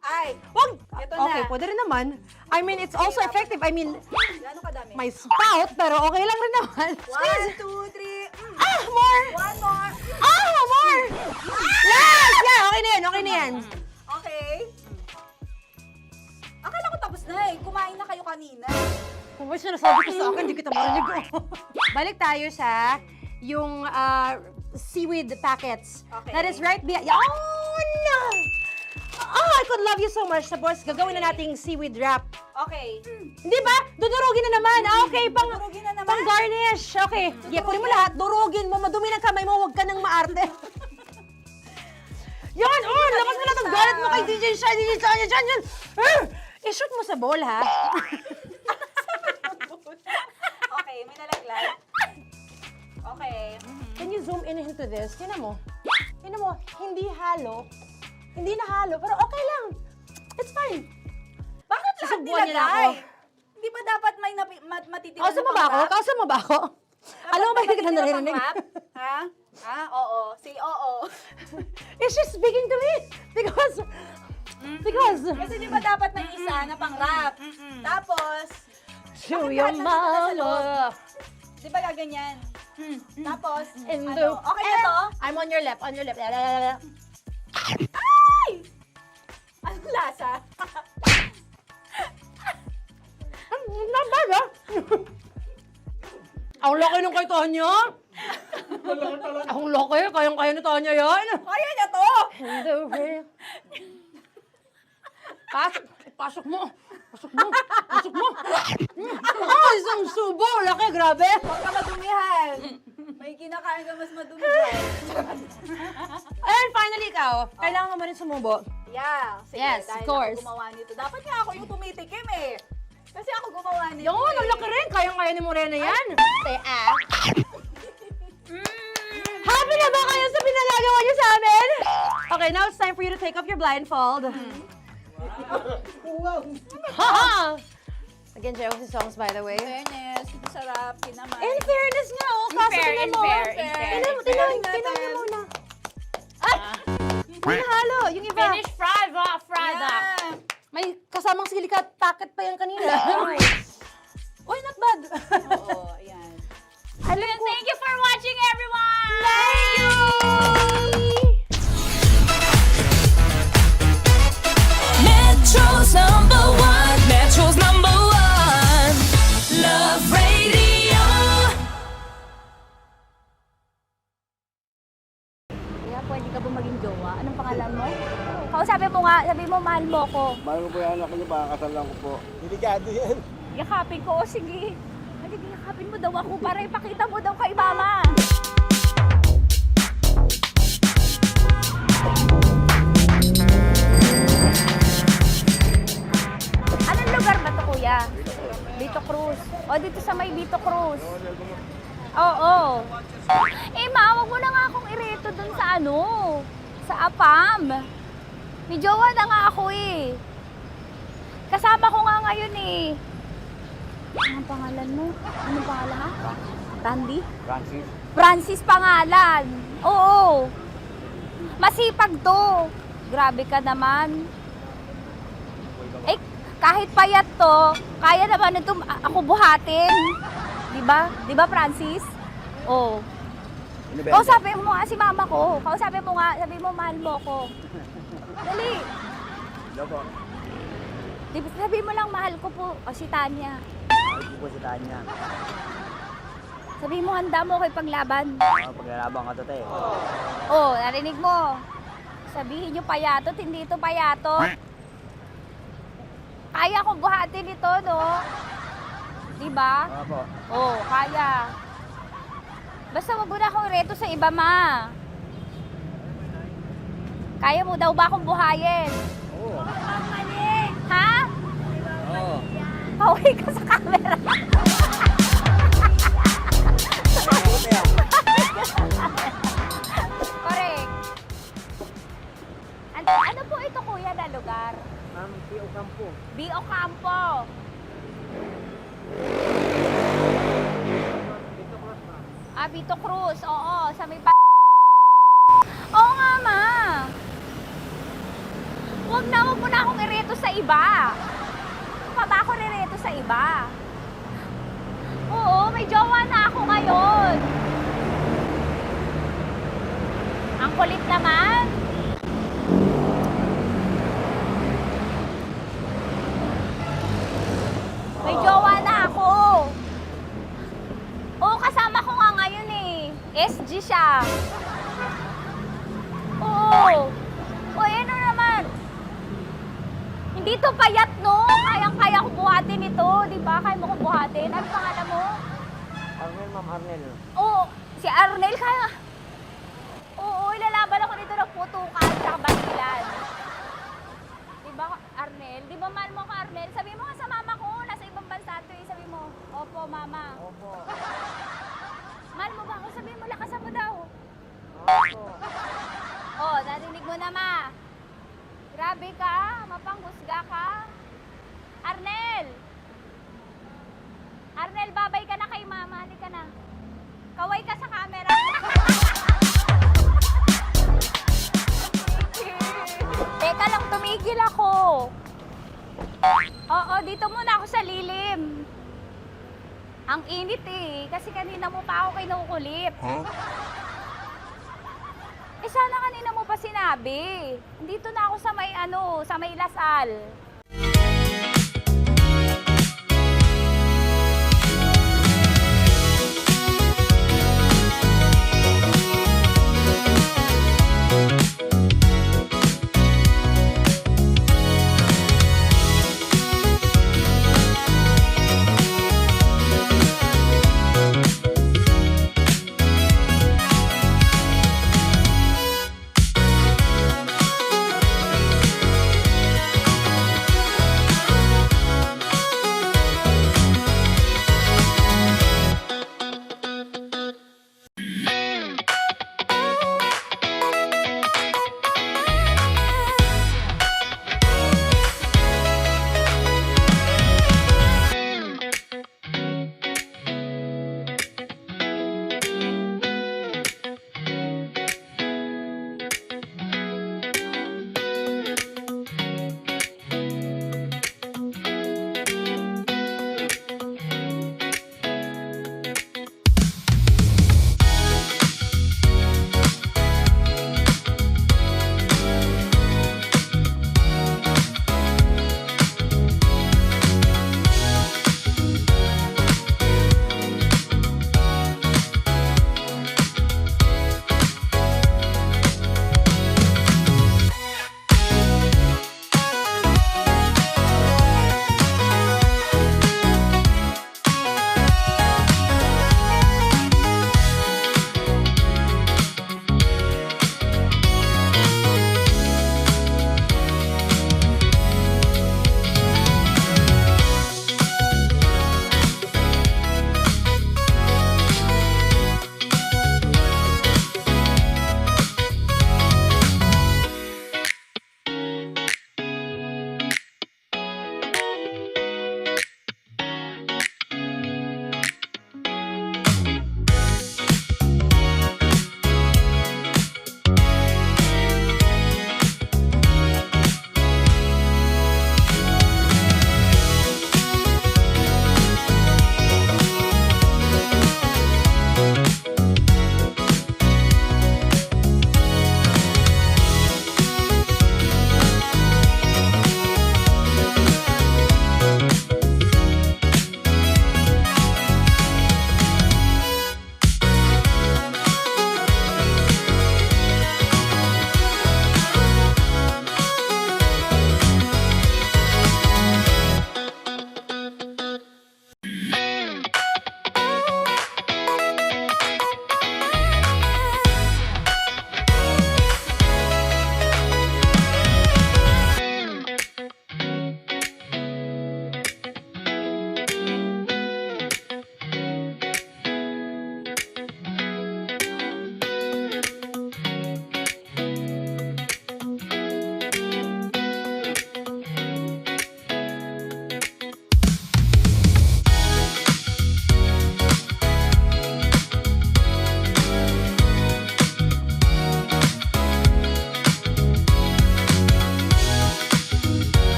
Ay, Wag! Ito na. Okay, pwede rin naman. I mean, it's also effective. I mean, gano'ng kadami? may spout, pero okay lang rin naman. 1, 2, 3. More! One more. More! Yes! Yeah, okay na yan. Okay. Akala ko tapos na eh. Kumain na kayo kanina. Kung may sinasabi ko sa akin, hindi kita marinig ko. Balik tayo sa yung seaweed packets. Okay. That is right behind. Yun! Oh, I could love you so much. Tapos, gagawin na nating seaweed wrap. Okay. Hindi ba? Dudurugin na naman. Okay, Dudurugin na naman? pang garnish. Okay. Yeah, kunin mo lahat. Durugin mo. Madumi ng kamay mo. Huwag ka nang maarte. Yan! Oh, lakas mo na itong galit mo kay DJ Shania dyan. I-shoot mo sa bowl, ha? Okay, may nalaglag. Okay. Can you zoom in into this? Tingnan mo. Hindi halo. Hindi na halo, pero okay lang. It's fine. Bakit lahat Susubuan niya na ako. nilagay? Hindi ba dapat may matitira Kausa mo ba ako? Kausa mo ba ako? Alam mo ba hindi kita naririnig? Ha? Ha? Oo. Say oo. Is she speaking to me? Because... Kasi di ba dapat may isa na pang-rap? Tapos, To your mama. di ba gaganyan? Tapos, In ano? the... Okay na to? I'm on your left. Ay! Anong lasa? Not bad, ah. Ang laki ng kay Tonya. Ang laki. Kayang-kaya ni Tonya yan. Kaya niya to! In the rain. Pasok mo. Isang subo. Laki, grabe. Huwag ka madumihan. May kinakain ka mas madumi dyan. And finally, ikaw. Kailangan mo rin sumubo. Yeah. Sige, Yes, dahil of course. ako gumawa nito. Dapat nga ako yung tumitikim eh. Kasi ako gumawa nito. Yung ang laki rin. Kayang-kaya ni Morena yan. Happy na ba kayo sa pinagagawa niyo sa amin? Okay, now it's time for you to take off your blindfold. Ha! Again, Jay si songs, by the way. Fairness, sarap, kinaman. In fairness nga, oh. Kaso tingnan mo. Tingnan mo muna. Hindi halo. Yung iba. Finish fried up. May kasamang silikat packet pa yan kanina. Uy, not bad. Oo, ayan. Thank you for watching, everyone! Thank you! Metro's number one, Love Radio. Kaya pwede ka ba maging jowa? Anong pangalan mo? Kausapin mo nga, sabi mo mahal mo ko. Mahal ko po yan ako niya, pakakasal lang ko po. Delikado yan. Yakapin ko, o sige. Halika, yakapin mo daw ako para ipakita mo daw kay mama. Anong lugar ba to, kuya? Vito Cruz. O, dito sa may Vito Cruz. Oo. Eh, ma, wag mo na nga akong ireto dun sa sa APAM. May jowa na nga ako eh. Kasama ko nga ngayon eh. Anong pangalan mo? Anong pangalan ha? Randy? Francis pangalan. Oo. Masipag to. Grabe ka naman. Eh, kahit payat to, kaya naman ito ako buhatin. Diba? Diba, Francis? Oo. Kausapin mo nga si mama ko. Kausapin mo nga, sabi mo mahal mo ko. Dali. Diba, sabi mo lang mahal ko po. O si Tanya. Mahal ko po si Tanya. Sabi mo handa mo kay paglaban. Paglalaban ka to, te. Oh, narinig mo. Sabihin nyo payatot, hindi ito payatot. Kaya kong buhatin ito, no? Diba? Opo. Oh, kaya. Basta wag mo na akong ireto sa iba, ma. Kaya mo daw ba akong buhayin? Oo. Ha? Oo. Pauwi ka sa camera. Correct. Ano po ito, kuya, na lugar? B.O. Campo. B.O. Campo. Vito Cruz. Oo, sa may Oo nga, ma. Huwag mo na akong ireto sa iba. Pa ba ako rireto sa iba? Oo, may jowa na ako ngayon. Ang kulit naman. May jowa na ako. Oo, kasama ko nga ngayon eh. SG siya. Oo. O, ano naman? Hindi to payat, no? Kayang-kaya ko buhatin ito. Di ba? Kaya mo kong buhatin. Ano pangalan mo? Arnel, Ma'am Arnel. Oo. Si Arnel, kaya... Oo, ilalaban ako nito ng putukan sa basilan. Di ba, Arnel? Di ba mahal mo ka, Arnel? Sabi mo nga sa mama ko, nasa ibang bansa ito eh. Sabi mo, opo, mama. Opo. Mahal mo ba ako? Sabi mo, lakasan mo daw. Opo. Oh, narinig mo na, ma. Grabe ka, mapanghusga ka. Arnel! Arnel, babay ka na kay mama. Halika na. Kaway ka sa camera. Teka lang, tumigil ako. Oo, dito muna ako sa lilim. Ang init eh, kasi kanina mo pa ako kinukulit. Huh? Eh sana kanina mo pa sinabi. Dito na ako sa may sa may Lasal.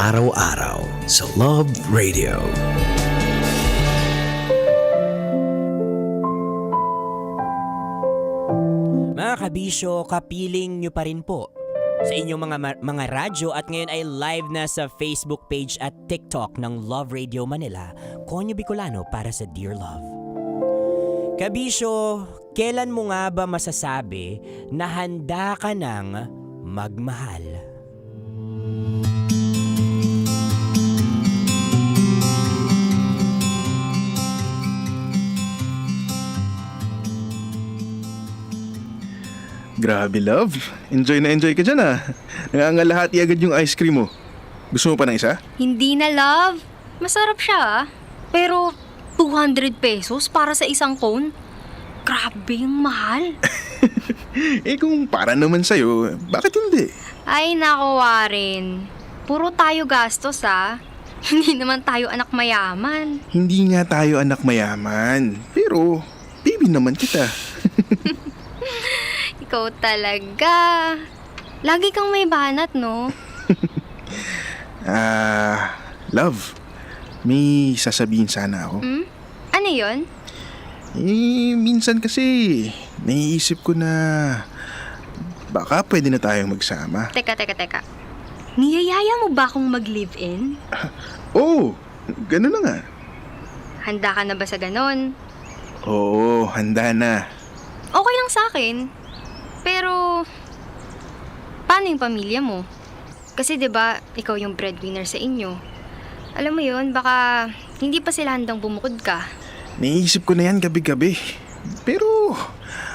araw-araw sa Love Radio. Mga kabisyo, kapiling nyo pa rin po sa inyong mga radyo at ngayon ay live na sa Facebook page at TikTok ng Love Radio Manila, Konyo Bicolano para sa Dear Love. Kabisyo, kailan mo nga ba masasabi na handa ka ng magmahal? Grabe, love. Enjoy na enjoy ka dyan ah. Nangangalahati agad yung ice cream mo. Gusto mo pa ng isa? Hindi na, love. Masarap siya, pero 200 pesos para sa isang cone? Grabe yung mahal. Eh kung para naman sa'yo, bakit hindi? Ay, nako, Warren. Puro tayo gastos, ah. Hindi naman tayo anak mayaman. Hindi nga tayo anak mayaman. Pero, baby naman kita. Ikaw talaga. Lagi kang may banat, no? Love. May sasabihin sana ako. Ano yon? Minsan kasi, naiisip ko na baka pwede na tayong magsama. Teka. Niyayaya mo ba akong mag-live-in? Oo, ganun na nga. Handa ka na ba sa ganon? Oo, handa na. Okay lang sa akin. Pero, paano yung pamilya mo? Kasi 'di ba, ikaw yung breadwinner sa inyo. Alam mo yun, baka hindi pa sila handang bumukod ka. Naiisip ko na yan gabi-gabi. Pero,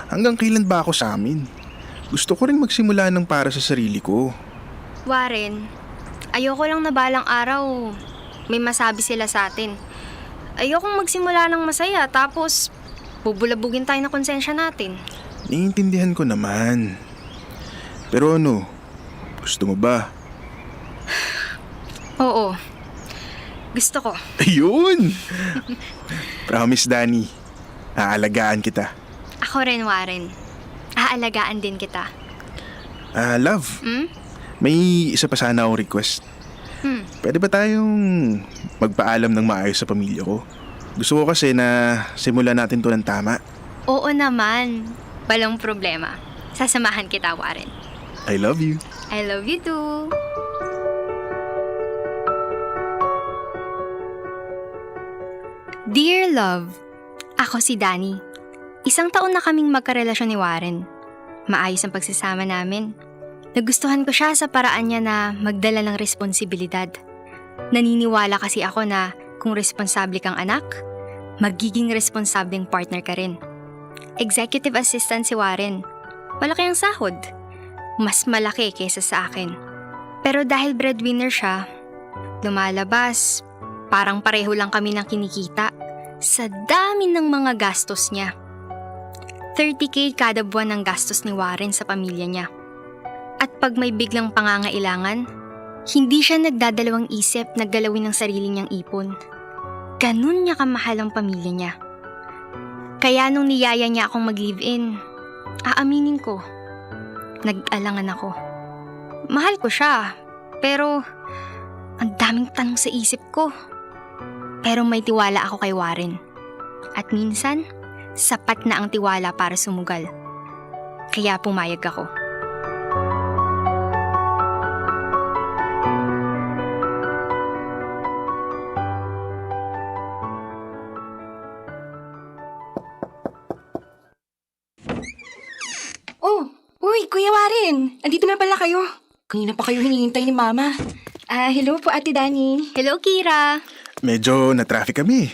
hanggang kailan ba ako sa amin? Gusto ko rin magsimula ng para sa sarili ko. Warren, ayoko lang na balang araw may masabi sila sa atin. Ayokong magsimula ng masaya tapos bubulabugin tayo na konsensya natin. Naiintindihan ko naman. Pero ano, gusto mo ba? Oo, gusto ko. Ayun! Promise, Danny. Aalagaan kita. Ako rin, Warren. Aalagaan din kita. Love. May isa pa sana akong request. Pwede ba tayong magpaalam ng maayos sa pamilya ko? Gusto ko kasi na simulan natin to ng tama. Oo naman. Walang problema. Sasamahan kita, Warren. I love you. I love you too. Dear Love, ako si Danny. 1 taon na kaming magkarelasyon ni Warren. Maayos ang pagsasama namin. Nagustuhan ko siya sa paraan niya na magdala ng responsibilidad. Naniniwala kasi ako na kung responsable kang anak, magiging responsableng partner ka rin. Executive assistant si Warren. Malaki ang sahod. Mas malaki kaysa sa akin. Pero dahil breadwinner siya, lumalabas, parang pareho lang kami ng kinikita sa dami ng mga gastos niya. 30K kada buwan ng gastos ni Warren sa pamilya niya. At pag may biglang pangangailangan, hindi siya nagdadalawang isip na galawin ng sarili niyang ipon. Ganun niya kamahal ang pamilya niya. Kaya nung niyaya niya akong mag-live-in, aaminin ko, nag-alangan ako. Mahal ko siya, pero ang daming tanong sa isip ko. Pero may tiwala ako kay Warren. At minsan, sapat na ang tiwala para sumugal. Kaya pumayag ako. Uy, Kuya Warren! Andito na pala kayo. Kanina pa kayo hinihintay ni Mama. Hello po, Ate Danny. Hello, Kira. Medyo na-traffic kami.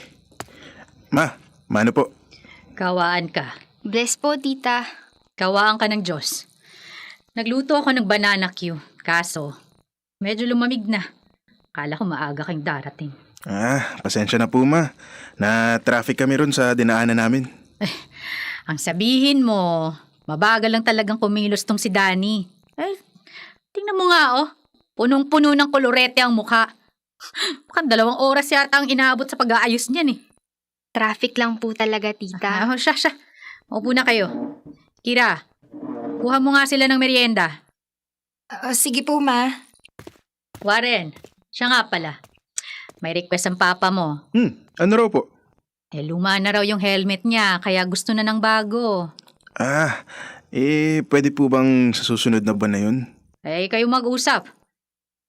Mano po? Kawaan ka. Bless po, Tita. Kawaan ka ng Diyos. Nagluto ako ng banana Q. Kaso, medyo lumamig na. Kala ko maaga kang darating. Pasensya na po, Ma. Na-traffic kami ron sa dinaanan namin. Ang sabihin mo, mabagal lang talagang kumilos tong si Danny. Tingnan mo nga punong-puno ng kolorete ang mukha. Mukhang 2 oras yata ang inaabot sa pag-aayos niyan eh. Traffic lang po talaga, Tita. Siya. Maupo na kayo. Kira, kuha mo nga sila ng merienda. Sige po, Ma. Warren, Siya nga pala, may request ang papa mo. Ano raw po? Luma na raw yung helmet niya, kaya gusto na ng bago. Pwede po bang sa susunod na buwan na yun? Kayo mag-usap.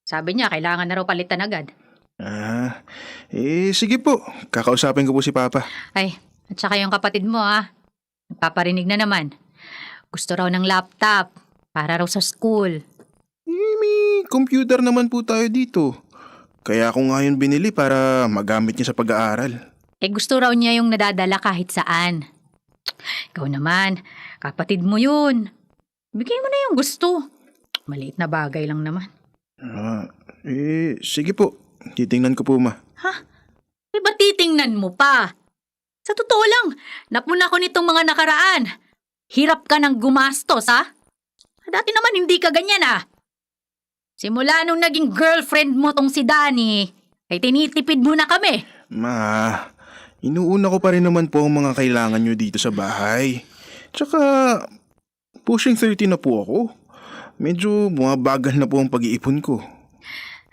Sabi niya, kailangan na raw palitan agad. Sige po. Kakausapin ko po si Papa. At saka yung kapatid mo nagpaparinig na naman. Gusto raw ng laptop para raw sa school. May computer naman po tayo dito. Kaya ako nga yun binili para magamit niya sa pag-aaral. Gusto raw niya yung nadadala kahit saan. Ikaw naman, kapatid mo yun. Bigay mo na yung gusto. Maliit na bagay lang naman. Sige po. Titingnan ko po, Ma. Ba't titingnan mo pa? Sa totoo lang, napuna ko nitong mga nakaraan. Hirap ka ng gumastos, ha? Dati naman hindi ka ganyan, Simula nung naging girlfriend mo tong si Danny, ay tinitipid mo na kami. Ma, inuuna ko pa rin naman po ang mga kailangan nyo dito sa bahay. Tsaka, pushing 30 na po ako. Medyo bumabagal na po ang pag-iipon ko.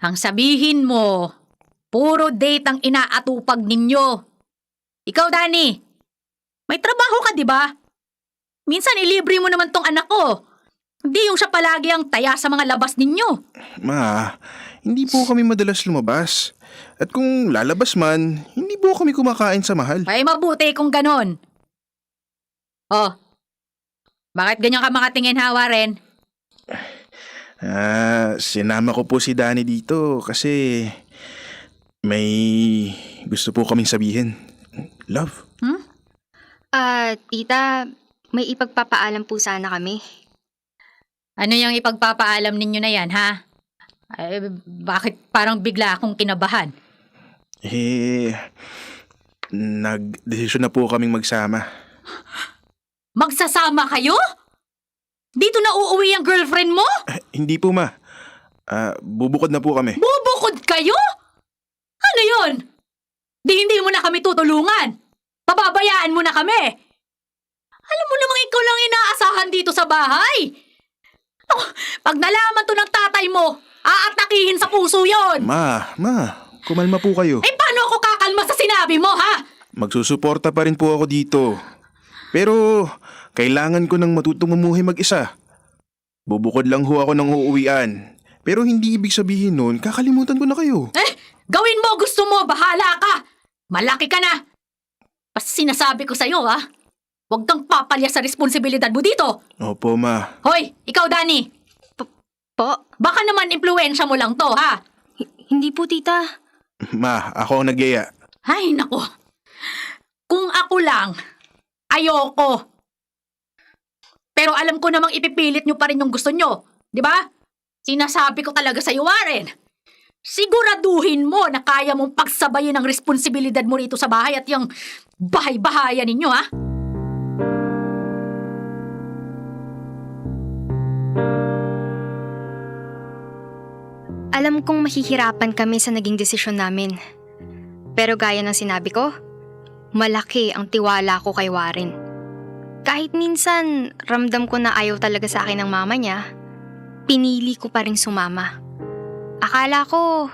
Ang sabihin mo, puro date ang inaatupag ninyo. Ikaw, Danny, may trabaho ka, di ba? Minsan ilibre mo naman tong anak ko. Hindi yung siya palagi ang taya sa mga labas ninyo. Ma, hindi po kami madalas lumabas. At kung lalabas man, hindi po kami kumakain sa mahal. Ay, mabuti kung ganon. Bakit ganyan ka makatingin, Warren? Sinama ko po si Danny dito kasi may gusto po kaming sabihin. Love? Tita, may ipagpapaalam po sana kami. Ano yung ipagpapaalam ninyo na yan, ha? Bakit parang bigla akong kinabahan? Nagdesisyon na po kaming magsama. Magsasama kayo? Dito na uuwi ang girlfriend mo? Hindi po, Ma. Bubukod na po kami. Bubukod kayo? Ano yun? Hindi mo na kami tutulungan. Pababayaan mo na kami. Alam mo namang ikaw lang inaasahan dito sa bahay. Pag nalaman to ng tatay mo, aatakihin sa puso yon. Ma, kumalma po kayo. Paano ako kakalma sa sinabi mo, ha? Magsusuporta pa rin po ako dito. Pero, kailangan ko nang matutong mamuhay mag-isa. Bubukod lang ho ako ng uuwian. Pero hindi ibig sabihin nun, kakalimutan ko na kayo. Gawin mo, gusto mo, bahala ka. Malaki ka na. Basta sinasabi ko sa'yo, ha? Huwag kang papalya sa responsibilidad mo dito. Opo, Ma. Hoy, ikaw, Danny. Po? Baka naman impluwensya mo lang to, ha? Hindi po, tita. Ma, ako ang nagyaya. Ay, nako. Kung ako lang, ayoko. Pero alam ko namang ipipilit nyo pa rin yung gusto nyo. Di ba? Sinasabi ko talaga sa'yo, Warren. Siguraduhin mo na kaya mong pagsabayin ang responsibilidad mo rito sa bahay at yung bahay-bahayan ninyo, ha? Alam kong mahihirapan kami sa naging desisyon namin. Pero gaya ng sinabi ko, malaki ang tiwala ko kay Warren. Kahit minsan ramdam ko na ayaw talaga sa akin ng mama niya, pinili ko pa rin sumama. Akala ko,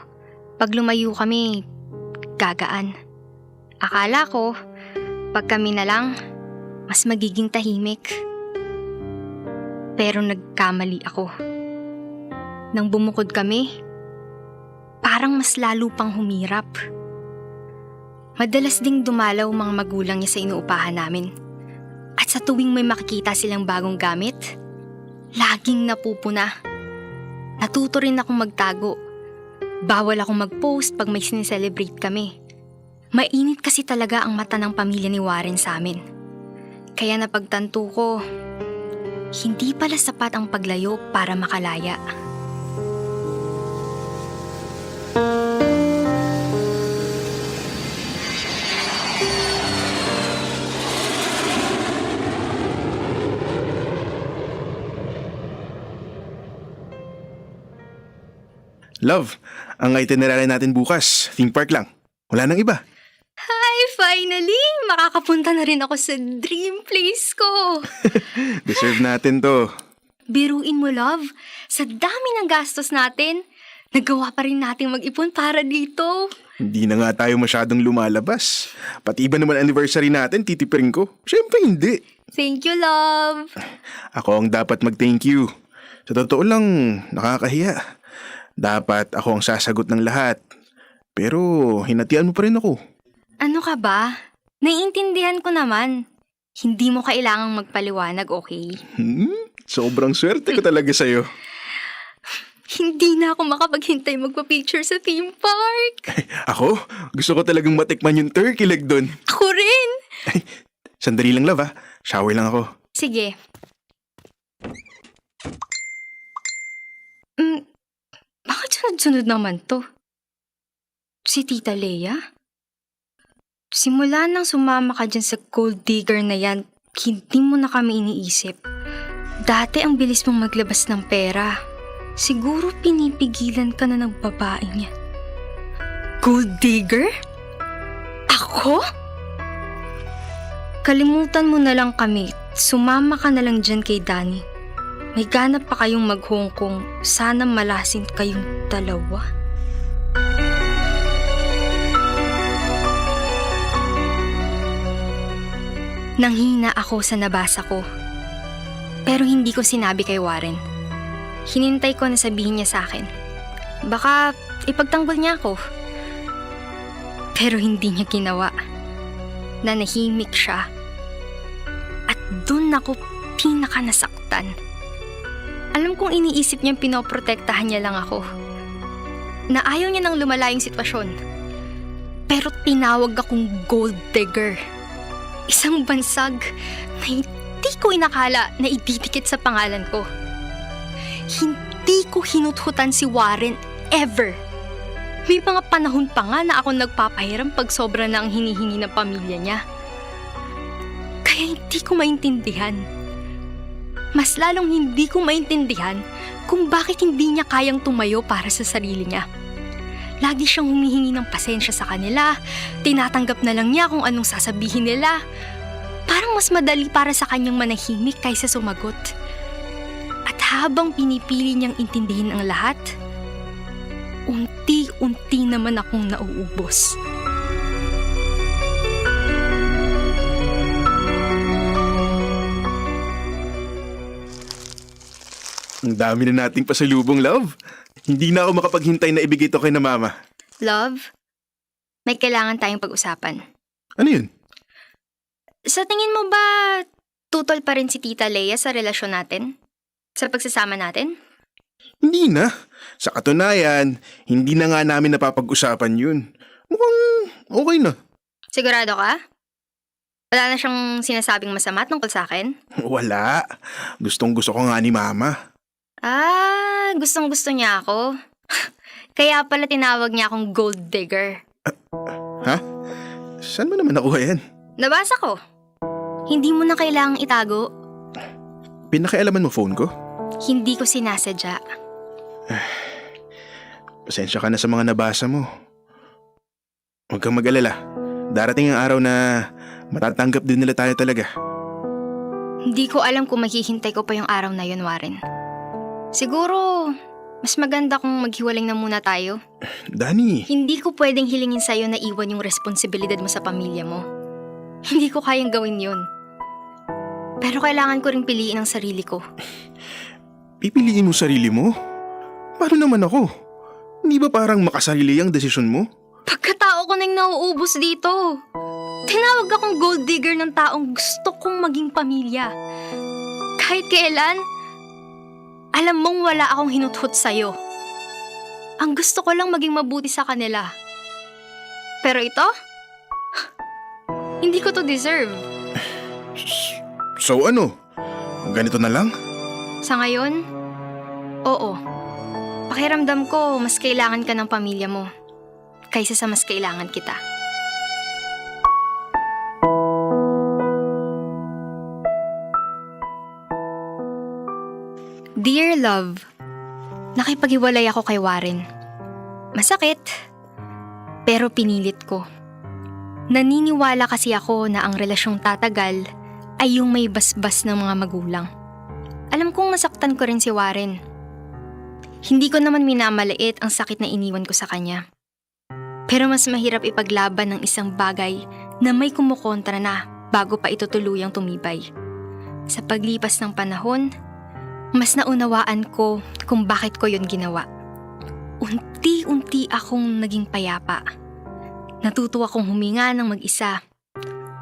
pag lumayo kami, gagaan. Akala ko, pag kami na lang, mas magiging tahimik. Pero nagkamali ako. Nang bumukod kami, parang mas lalo pang humirap. Madalas ding dumalaw mga magulang niya sa inuupahan namin. At sa tuwing may makikita silang bagong gamit, laging napupuna. Natuto rin akong magtago. Bawal akong mag-post pag may sineselebrate kami. Mainit kasi talaga ang mata ng pamilya ni Warren sa amin. Kaya napagtanto ko, hindi pala sapat ang paglayo para makalaya. Love, ang itinerary natin bukas, theme park lang. Wala nang iba. Hi, finally! Makakapunta na rin ako sa dream place ko. Deserve natin to. Biruin mo, love. Sa dami ng gastos natin, Nagawa pa rin nating mag-ipon para dito. Hindi na nga tayo masyadong lumalabas. Pati ba naman anniversary natin, titipirin ko? Siyempre hindi. Thank you, love. Ako ang dapat mag-thank you. Sa totoo lang, nakakahiya. Dapat ako ang sasagot ng lahat. Pero hinatian mo pa rin ako. Ano ka ba? Naiintindihan ko naman. Hindi mo kailangang magpaliwanag, okay? Sobrang swerte ko talaga sa'yo. Hindi na ako makapaghintay magpa-picture sa theme park. Ako? Gusto ko talagang matikman yung turkey leg doon. Ako rin! Sandali lang, love, ha? Shower lang ako. Sige. Bakit sunod-sunod naman to? Si Tita Leia? Simula nang sumama ka dyan sa gold digger na yan, hindi mo na kami iniisip. Dati ang bilis mong maglabas ng pera. Siguro pinipigilan ka na ng babae niya. Gold digger? Ako? Kalimutan mo na lang kami. Sumama ka na lang dyan kay Danny. May ganap pa kayong mag-Hong Kong. Sana malasin kayong dalawa. Nanghina ako sa nabasa ko. Pero hindi ko sinabi kay Warren. Hinintay ko na sabihin niya sa akin. Baka ipagtanggol niya ako. Pero hindi niya ginawa. Nanahimik siya. At dun ako pinaka nasaktan. Alam kong iniisip niyang pinoprotektahan niya lang ako. Na ayaw niya nang lumala yung sitwasyon. Pero tinawag akong gold digger. Isang bansag na hindi ko inakala na ididikit sa pangalan ko. Hindi ko hinuthutan si Warren ever. May mga panahon pa nga na ako nagpapahiram pag sobra na ang hinihingi ng pamilya niya. Kaya hindi ko maintindihan. Mas lalong hindi ko maintindihan kung bakit hindi niya kayang tumayo para sa sarili niya. Lagi siyang humihingi ng pasensya sa kanila, tinatanggap na lang niya kung anong sasabihin nila. Parang mas madali para sa kanyang manahimik kaysa sumagot. At habang pinipili niyang intindihin ang lahat, unti-unti naman akong nauubos. Ang dami na nating pasalubong, love. Hindi na ako makapaghintay na ibigay ito kay na mama. Love, may kailangan tayong pag-usapan. Ano yun? Sa tingin mo ba, tutol pa rin si Tita Leia sa relasyon natin? Sa pagsasama natin? Hindi na. Sa katunayan, hindi na nga namin napapag-usapan yun. Mukhang okay na. Sigurado ka? Wala na siyang sinasabing masama tungkol sa akin? Wala. Gustong-gusto ko nga ni mama. Gustong-gusto niya ako. Kaya pala tinawag niya akong gold digger. Ha? Saan mo naman nakuha yan? Nabasa ko. Hindi mo na kailangang itago. Pinakialaman mo phone ko? Hindi ko sinasadya. Pasensya ka na sa mga nabasa mo. Huwag kang mag-alala. Darating ang araw na matatanggap din nila tayo talaga. Hindi ko alam kung maghihintay ko pa yung araw na yun, Warren. Siguro, mas maganda kung maghiwalay na muna tayo. Danny! Hindi ko pwedeng hilingin sa'yo na iwan yung responsibilidad mo sa pamilya mo. Hindi ko kayang gawin yun. Pero kailangan ko ring piliin ang sarili ko. Pipiliin mo sarili mo? Paano naman ako? Hindi ba parang makasarili ang desisyon mo? Pagkatao ko nang nauubos dito. Tinawag akong gold digger ng taong gusto kong maging pamilya. Kahit kailan, alam mong wala akong hinuthot sa'yo. Ang gusto ko lang maging mabuti sa kanila. Pero ito? Hindi ko to deserve. So ano? Ganito na lang? Sa ngayon, oo. Pakiramdam ko, mas kailangan ka ng pamilya mo kaysa sa mas kailangan kita. Dear love, nakipaghiwalay ako kay Warren. Masakit, pero pinilit ko. Naniniwala kasi ako na ang relasyong tatagal ay yung may basbas ng mga magulang. Alam kong nasaktan ko rin si Warren. Hindi ko naman minamaliit ang sakit na iniwan ko sa kanya. Pero mas mahirap ipaglaban ng isang bagay na may kumukontra na bago pa ito tuluyang tumibay. Sa paglipas ng panahon, mas naunawaan ko kung bakit ko yun ginawa. Unti-unti akong naging payapa. Natuto akong huminga ng mag-isa.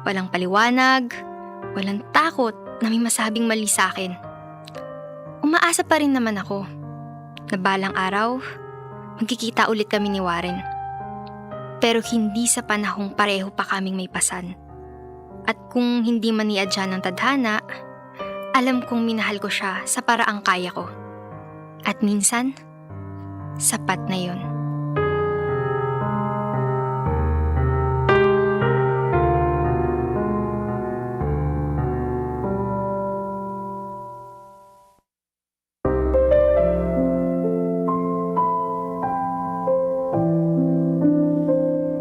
Walang paliwanag, walang takot na may masabing mali sa akin. Umaasa pa rin naman ako na balang araw, magkikita ulit kami ni Warren. Pero hindi sa panahong pareho pa kaming may pasan. At kung hindi man iadya ng tadhana, alam kong minahal ko siya sa paraang kaya ko. At minsan, sapat na yun.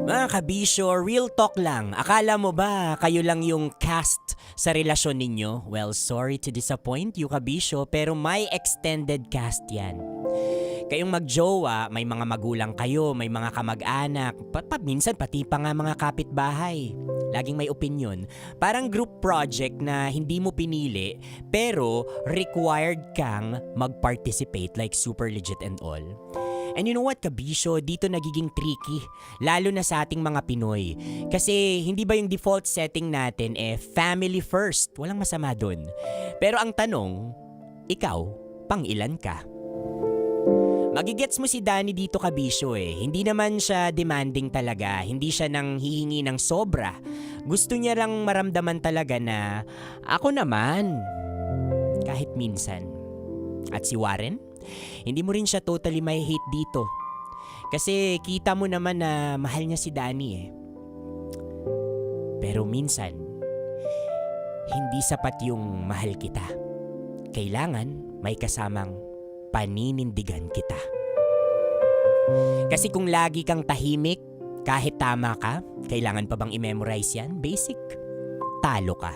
Mga kabisyo, real talk lang. Akala mo ba kayo lang yung cast sa relasyon ninyo? Well, sorry to disappoint you, kabisyo, pero may extended cast yan. Kayong magjowa, may mga magulang kayo, may mga kamag-anak, minsan pati pa nga mga kapitbahay. Laging may opinion. Parang group project na hindi mo pinili, pero required kang mag-participate like super legit and all. And you know what, kabisyo, dito nagiging tricky, lalo na sa ating mga Pinoy. Kasi hindi ba yung default setting natin family first? Walang masama dun. Pero ang tanong, ikaw, pang ilan ka? Magigets mo si Danny dito, kabisyo Hindi naman siya demanding talaga, hindi siya nang hihingi ng sobra. Gusto niya lang maramdaman talaga na ako naman, kahit minsan. At si Warren? Hindi mo rin siya totally may hate dito. Kasi kita mo naman na mahal niya si Danny Pero minsan, hindi sapat yung mahal kita. Kailangan may kasamang paninindigan kita. Kasi kung lagi kang tahimik, kahit tama ka, kailangan pa bang i-memorize yan? Basic. Talo ka.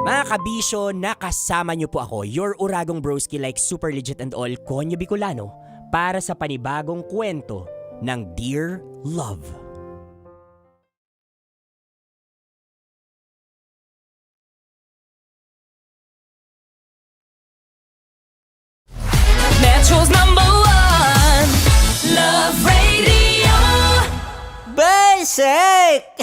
Mga kabisyo, nakasama niyo po ako, your Uragong Broski like super legit and all, Konyo Bicolano, para sa panibagong kwento ng Dear Love. Metro's #1 Love Radio. Basic!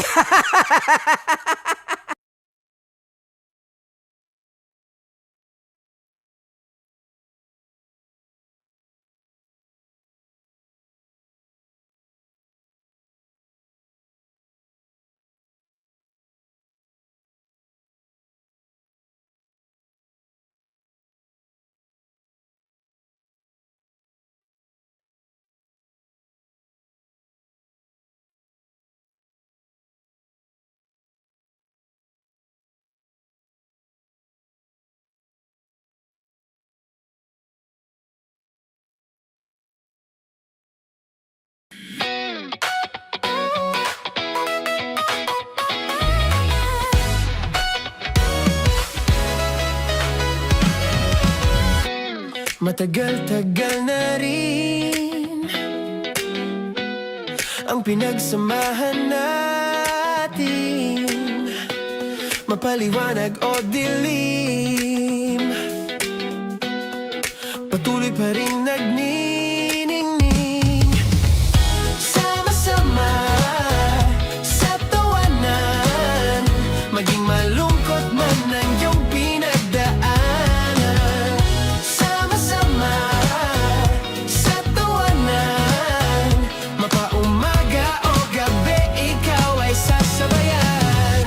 Matagal-tagal na rin ang pinagsamahan natin, mapaliwanag o dilim, patuloy pa rin nagniningning. Sama-sama sa tawanan, maging malungkot man ang iyong pinagdaanan. Sama-sama sa tawanan, mapaumaga o gabi, ikaw ay sasabayan.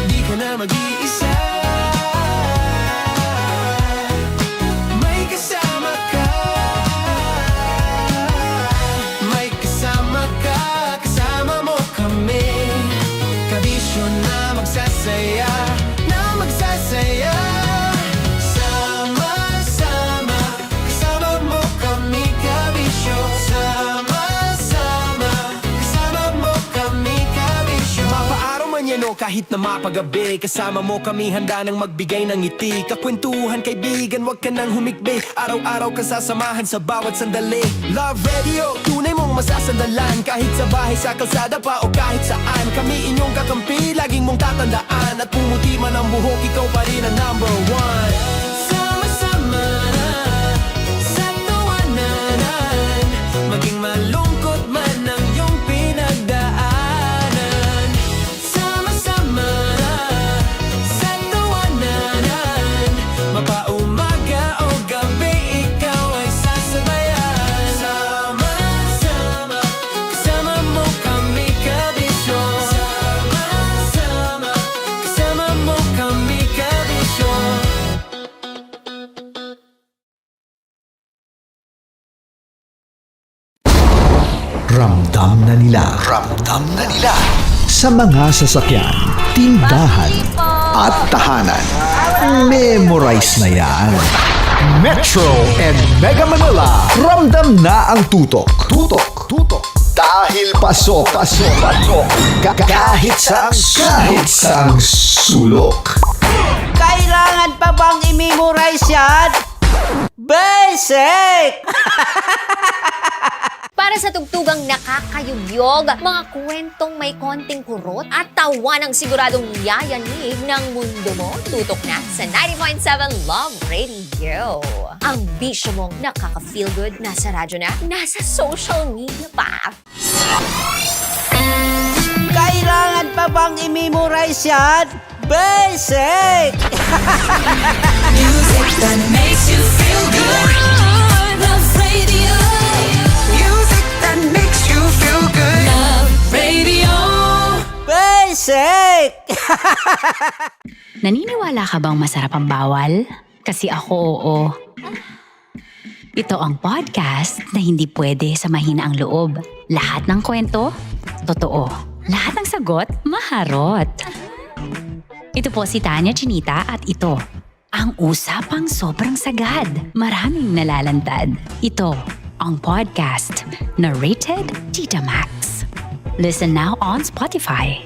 Di ka na mag-iisa, may kasama ka. May kasama ka, kasama mo kami. Kabisyo na magsasaya, na magsasaya. Sama-sama, kasama mo kami, kabisyo. Sama-sama, kasama mo kami, kabisyo. Mapaaraw man yan o kahit kahit na mapagabi. Kasama mo kami handa nang magbigay ng ngiti. Kakwentuhan kaibigan, wag ka nang humikbi. Araw-araw kasasamahan sa bawat sandali. Love Radio, tunay mong masasandalan. Kahit sa bahay, sa kalsada pa o kahit saan. Kami inyong kakampi, laging mong tatandaan. At pumuti man ang buhok, ikaw pa rin ang number one. Sama-sama na sa tawanan, maging malungkot man ang iyong pinagdaanan. Sama-sama na sa tawanan, mapaumaga o gabi, ikaw ay sasabayan. Sama-sama, kasama mo kami kabisyo. Sama-sama, kasama mo kami kabisyo. Ramdam na nila sa mga sasakyan, tindahan at tahanan. Memorize na yan. Metro and Mega Manila, ramdam na ang tutok. Dahil pasok. Kahit saang sulok. Kailangan pa bang i-memorize yan? Basic! Para sa tugtugang nakakayugyog, mga kwentong may konting kurot at tawa ng siguradong yayanig ng mundo mo, tutok na sa 90.7 Love Radio. Ang bisyo mong nakaka-feel good, nasa radyo na, nasa social media pa. Kailangan pa bang i-memorize yan? Basic! Music that makes you feel good. Love Radio. Music that makes you feel good. Love Radio. Basic! Naniniwala ka bang masarap ang bawal? Kasi ako oo. Ito ang podcast na hindi pwede samahin ang loob. Lahat ng kwento, totoo. Lahat ng sagot, maharot. Ito po si Tanya Chinita at ito, ang usapang sobrang sagad. Maraming nalalantad. Ito, ang podcast na rated Tita Max. Listen now on Spotify.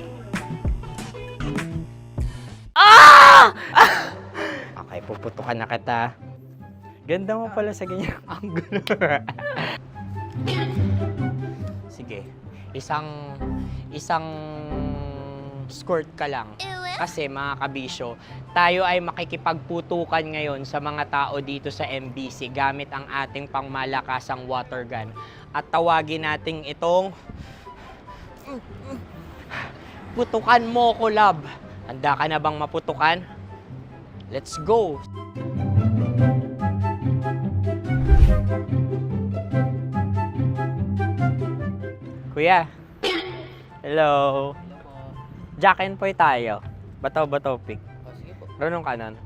Okay, puputukan na kita. Ganda mo pala sa ganyang angulo. Sige, isang skirt ka lang. Kasi mga kabisyo, tayo ay makikipagputukan ngayon sa mga tao dito sa MBC gamit ang ating pangmalakasang water gun. At tawagin natin itong putukan mo ko, love. Handa ka na bang maputukan? Let's go! Kuya. Hello. Jack and Poy tayo. Bato-bato pick. Runong ka nun.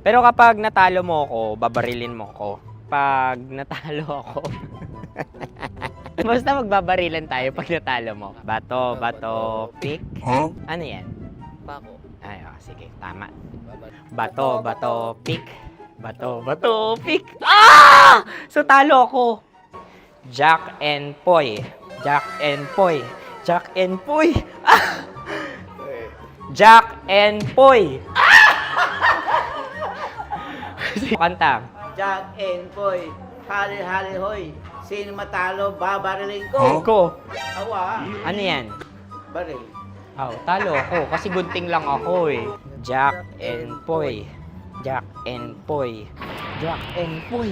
Pero kapag natalo mo ako, babarilin mo ako. Pag natalo ako, basta magbabarilan tayo pag natalo mo. Bato, pick. Huh? Ano yan? Bako. Ay, oh, sige, tama. Bato, pick. Bato, pick. Ah! So talo ako. Jack and Poy. Jack and Poy. Jack and Poy. Ah! Jack and Poy. Kanta. Jack and Poy, hali-hali hoy. Sino matalo, babariling ko. Ko. Awa. Ano yan? Baril. Oh, talo ako kasi gunting lang ako eh. Jack and Poy. Jack and Poy. Jack and Poy.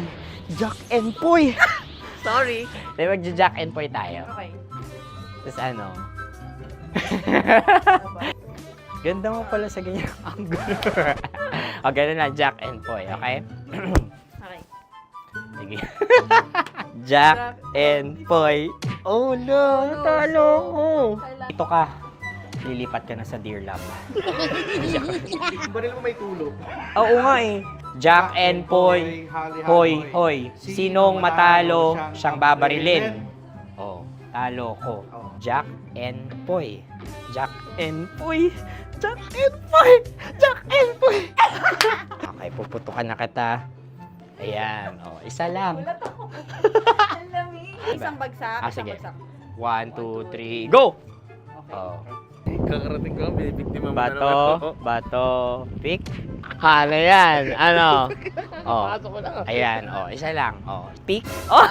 Jack and Poy. Sorry. Di ba Jack and Poy tayo? Okay. Tapos ano? Ganda mo pala sa ganyang angulo. O, ganun na, Jack and Poy, okay? Okay. Sige. Jack and Poy. Oh no, talo ko. Ito ka. Lilipat ka na sa Dear Love. Baril mo may tulog. Oo nga eh. Jack and Poy. Hoy, hoy. Sinong matalo, siyang babarilin. Oh, talo ko. Jack and Poy. Jack and Poy. Jack and Poy. Jack and Poy. Okay, puputukan na kita. Ayan. Oh, isa lang. Isang bagsak. Ah, sige. 1, 2, 3, go! Oh. Kakarating ko, binibiktima mo Bato, pick. Ano yan? Ano? Oh. Pasok ko na. Ayan, oh, isa lang. Oh, pick. Oh.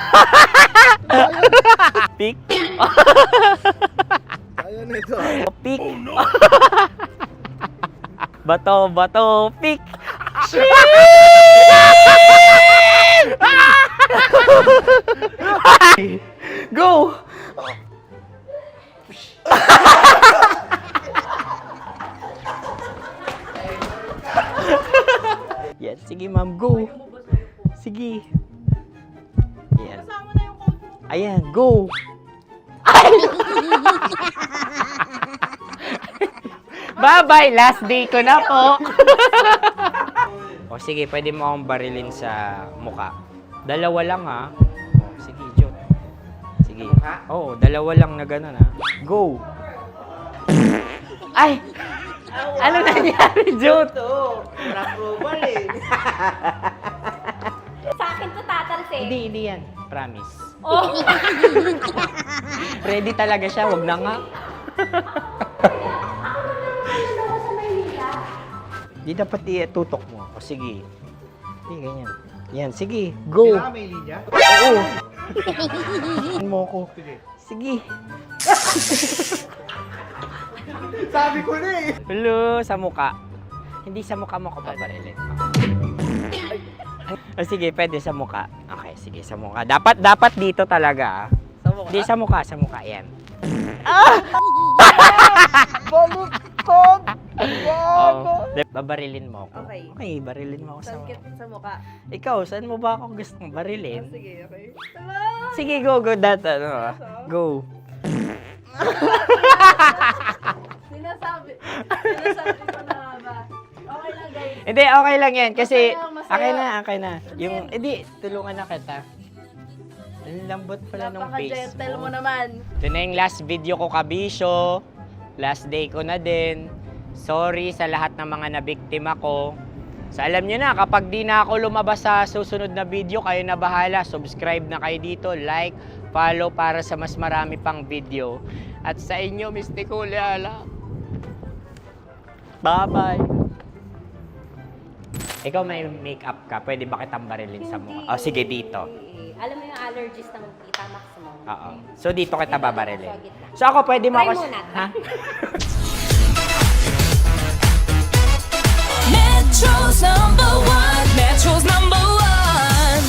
Pick. Ayaw na ito. Oh, pick. Bato, pick. Go! Yan, sige ma'am, go. Sige. Yan. Ayan, go. Bye-bye, last day ko na po. O sige, pwede mo akong barilin sa mukha. Dalawa lang ha. O, sige, Jot. Sige. Oo, dalawa lang na gano'n ha. Go. Ay! Ano nangyari, Jot? Approval eh. Sa akin to tatalsik. Hindi yan. Promise. Oh. Ready talaga siya, wag na nga. Di dapat tutok mo. O sige. Sige, ganyan. Yan, sige. Go. Kailangan may linya? Oo. Mo ko. Sige. Sabi ko na eh. Hello, sa mukha. Hindi sa mukha mo ko paparilin. O sige, pwede sa mukha. Okay, sige, sa mukha. Dapat dito talaga. Sa mukha? Hindi, sa mukha. Yan. Baluktot! Oh, babarilin mo ako. Okay. Okay, barilin mo ako sa mukha. Sa mukha. Ikaw, saan mo ba ako gustong barilin? Sige, okay. Sige, go. Go. Sinasabi ko na ba? Okay lang, guys. Hindi, okay lang yan. Kasi, Masaya. okay na. Yung, hindi, tulungan na kita. Ang lambot pala nung face Napaka-gentle mo. mo naman. Ito na yung last video ko, kabisyo. Last day ko na din. Sorry sa lahat ng mga nabiktima ko. So alam nyo na, kapag di na ako lumabas sa susunod na video, kayo na bahala. Subscribe na kayo dito, like, follow para sa mas marami pang video. At sa inyo, Mistiko Leala. Bye-bye. Ikaw may makeup ka, pwede ba kitang barilin sa mukha? O sige, dito. Alam mo yung allergies ng Tita Max mo? Oo. So dito kita babarilin. So ako, pwede mo Try ako... muna. Ha? Metro's number one. Metro's number one.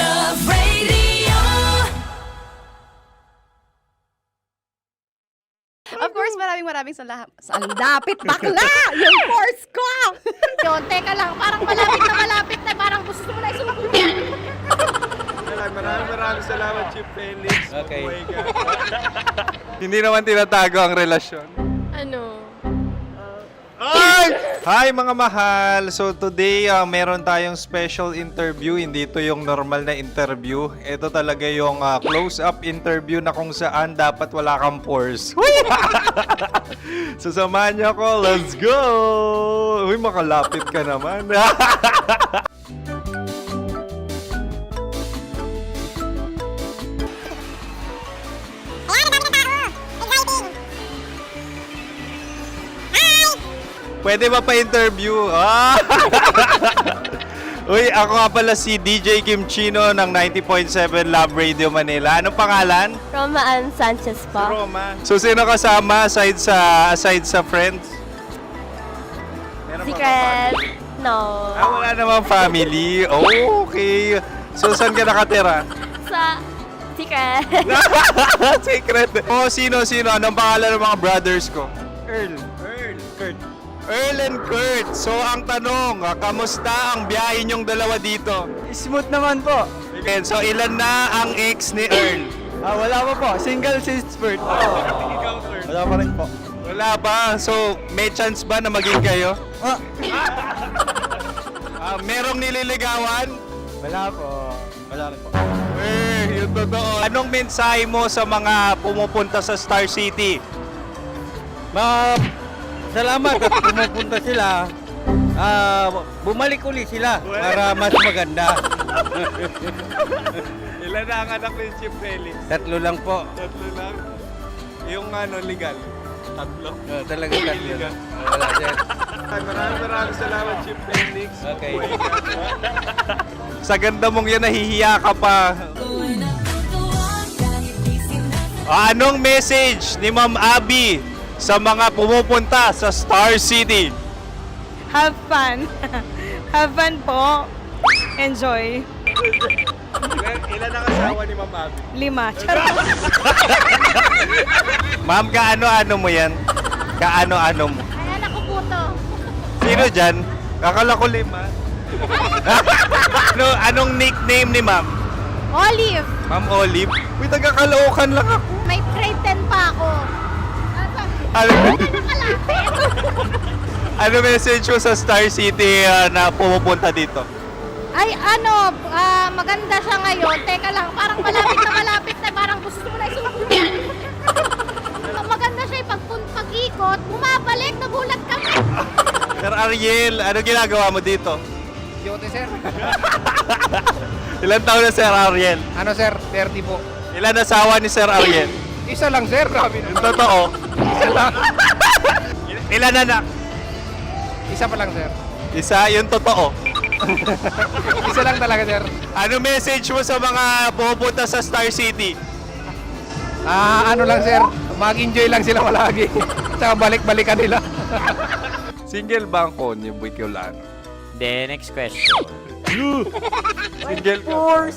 Love Radio. Of course, maraming salamat. Ang dapit bakla! Yung course ko! Yun, teka lang, parang malapit na, parang gusto mo na isulat. Maraming salamat, Chief Felix. Okay. Oh my God. Hindi naman tinatago ang relasyon. Ano? Ay! Hi mga mahal! So today, meron tayong special interview. Hindi ito yung normal na interview. Ito talaga yung close-up interview na kung saan dapat wala kang pores. So samahan niyo ako. Let's go! Uy, makalapit ka naman. Pwede ba pa-interview? Uy, ako nga pala si DJ Kim Chino ng 90.7 Love Radio Manila. Anong pangalan? Roma Ann Sanchez po. Roma. So, sino kasama aside sa friends? Meron ba Secret. No. wala namang family. Oh, okay. So, saan ka nakatira? Sa Secret. Secret. Oh, sino? Anong pangalan ng mga brothers ko? Earl, Kurt. Earl and Kurt. So, ang tanong, kamusta ang biyahe niyong dalawa dito? Smooth naman po. Okay, so ilan na ang ex ni Earl? Wala pa po. Single since birth. Wala pa rin po. Wala ba? So, may chance ba na maging kayo? Merong nililigawan? Wala po. Wala rin po. Yung totoo. Anong mensahe mo sa mga pumupunta sa Star City? Salamat at pumupunta sila. Bumalik uli sila para mas maganda. Ilan na ang anak ni Chief Felix? 3 lang po. 3 lang. Yung legal? Tatlo. Talaga tatlo. Wala, sir. Maraming salamat, Chief Felix. Okay. Sa ganda mong yan, nahihiya ka pa. Anong message ni Ma'am Abby sa mga pumupunta sa Star City? Have fun. Have fun po. Enjoy. Ilan ang asawa ni Ma'am Abby? 5. Charot. Ma'am, kaano-ano mo yan? Kaano-ano mo? Ay, anak ko po to. Sino dyan? Kakala ko 5. Anong nickname ni Ma'am? Olive, Ma'am Olive? Uy, taga-Caloocan lang ako. may grade 10 pa ako. Ano, Nakalapit. ano message mo sa Star City na pumupunta dito? Ay, ano, maganda siya ngayon. Teka lang, parang malapit na, parang gusto mo na isumakit. Maganda siya pag-ikot, bumabalik, nagulat kami. Sir Ariel, ano ginagawa mo dito? Yote, sir. Ilan taon na Sir Ariel? Ano, sir? 30 po. Ilan asawa ni Sir Ariel? Isa lang, sir. Grabe Yung totoo? Isa lang. Ilan anak? Isa pa lang, sir. Isa, yung totoo. Isa lang talaga, sir. Ano message mo sa mga pumupunta sa Star City? Ano lang, sir. Mag-enjoy lang sila palagi. Tsaka balik-balikan nila. Single ba ang konyo, Boy Kiolano? Then, next question. Single ka?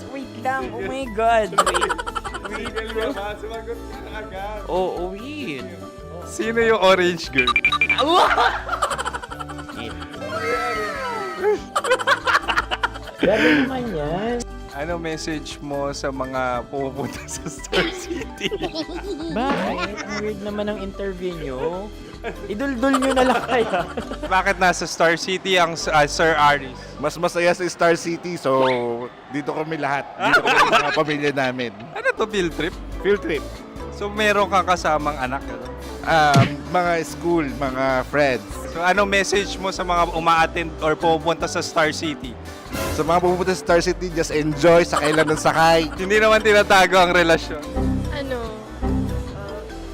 Wait lang. Oh my God. Single ka ba? Sumagot ka na agad. Oo, wait. Sino yung orange girl? Gano'n naman yan. Ano message mo sa mga pumupunta sa Star City? Bakit? Ang weird naman ang interview nyo. Idul-dul nyo na lang kaya. Bakit nasa Star City ang Sir Aris? Mas masaya sa Star City, so dito kami lahat. Dito kami mga pamilya namin. Ano to, field trip? Field trip. So meron kang kasamang anak? Ano? Mga school, mga friends. So ano message mo sa mga uma-attend or pumupunta sa Star City? Sa mga pupunta sa Star City, just enjoy, sakay lang ng sakay. Hindi naman tinatago ang relasyon. Ano?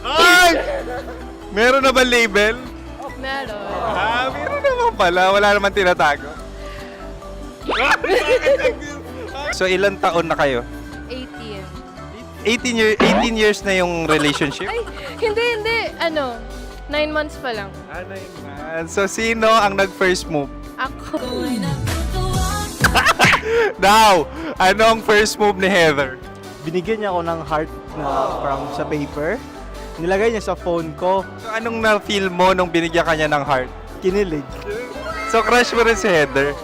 Ay! Meron na ba label? Meron. Meron naman pala. Wala naman tinatago. So ilan taon na kayo? 18. 18 years na yung relationship? Ay, hindi. 9 months pa lang. So sino ang nag-first move? Ako. Now, ano ang first move ni Heather? Binigyan niya ako ng heart na from sa paper. Nilagay niya sa phone ko. So anong na-feel mo nung binigyan kanya ng heart? Kinilig. So crush mo rin si Heather?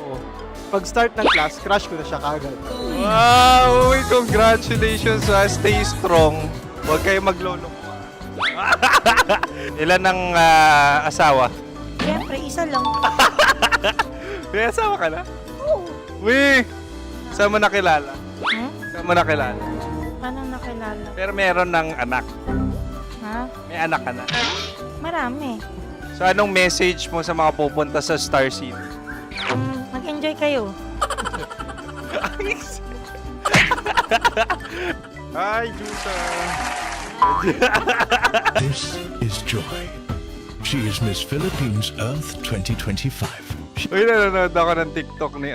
Pag start ng class, crush ko na siya kagad. Wow! Uy, congratulations! Stay strong. Huwag kayo maglolo. Ilan ang asawa? Siyempre, isa lang. May asawa ka na? Oo. Uy! Saan mo nakilala? Saan mo nakilala? Paano nakilala? Pero meron ng anak. Ha? May anak ka na. Marami. So anong message mo sa mga pupunta sa Star City? Mag-enjoy kayo. Hi, Jusa! This is Joy. She is Miss Philippines Earth 2025. Uy, nanonood ako ng TikTok ni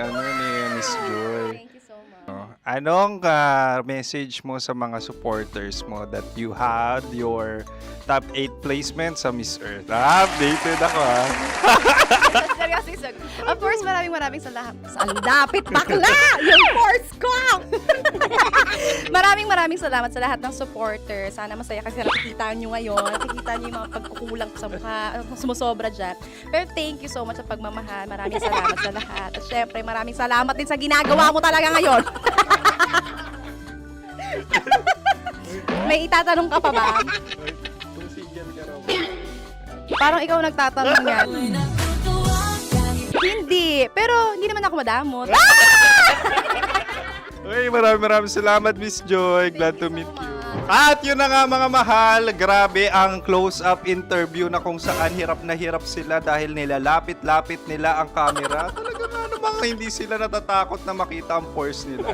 Miss Joy. Thank you so much. Anong message mo sa mga supporters mo that you had your top 8 placement sa Miss Earth? Updated ako Seryoso. Of course, maraming salamat. Sa lapit bakla! Yung force ko! maraming salamat sa lahat ng supporters. Sana masaya kasi nakikita nyo ngayon. Nakikita nyo yung mga pagkukulang sa mukha. Sumusobra dyan. Pero thank you so much sa pagmamahal. Maraming salamat sa lahat. At syempre, maraming salamat din sa ginagawa mo talaga ngayon. May itatanong ka pa ba? Parang ikaw nagtatanong yan. Hindi. Pero hindi naman ako madamot. Uy, maraming salamat, Miss Joy. Glad to meet you. At yun na nga mga mahal, grabe ang close-up interview na kung saan hirap na hirap sila dahil nilalapit-lapit nila ang camera. Talaga nga namang hindi sila natatakot na makita ang pores nila.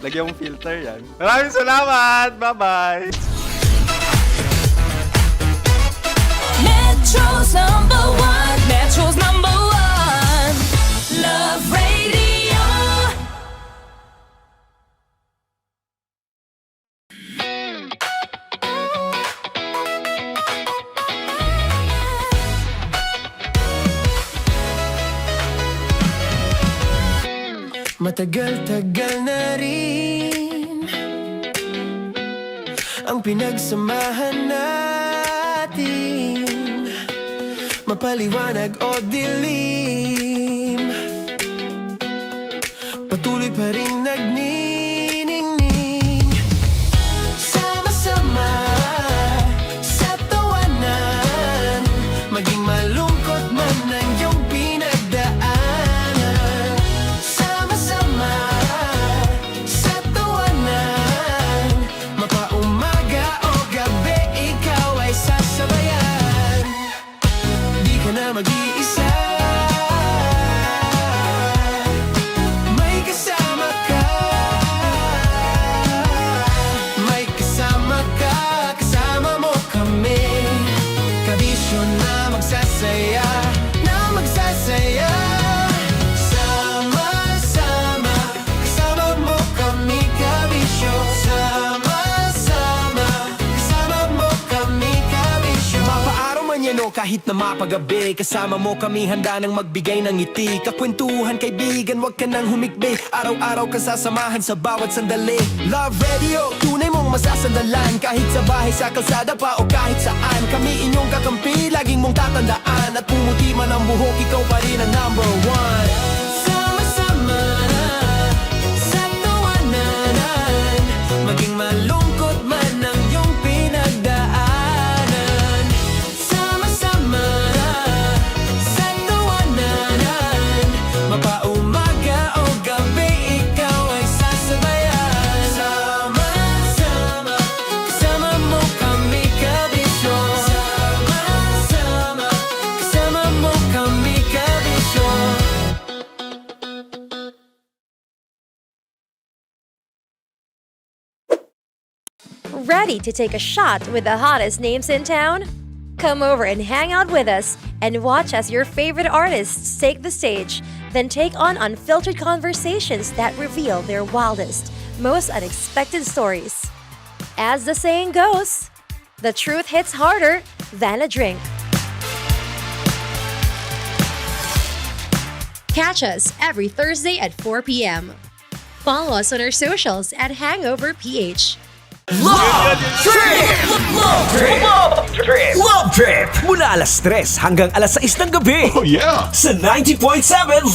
Lagyan mong filter yan. Maraming salamat! Bye-bye! Metro's number one. Metro's number one. Love Radio. Matagal-tagal na rin ang pinagsamahan natin, mapaliwanag o dilim, patuloy pa rin nagniningning. Sama-sama sa tawanan, maging malungkot man ang iyong pinagdaanan. Sama-sama sa tawanan, mapaumaga o gabi, ikaw ay sasabayan. Di ka na mag-iisa, may kasama ka. May kasama ka, kasama mo kami. Kabisyo na magsasaya, na magsasaya. Sama-sama, kasama mo kami, kabisyo. Sama-sama, kasama mo kami, kabisyo. Mapaaraw man yan o kahit na mapagabi, kasama mo kami, handa nang magbigay ng ngiti. Kakwentuhan, kaibigan, wag ka nang humikbi. Araw-araw ka sasamahan sa bawat sandali. Love Radio, tunay mong masasandalan. Kahit sa bahay, sa kalsada pa o kahit saan, kami inyong kakampi, laging mong tatandaan. At pumuti man ang buhok, ikaw pa rin ang number one. Sama-sama sa tawanan, maging malungkot man ang iyong pinagdaanan. Sama-sama sa tawanan, mapaumaga o gabi, ikaw ay sasabayan. Sama-sama, kasama mo kami, kabisyo. Sama-sama, kasama mo kami, kabisyo. Ready to take a shot with the hottest names in town? Come over and hang out with us and watch as your favorite artists take the stage, then take on unfiltered conversations that reveal their wildest, most unexpected stories. As the saying goes, the truth hits harder than a drink. Catch us every Thursday at 4 p.m. Follow us on our socials at Hangover PH. Love Trip! Love Trip! Love Trip! Love Trip! Mula alas 3 hanggang alas 6 ng gabi. Oh yeah! Sa 90.7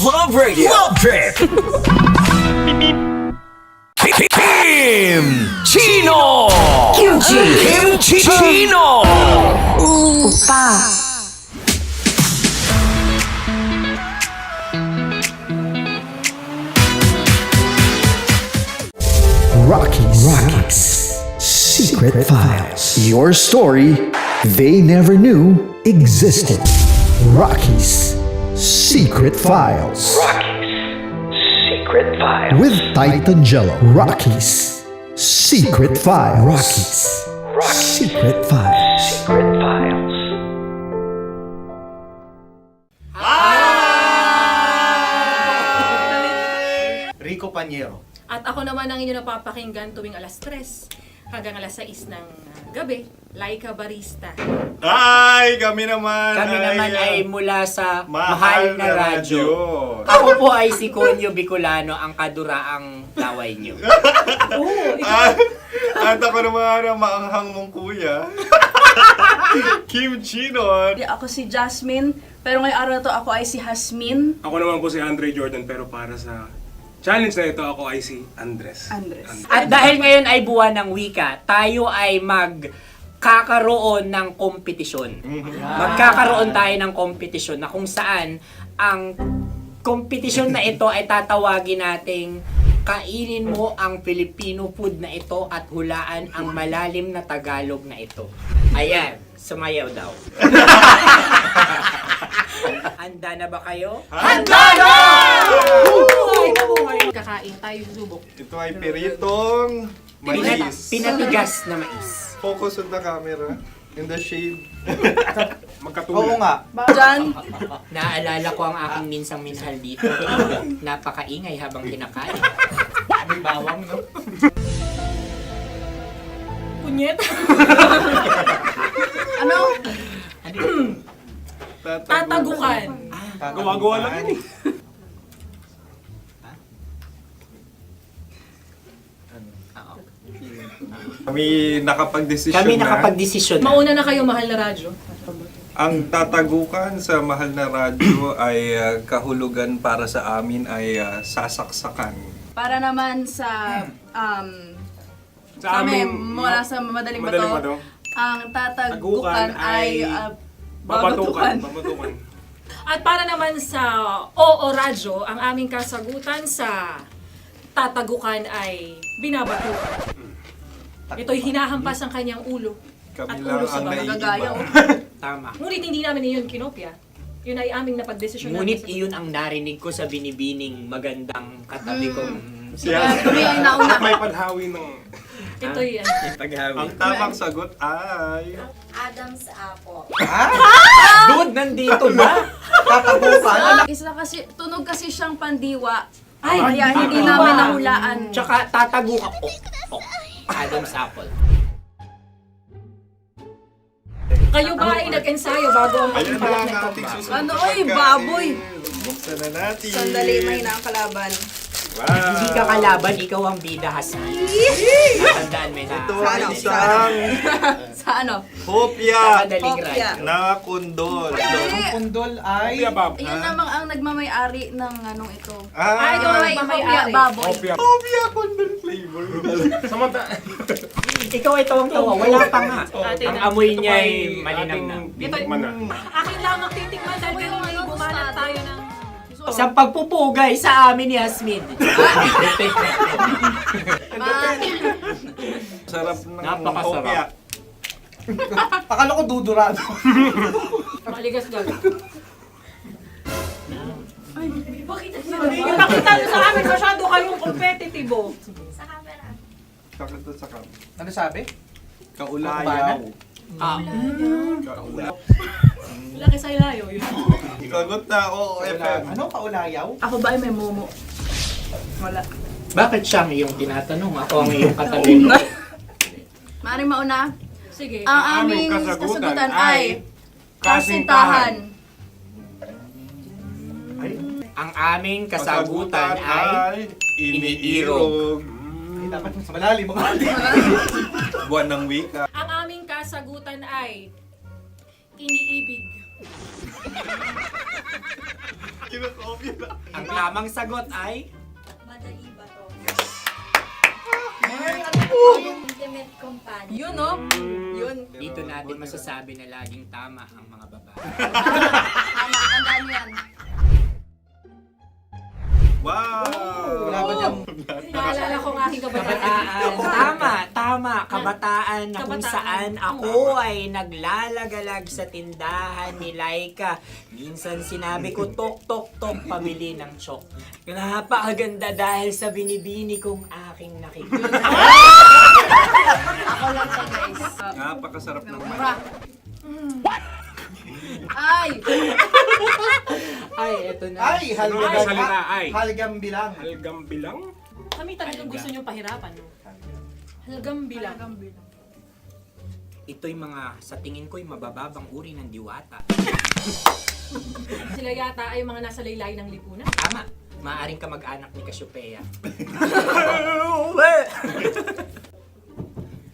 Love Radio. Love Trip! Kim Chino! Kim Chino! Opa. Rockies. Secret Files. Your story they never knew existed. Rockies. Secret Files. Secret Files. With Titan Jello. Rockies. Secret Files. Rockies. Secret Files. Secret Files. Rico Panyero. At ako naman ang inyo napapakinggan tuwing alas 3 hanggang alas 6 ng gabi, Laika Barista. Ay, kami naman. Kami naman ay mula sa Mahal Mahal na na Radyo. Radyo. Ako po ay si Conyo Bicolano, ang kaduraang laway niyo. At ako naman ang maanghang mong kuya. Kim Chino. Ako si Jasmine, pero ngayong araw na to ako ay si Hasmin. Ako naman po si Andre Jordan, pero para sa challenge na ito, ako ay si Andres. At dahil ngayon ay buwan ng wika, tayo ay magkakaroon ng kompetisyon. Magkakaroon tayo ng kompetisyon na kung saan ang kompetisyon na ito ay tatawagin nating kainin mo ang Filipino food na ito at hulaan ang malalim na Tagalog na ito. Ayan, sumayaw daw. Handa na ba kayo? Handa na! Kakain tayo subok. Ito ay piritong mais. Pinatigas na mais. Focus on the camera. In the shade. magkatulad. Oo nga. Jan? Naaalala ko ang aking minsang minahal dito. Napakaingay habang kinakain. May bawang, no? Punyet? Ano? Tatagukan. Gawa-gawa lang yun eh. Kami nakapag-desisyon Kami na. nakapag-desisyon na. Mauna na kayo, mahal na radyo. Ang tatagukan sa mahal na radyo ay kahulugan para sa amin ay sasaksakan. Para naman sa, Sa kami, amin, mula sa Madaling Madaling Bato, Bato, ang tatagukan tagukan ay babatukan. babatukan. At para naman sa Oo Radyo, ang aming kasagutan sa tatagukan ay binabatukan. Ito'y hinahampas ang kanyang ulo. Kami At lang ulo sa ang baba. naiiba. Tama. Ngunit hindi namin iyon kinopya. Yun ay aming napagdesisyon Ngunit iyon ang narinig ko sa binibining magandang katabi kong Kami ang nauna. May paghawi ng... Ito'y Ang tamang sagot ay... Adam's apple. Dude, nandito ba? Tatagukan? Isa kasi, tunog kasi siyang pandiwa. Kaya hindi namin nahulaan. Tsaka tatagukan. Adam's apple. Kayo ba ay nag-ensayo bago ang Ayun na pagpalat ang nito? ating susunod Ano, na oy, pagkain. baboy. Buksan na natin. Sandali, may nakakalaban. Wow. Hindi ka kalaban, ikaw ang bida, Hasmi. Natandaan mo na. Ito ang isang Sa ano? hopya Madaling Hopya. radyo. na kundol. Hindi. Pundol ay... Yun namang ang nagmamay-ari ng anong ito. Ah, Ito ay Mamay-ari. baboy. hopya kundol flavor. Ikaw ay tawang-tawa, wala pa nga. Atin Ang na. amoy niya ay malinam na. Titikman na. Akin lamang titikman dahil kayo ay bumalat tayo ng... Sa pagpupugay sa amin ni Hasmin. Sarap ng Napakasarap. hopya. Akala ko dudurado. Maligas gal. Yung nakita nyo sa amin, masyado kayong competitive. Sa camera. Sakit to sa kam. Ano sabi? Kaulayaw. Laki sa ilayo yun. Sagot na, oo, FM. Ano? Kaulayaw? Ako ba ay may momo? Wala. Bakit siya ang iyong tinatanong? Ako ang iyong katabi. Maaaring mauna. Sige. Ang aming kasagutan ay kasintahan. Ang aming kasagutan ay iniirog. Dapat mas malalim mo ka. Buwan ng wika. Ang aming kasagutan ay iniibig. ang tamang sagot ay Madali ba to? Intimate companion. Yun, no? Yun. dito natin masasabi na laging tama ang mga babae. Tama, tandaan nyo yan. Wow! Wala ba dyan? Naalala ko ang aking kabataan. Tama, kabataan na kung Kabataan. saan ako ay naglalagalag sa tindahan ni Laika. Minsan sinabi ko, tok, tok, tok, pabili ng chok. Napakaganda dahil sa binibini kong aking nakikita. Ako lang to, guys. Napakasarap ng Mura. Ay! Ay, eto na. Ay, Ay, salita, ay. halgam bilang. Halgam bilang? Kami talagang gusto nyo pahirapan. No? Halagang bilang. Ito'y mga, sa tingin ko'y mabababang uri ng diwata. Sila yata ay mga nasa laylay ng lipunan. Tama, maaring ka mag-anak ni Cassiopeia.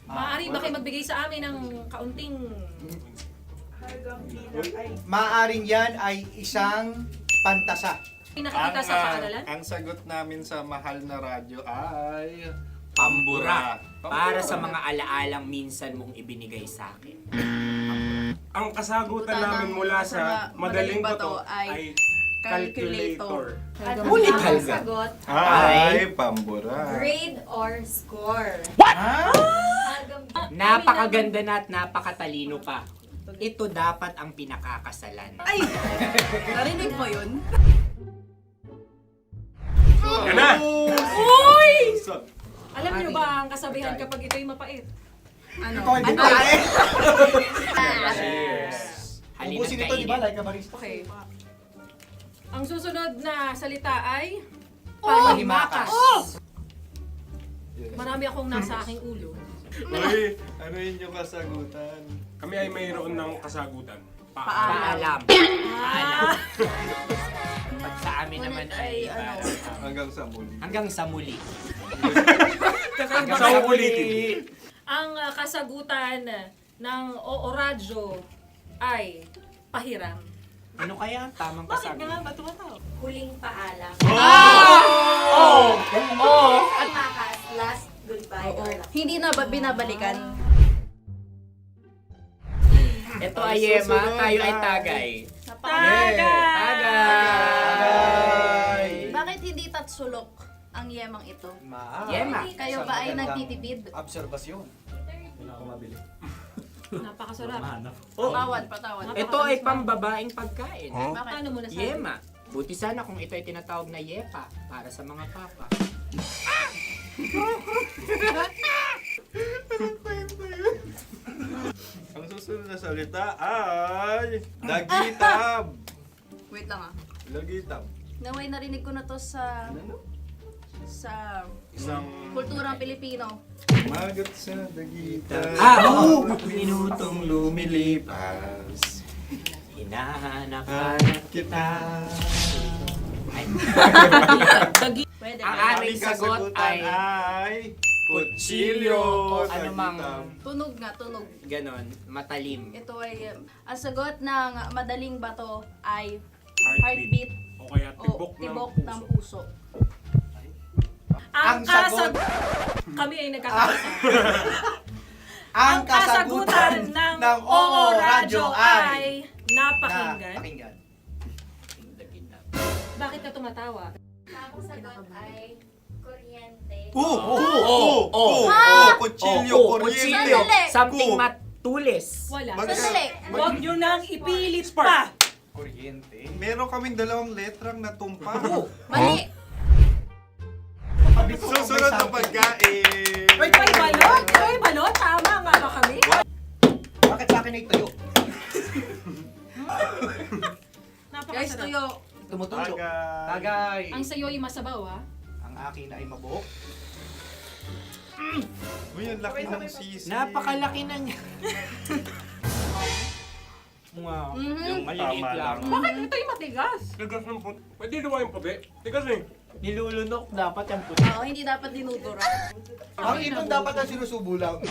Maaari ba kayo magbigay sa amin ng kaunting... Maaring yan ay isang pantasa. Nakikita sa paaralan? Ang sagot namin sa mahal na radyo ay... Pambura. Para sa mga alaalang minsan mong ibinigay sa akin. Ang kasagutan namin mula sa Madaling Bato ay calculator. Ulit Ang halga. sagot, Ay, pambura. grade or score. Napakaganda na at napakatalino pa. Ito dapat ang pinakakasalan. Ay! Narinig mo yun? Yan na! Uy! Alam niyo ba ang kasabihan kapag ito'y mapait? Ano? Ito ay bigay. Halina't Ubusin ito, di ba? kainin. Like a barista. Okay. Ang susunod na salita ay Panghimakas. Marami akong nasa aking ulo. Uy, ano yun yung kasagutan? Kami ay mayroon ng kasagutan. Paalam. Pag sa amin naman ay Hanggang sa muli. hanggang sa muli. Sa uulitin. Ang kasagutan ng Oo Radyo ay pahiram. Ano kaya ang tamang kasabi? Huling paalam. Oh! At makas, last goodbye. Hindi na binabalikan. Ito ay Yema, tayo ay Tagay. Tagay! Bakit hindi tatsulok ang yemang ito? Yema. Kayo ba ay nagtitipid? Obserbasyon. Wala akong mabili. Napakasarap. Patawad. Ito ay pambabaeng pagkain. Bakit? Paano mo nasabi? Yema. Buti sana kung ito ay tinatawag na Yepa para sa mga papa. Ang susunod na salita ay Lagitab. Wait lang ah. Lagitab. Naway narinig ko na to sa Isang kulturang Pilipino. magat sa dagitan. Oo! Minutong lumilipas. Hinahanap kita. Pwede Ang ba? aming sagot ay kutsilyo. anumang Tunog nga, tunog. ganon, matalim. Ito ay, ang sagot ng madaling bato ay Heartbeat. heartbeat O kaya o tibok ng puso. Ang sagot- Kami ay nagkakaisa. Ang kasagutan ng Oo Radyo ay napakinggan. Bakit ka tumatawa? Ang sagot ay kuryente. Kutsilyo, kuryente. Sandali. Something matulis. Wala. Sandali. Huwag nyo nang ipilit pa. Kuryente. Meron kaming dalawang letrang natumpa. Mali. Susunod na pagkain. May balot? May balot? Tama nga ba kami? Bakit sa akin ay tuyo? Guys, tuyo. Tumutulo. Tagay. Tagay. Ang sayo ay masabaw, ha? Ang akin ay mabuhok. Uy, ang laki ng sisi. Napakalaki na niya. Wow. Yung maliliit Tama lang. Bakit ito yung matigas? Tigas ng puti. Pwede naman yung puti. Tigas eh. Nilulunok dapat yung puti. Oo, hindi dapat dinudura. Ang ibon dapat ang sinusubo lang.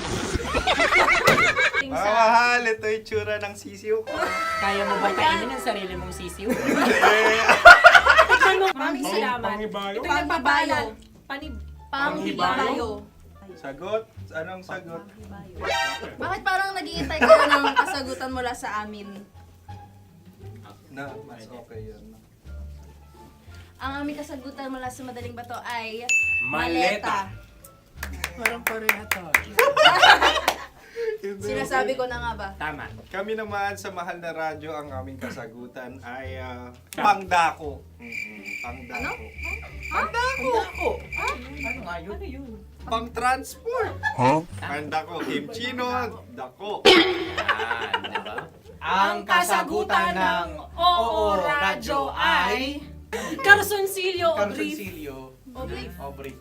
Mahal, ito yung tsura ng sisiw ko. Kaya mo ba kainin ang sarili mong sisiw? Maraming salamat. Panghibayo. Ito yung nagpapalan. Panghibayo. Sagot? Anong sagot? Bakit parang nag-iintay ka na ng kasagutan mula sa amin? Na, mas okay yun. Ang aming kasagutan mula sa Madaling Bato ay Maleta. Parang pareha to. Sinasabi ko na nga ba? Tama. Kami naman sa Mahal na Radyo, ang aming kasagutan ay pangdako. Pangdako. Pangdako. Ano nga yun? Ano yun? Pang-transport. Pangdako, kimchino, dako. Yan, diba? Ang kasagutan ng Oo Radyo ay Carsoncillo Obrief. Carsoncillo. Obrief.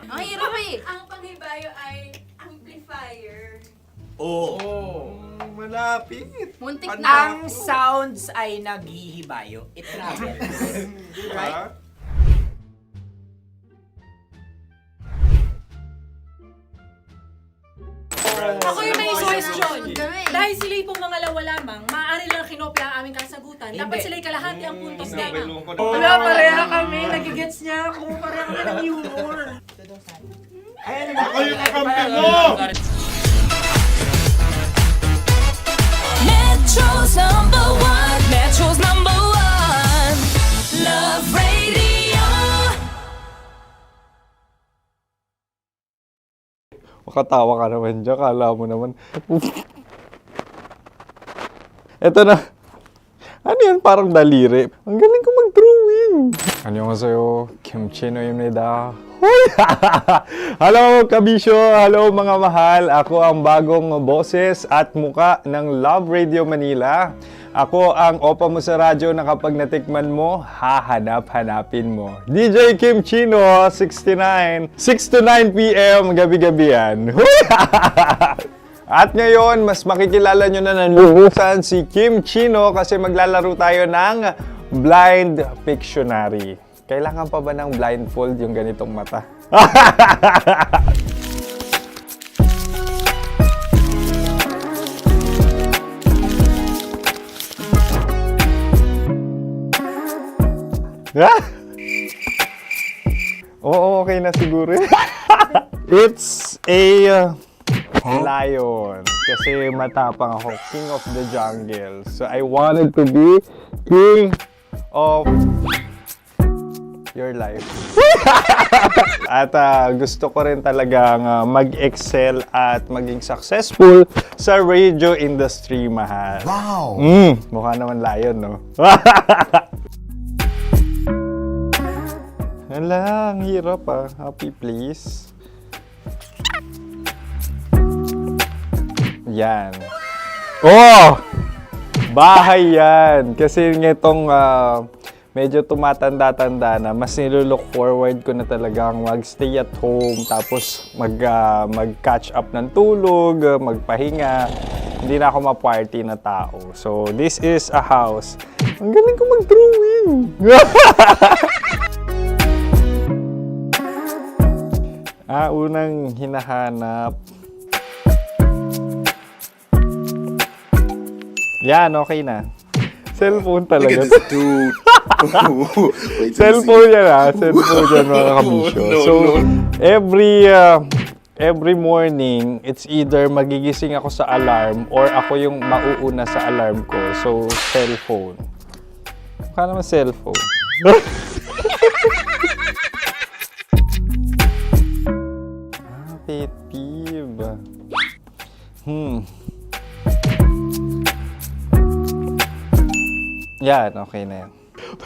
Ang hirap eh. Ang panghibayo ay amplifier. Oo. Malapit. Muntik Pangdako. na. Ang sounds ay naghihibayo. It travels. Diba? Ako yung may question. Kami. Dahil sila yung mga lawa lamang, maaari lang kinopya ang aming kasagutan. Dapat Hindi. sila'y kalahati ang puntos Hindi, may nila. lungkot. Wala, pareha kami. Nagigets niya ako. Pareha kami ng humor. Ayan, Ako yung kakampi mo! Metro's number one. Metro's number one. Love Radio. Makatawa ka naman dyan. Kala mo naman. Eto na. Ano yan? Parang daliri. Ang galing ko mag-drawing. 안녕하세요. 김치노입니다. Hello, kabisyo! Hello, mga mahal! Ako ang bagong boses at muka ng Love Radio Manila. Ako ang opa mo sa radyo na kapag natikman mo, hahanap-hanapin mo. DJ Kim Chino, 69, 6 to 9 p.m. gabi-gabi yan. At ngayon, mas makikilala nyo na ng lubusan si Kim Chino kasi maglalaro tayo ng Blind Pictionary. Kailangan pa ba ng blindfold yung ganitong mata? Oo, okay na siguro. It's a lion. Kasi matapang ako. King of the jungle. So I wanted to be king of your life. At gusto ko rin talagang mag-excel at maging successful sa radio industry, mahal. Wow! Mukha naman lion, no? Hala, ang hirap Happy, please. Yan. Oh! Bahay yan. Kasi itong medyo tumatanda-tanda na, mas nilulook forward ko na talagang mag-stay at home, tapos mag-catch up ng tulog, magpahinga. Hindi na ako ma-party na tao. So, this is a house. Ang galing ko mag-drawing! Unang hinahanap. Yan, okay na. Cellphone talaga. Look at this dude. Cellphone yan Cellphone yan, mga kabisyo. So, every morning, it's either magigising ako sa alarm or ako yung mauuna sa alarm ko. So, cellphone. Mukha naman cellphone. Pet peeve. Yan, okay na yan.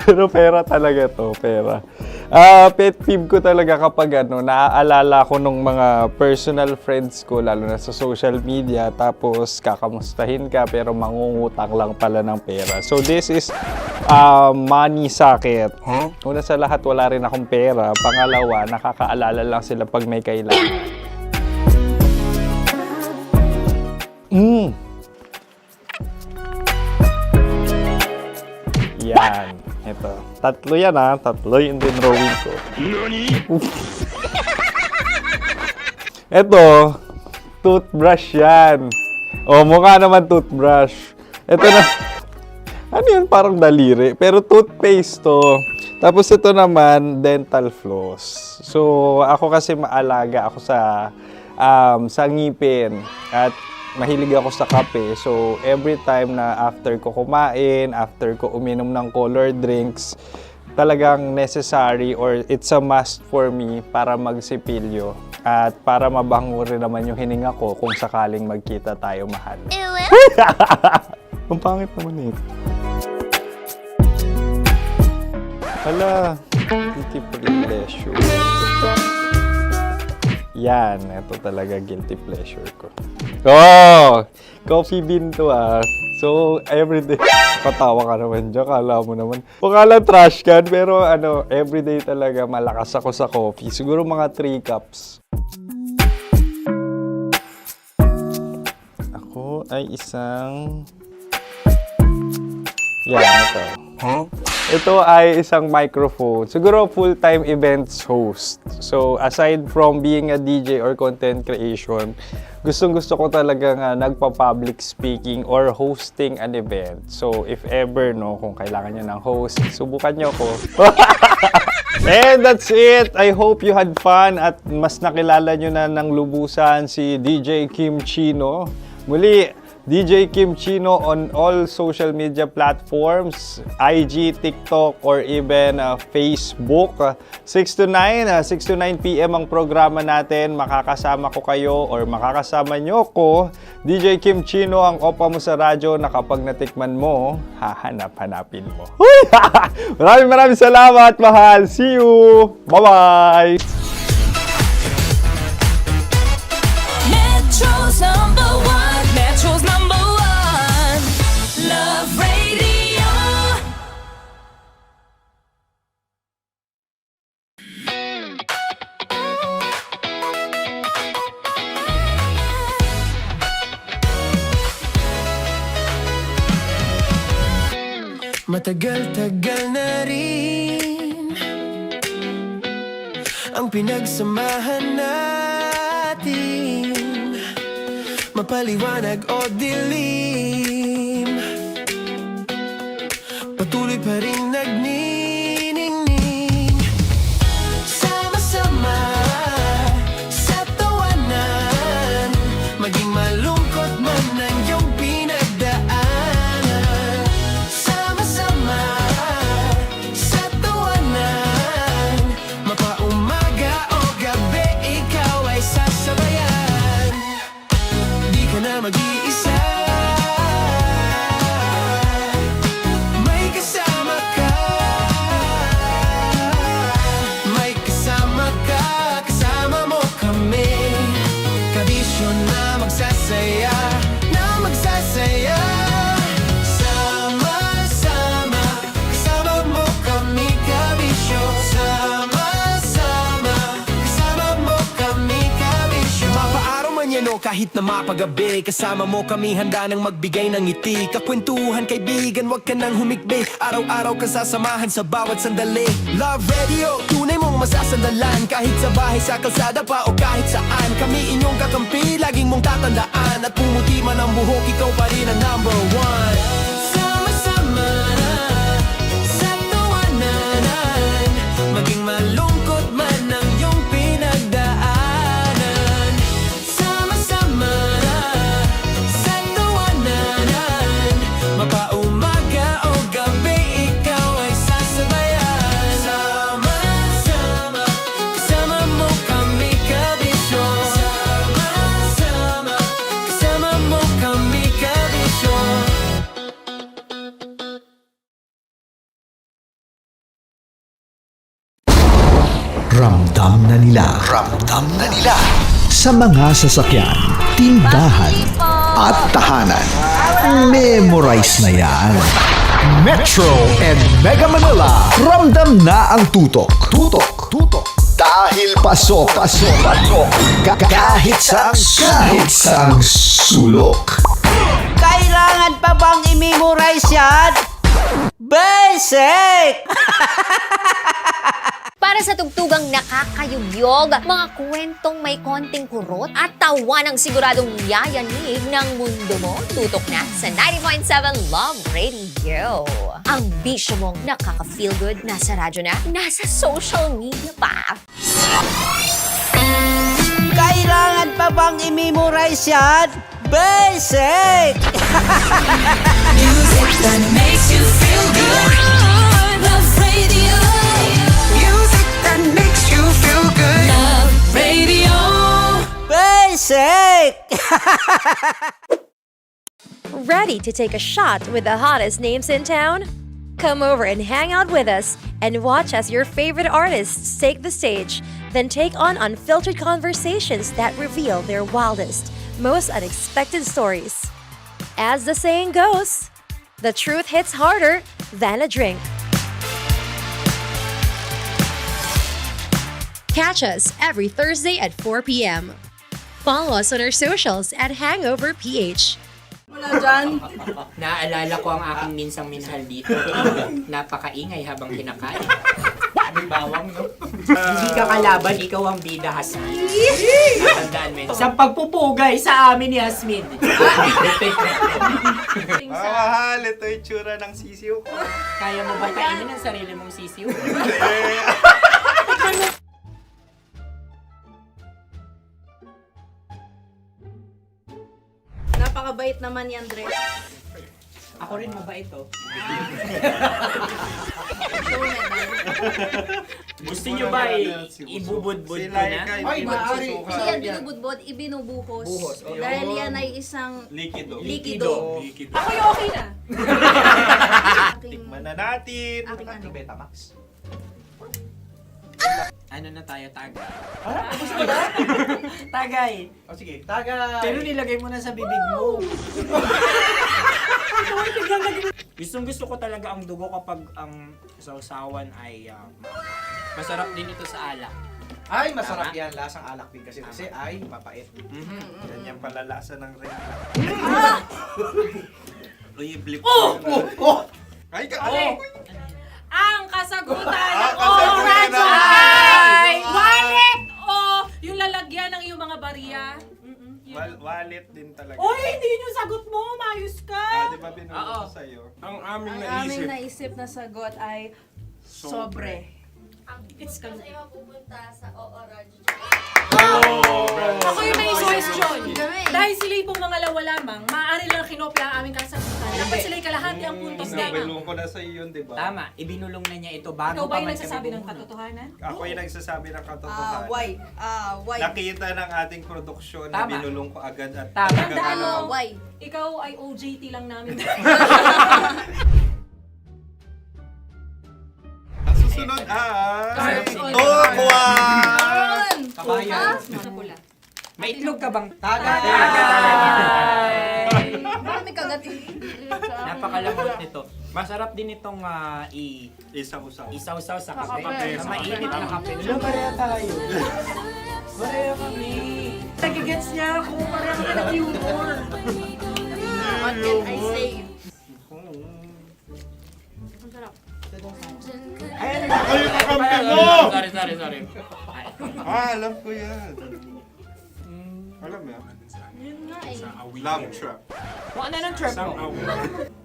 Pero pera talaga to, pera. Pet peeve ko talaga kapag naaalala ko nung mga personal friends ko, lalo na sa social media, tapos kakamustahin ka pero mangungutang lang pala ng pera. So this is money sakit. Una sa lahat, wala rin akong pera. Pangalawa, nakakaalala lang sila pag may kailangan. Yan. Ito. Tatlo yan Tatlo yung dinrawing ko. Ito. Toothbrush yan. Mukha naman toothbrush. Ito na. Ano yun? Parang daliri. Pero toothpaste to. Tapos ito naman, dental floss. So, ako kasi maalaga ako sa ngipin. At mahilig ako sa kape. So, every time na after ko kumain, after ko uminom ng colored drinks, talagang necessary or it's a must for me para magsipilyo. At para mabango rin naman yung hininga ko kung sakaling magkita tayo, mahal. Ang pangit naman ito. Hala, guilty pleasure. Yan, ito talaga guilty pleasure ko. Coffee bean to So, everyday. Katawa ka naman dyan, kala mo naman. Pakala trash can, pero everyday talaga malakas ako sa coffee. Siguro mga 3 cups. Ako ay isang... Yan, ito. Ito ay isang microphone. Siguro full-time events host. So, aside from being a DJ or content creation, gustong-gusto ko talaga nagpa-public speaking or hosting an event. So, if ever, kung kailangan nyo ng host, subukan nyo ko. And that's it. I hope you had fun at mas nakilala nyo na ng lubusan si DJ Kim Chino. Muli, DJ Kim Chino on all social media platforms, IG, TikTok, or even Facebook. 6 to 9 p.m. ang programa natin. Makakasama ko kayo or makakasama nyo ko. DJ Kim Chino, ang opa mo sa radyo na kapag natikman mo, hahanap-hanapin mo. Maraming salamat, mahal. See you! Bye-bye! Metro's number one. Metro's number one. Love Radio. Matagal-tagal na rin ang pinagsamahan natin, mapaliwanag o dilim, patuloy pa rin nagniningning. Sama-sama sa tawanan, maging malungkot man ang iyong pinagdaanan. Sama-sama sa tawanan, mapaumaga o gabi, ikaw ay sasabayan. Di ka na mag-iisa, may kasama ka. May kasama ka, kasama mo kami. Kabisyo na magsasaya, na magsasaya. Sama-sama, kasama mo kami, kabisyo. Sama-sama, kasama mo kami, kabisyo. Mapaaraw man yan o kahit na mapagabi, kasama mo kami, handa nang magbigay ng ngiti. Kakwentuhan, kaibigan, wag ka nang humikbi. Araw-araw kasasamahan sa bawat sandali. Love Radio, tunay mong masasandalan. Kahit sa bahay, sa kalsada pa o kahit saan, kami inyong kakampi, laging mong tatandaan. At pumuti man ang buhok, ikaw pa rin ang number one. Sama-sama sa tawanan, maging malungkot man ang iyong pinagdaanan. Sama-sama sa tawanan, mapaumaga o gabi, ikaw ay sasabayan. Sama-sama, kasama mo kami, kabisyo. Sama-sama, kasama mo kami, kabisyo. Ramdam na nila sa mga sasakyan, tindahan at tahanan. Memorize na yan. Metro and Mega Manila, ramdam na ang tutok. Dahil pasok. Kahit saang sulok. Kailangan pa bang i-memorize yan? Basic! Para sa tugtugang nakakayugyog, mga kwentong may konting kurot at tawa ng siguradong yayanig ng mundo mo, tutok na sa 90.7 Love Radio. Ang bisyo mong nakaka-feel good, nasa radyo na, nasa social media pa. Kailangan pa bang i-memorize yan? Basic! Music that makes you feel good. Love Radio. Music that makes you feel good. Love Radio. Basic! Ready to take a shot with the hottest names in town? Come over and hang out with us and watch as your favorite artists take the stage, then take on unfiltered conversations that reveal their wildest, most unexpected stories. As the saying goes, the truth hits harder than a drink. Catch us every Thursday at 4 p.m. Follow us on our socials at Hangover PH. Wala dyan. Naalala ko ang aking minsang minahal dito. Napakaingay habang kinakain. May bawang, no? Hindi ka kalaban, ikaw ang bida, Hasmin. Natandaan mo yun. Sa pagpupugay sa amin ni Hasmin. Mahal, ito yung tsura ng sisiw ko. Kaya mo ba kainin ang sarili mong sisiw? Napakabait Mabait naman yan, Dre. Ako rin mabait, oh. Gusto nyo ba ibubudbud ko na? Ay, maaari. Hindi yan binubudbod, ibinubuhos. Buhos, ayun. Dahil yan ay isang Likido. likido. Ako yung okay na. Tikman na natin. Aking ano? Betamax. Ano na tayo, tagay? Gusto mo na? Tagay! O sige, tagay. Pero nilagay mo na sa bibig mo. Gustong gusto ko talaga ang dugo kapag ang sausawan ay masarap din ito sa alak. Ay, masarap yan. Lasang alak din kasi ay mapait. Yan yung palalasa ng rin. Uy, blip. Ay, Ang kasagutan Ang o kasagutan radyo ay- ay wallet o yung lalagyan ng iyong mga barya. Wallet din talaga. Oy, hindi yun yung sagot mo. Mayos ka. Di ba binulong ko sa'yo? Ang aming Ang aming naisip na sagot ay sobre. It's Sa iyo pupunta sa Oo-Radyo. Ako yung may suggestion. Dahil sila pong mga lawa lamang, maaari lang kinopya ang aming kasagutan. Dapat sila'y kalahati ang puntos lamang. Binulong ko na sa'yo yun, di ba? Tama, ibinulong na niya ito bago Ikaw ba pa yung man nagsasabi kami ng bumulong. katotohanan? Ako yung nagsasabi ng katotohanan. Why? Nakita ng ating produksyon na Tama. binulong ko agad at Tama. talagang Tandaan mo, alam. Why? ikaw ay OJT lang namin. Ang susunod ay... Cards on Tokwa! Kabayan. Sa pula. May itlog ka bang? Tagay! Marami kagati. Napakalambot nito. Masarap din itong Isaw-saw. isaw-saw sa kape. Kape. Sa mainit na kape. Wala, pareha tayo. Pareha kami. Nagigets niya ako. Pareha kami ng humor. What can I say? Ang sarap. Ay, Ay, kakampi mo! Sorry. Alam ko yan. Alam mo yan? Yun nga eh. Love trap. Kung ano ng trap mo?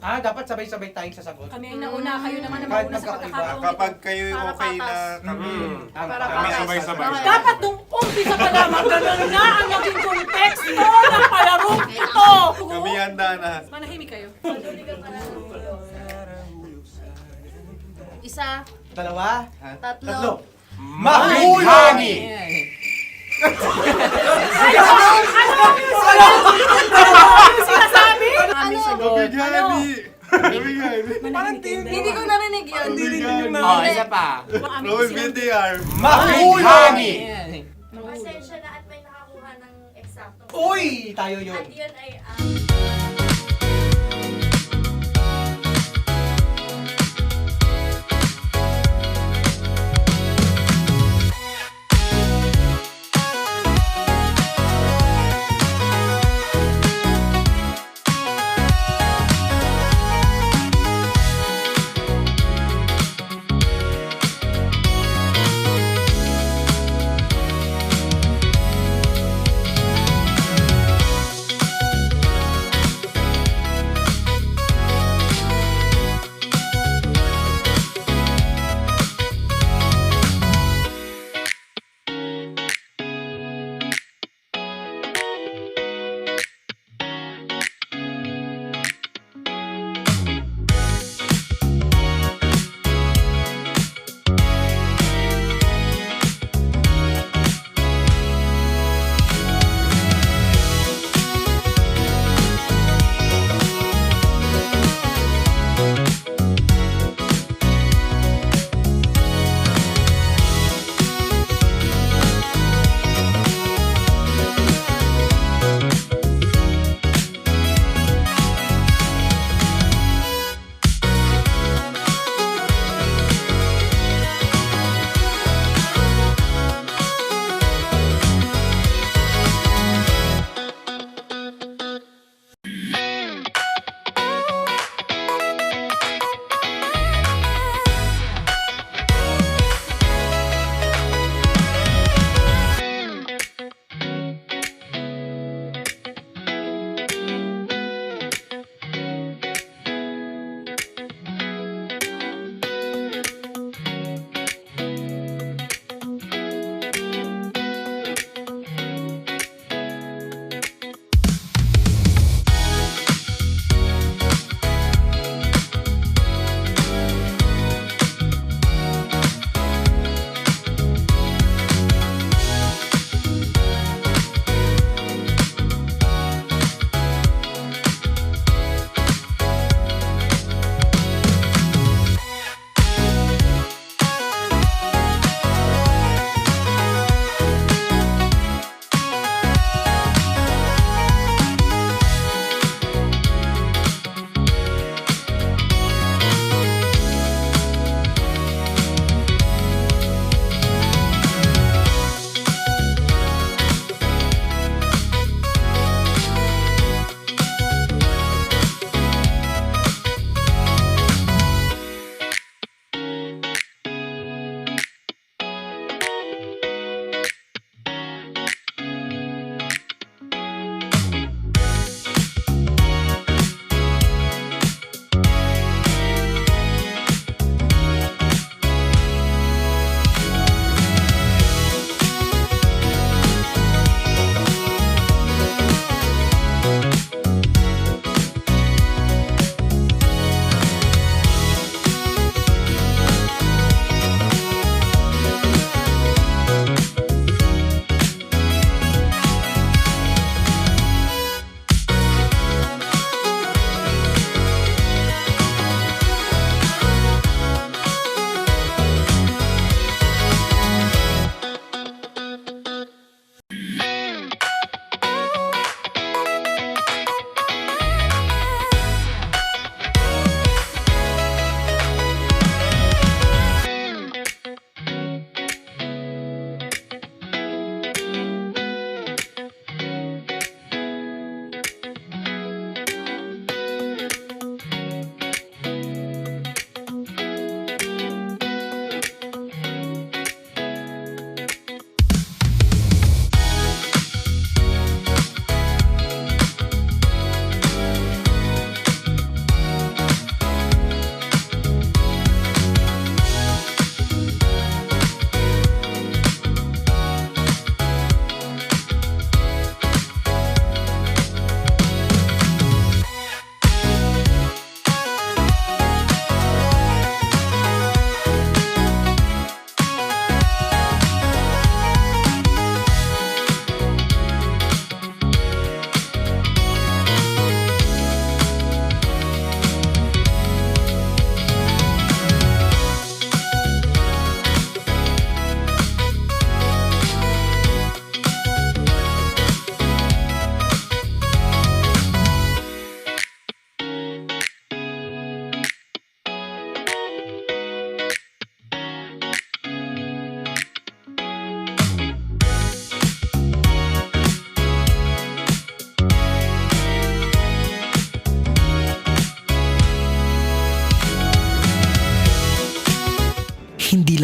Dapat sabay-sabay tayong sasagot. Kami ang nauna, kayo naman ang Kahit mauna sa magkakaiba. pagkakataon. Kapag kayo Para okay na patas. kami. Para Kami patas. sabay-sabay. Dapat nung umpisa pa lamang ganun na ang naging konteksto ng palarong ito. Kami handa na. Manahimik kayo. Isa, Dalawa. tatlo. Mahulami! Sinasabi? Ano? Hindi ko narinig yun. Oh, isa pa. Roll VTR. Mahulami! Pasensya na at may nakakuha ng eksakto. Uy! Tayo yun. At yun ay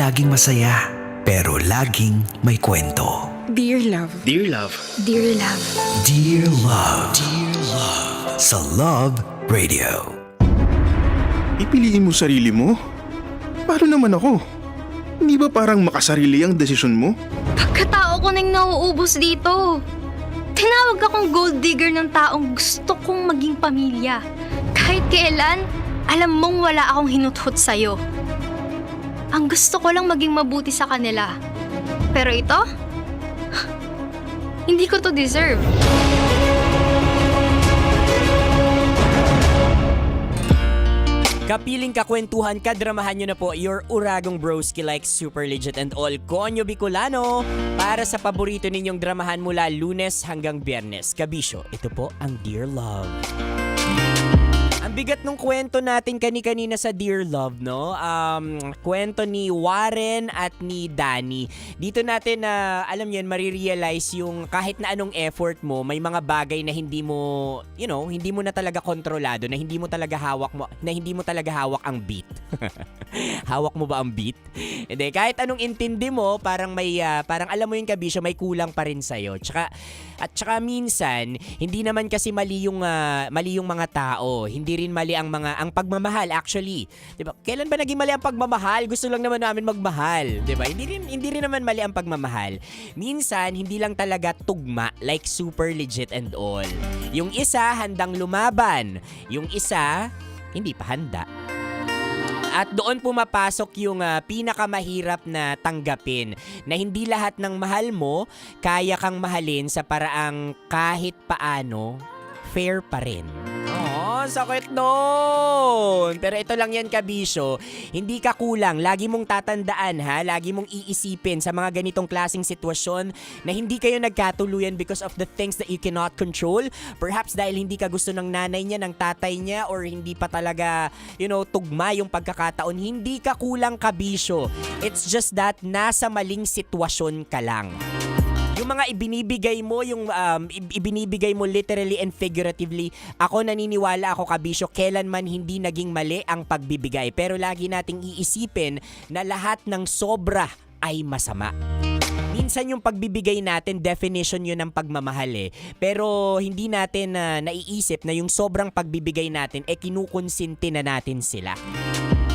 laging masaya, pero laging may kwento. Dear Love. Dear Love. Dear Love. Dear Love. Dear Love. Sa Love Radio. Ipiliin mo sarili mo? Paano naman ako? Hindi ba parang makasarili ang desisyon mo? Pagkatao ko nang nauubos dito. Tinawag akong gold digger ng taong gusto kong maging pamilya. Kahit kailan, alam mong wala akong hinuthot sa'yo. Ang gusto ko lang maging mabuti sa kanila. Pero ito? Hindi ko to deserve. Kapiling kakwentuhan, kadramahan nyo na po your Uragong Broski like Super Legit and all Konyo Bicolano para sa paborito ninyong dramahan mula Lunes hanggang Biyernes. Kabisyo, ito po ang Dear Love. Ang bigat nung kwento natin kanina sa Dear Love, no? Kwento ni Warren at ni Danny. Dito natin alam yun, marirealize yung kahit na anong effort mo, may mga bagay na hindi mo, hindi mo na talaga kontrolado, na hindi mo talaga hawak ang beat. Hawak mo ba ang beat? Hindi, kahit anong intindi mo, parang parang alam mo yung kabisyo, may kulang pa rin sa'yo. Tsaka minsan, hindi naman kasi mali yung mga tao. Hindi rin mali ang pagmamahal actually. 'Di ba? Kailan ba naging mali ang pagmamahal? Gusto lang naman namin magmahal, 'di ba? Hindi rin naman mali ang pagmamahal. Minsan hindi lang talaga tugma like Super Legit and all. Yung isa handang lumaban, yung isa hindi pa handa. At doon pumapasok yung pinakamahirap na tanggapin na hindi lahat ng mahal mo kaya kang mahalin sa paraang kahit paano fair pa rin. Oh, sakit nun! Pero ito lang yan, kabisyo. Hindi ka kulang. Lagi mong tatandaan, ha? Lagi mong iisipin sa mga ganitong klaseng sitwasyon na hindi kayo nagkatuluyan because of the things that you cannot control. Perhaps dahil hindi ka gusto ng nanay niya, ng tatay niya, or hindi pa talaga, tugma yung pagkakataon. Hindi ka kulang, kabisyo. It's just that nasa maling sitwasyon ka lang. Yung mga ibinibigay mo literally and figuratively, ako naniniwala ako, kabisyo, kailanman hindi naging mali ang pagbibigay. Pero lagi nating iisipin na lahat ng sobra ay masama. Minsan yung pagbibigay natin, definition yun ng pagmamahal Pero hindi natin naiisip na yung sobrang pagbibigay natin, kinukonsinti na natin sila.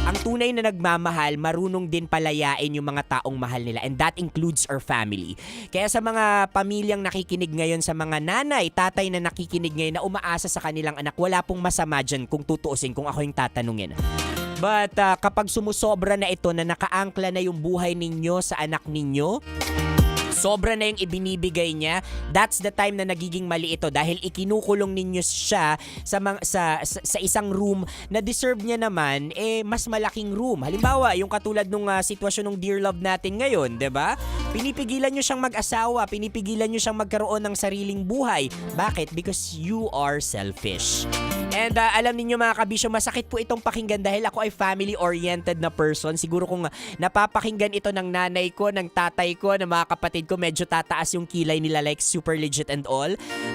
Ang tunay na nagmamahal, marunong din palayain yung mga taong mahal nila, and that includes our family. Kaya sa mga pamilyang nakikinig ngayon, sa mga nanay, tatay na nakikinig ngayon na umaasa sa kanilang anak, wala pong masama dyan kung tutuusin, kung ako yung tatanungin. But kapag sumusobra na ito, na nakaangkla na yung buhay ninyo sa anak ninyo, sobra na yung ibinibigay niya, that's the time na nagiging mali ito dahil ikinukulong ninyo siya sa isang room na deserve niya naman mas malaking room. Halimbawa, yung katulad nung sitwasyon ng Dear Love natin ngayon, 'di ba? Pinipigilan niyo siyang mag-asawa, pinipigilan niyo siyang magkaroon ng sariling buhay. Bakit? Because you are selfish. And alam niyo mga kabisyo, masakit po itong pakinggan dahil ako ay family-oriented na person. Siguro kung napapakinggan ito ng nanay ko, ng tatay ko, ng mga kapatid ko, medyo tataas yung kilay nila like Super Legit and all.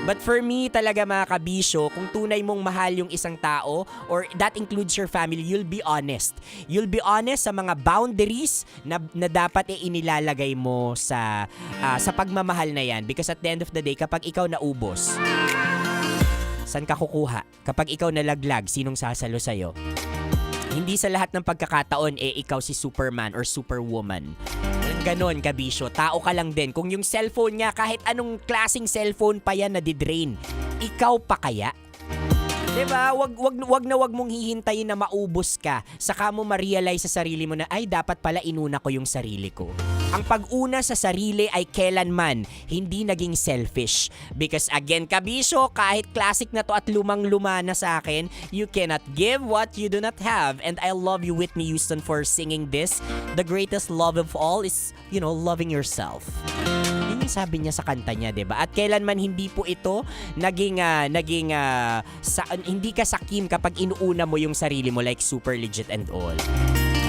But for me talaga mga kabisyo, kung tunay mong mahal yung isang tao, or that includes your family, you'll be honest. You'll be honest sa mga boundaries na dapat inilalagay mo sa pagmamahal na yan. Because at the end of the day, kapag ikaw naubos, saan ka kukuha? Kapag ikaw nalaglag, sinong sasalo sa'yo? Hindi sa lahat ng pagkakataon ikaw si Superman or Superwoman. Ganon, kabisyo. Tao ka lang din. Kung yung cellphone nga, kahit anong klaseng cellphone pa yan na didrain, ikaw pa kaya? Diba? Wag mong hihintayin na maubos ka. Saka mo ma-realize sa sarili mo na, ay, dapat pala inuna ko yung sarili ko. Ang pag-una sa sarili ay kailanman hindi naging selfish. Because again, kabisyo, kahit classic na to at lumang-luma na sa akin, you cannot give what you do not have. And I love you, Whitney Houston, for singing this. The greatest love of all is, loving yourself. Yun yung sabi niya sa kanta niya, 'di ba? At kailanman hindi po ito hindi ka sakim kapag inuuna mo yung sarili mo like Super Legit and all.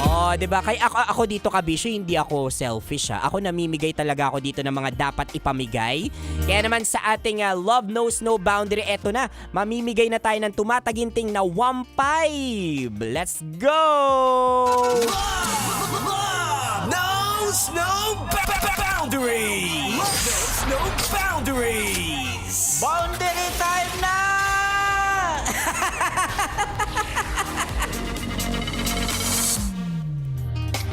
Oh, 'di ba? Kaya ako dito, kabisyo, hindi ako selfish ha. Ako namimigay talaga ako dito ng mga dapat ipamigay. Kaya naman sa ating Love Knows No Boundary, eto na. Mamimigay na tayo ng tumataginting na 1.5. Let's go! Love knows no boundaries. Love knows no boundaries. Boundary time na!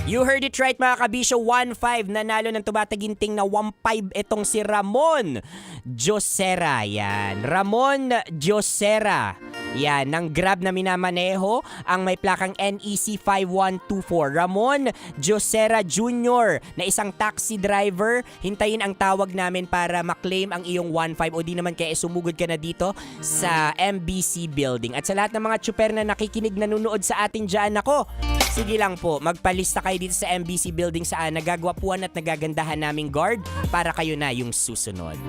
You heard it right mga kabisyo, 1-5 nanalo ng tumataginting na 1-5 itong si Ramon Josera. Yan, Ramon Josera. Yan, ng Grab na minamaneho ang may plakang NEC 5124. Ramon Josera Jr. na isang taxi driver. Hintayin ang tawag namin para maklaim ang iyong 1-5 o di naman kaya sumugod ka na dito sa MBC Building. At sa lahat ng mga tsuper na nakikinig nanonood sa atin dyan, ako, sige lang po, magpalista kayo dito sa MBC Building saan nagagwapuan at nagagandahan naming guard para kayo na yung susunod.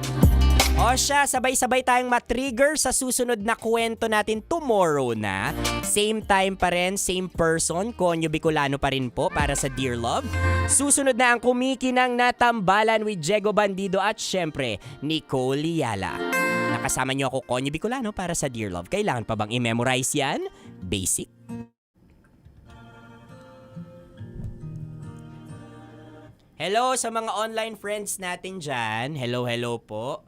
O siya, sabay-sabay tayong matrigger sa susunod na kwento natin tomorrow na. Same time pa rin, same person, Konyo Bicolano pa rin po para sa Dear Love. Susunod na ang kumikinang natambalan with Diego Bandido at syempre, Nicole Liala. Nakasama niyo ako, Konyo Bicolano para sa Dear Love. Kailangan pa bang i-memorize yan? Basic. Hello sa mga online friends natin dyan. Hello, hello po.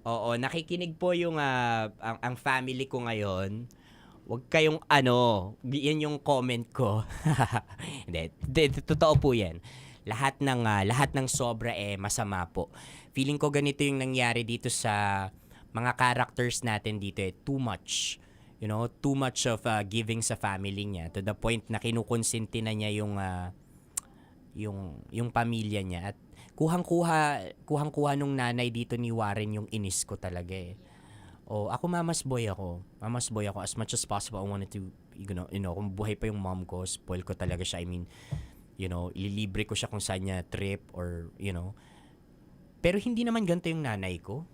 Oo, nakikinig po yung ang family ko ngayon. Huwag kayong yan yung comment ko. Hindi, totoo po yan. Lahat ng sobra masama po. Feeling ko ganito yung nangyari dito sa mga characters natin dito too much. You know, too much of giving sa family niya to the point na kinukonsinti na niya yung pamilya niya at kuhang-kuha nung nanay dito ni Warren yung inis ko talaga O ako mamas boy ako as much as possible. I wanted to kung buhay pa yung mom ko, spoil ko talaga siya. I mean, ililibre ko siya kung saan niya trip or pero hindi naman ganito yung nanay ko.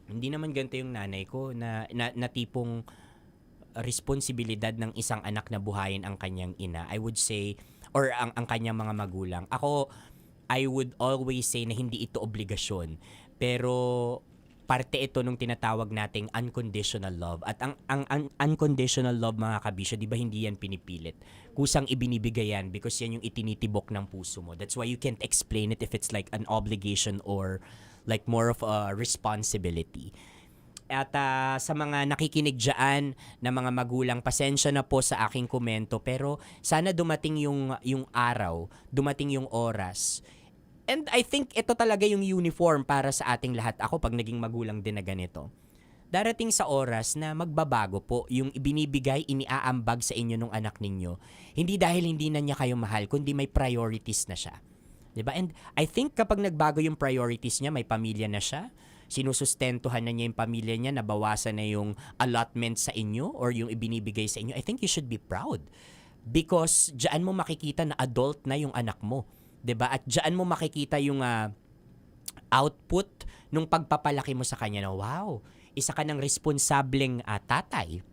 Hindi naman ganito yung nanay ko na tipong responsibilidad ng isang anak na buhayin ang kanyang ina. I would say or ang kanyang mga magulang. Ako, I would always say na hindi ito obligasyon. Pero parte ito nung tinatawag nating unconditional love. At ang unconditional love mga kabisyo, di ba hindi yan pinipilit? Kusang ibinibigay yan because yan yung itinitibok ng puso mo. That's why you can't explain it if it's like an obligation or like more of a responsibility. At sa mga nakikinig dyan na mga magulang, pasensya na po sa aking komento pero sana dumating yung araw, dumating yung oras. And I think ito talaga yung uniform para sa ating lahat. Ako pag naging magulang din na ganito. Darating sa oras na magbabago po yung ibinibigay, iniaambag sa inyo ng anak ninyo. Hindi dahil hindi na niya kayo mahal, kundi may priorities na siya. Diba? And I think kapag nagbago yung priorities niya, may pamilya na siya, sinusustentuhan na niya yung pamilya niya, nabawasan na yung allotment sa inyo or yung ibinibigay sa inyo, I think you should be proud. Because diyan mo makikita na adult na yung anak mo. 'Di ba? At diyan mo makikita yung output nung pagpapalaki mo sa kanya na wow, isa ka ng responsableng tatay,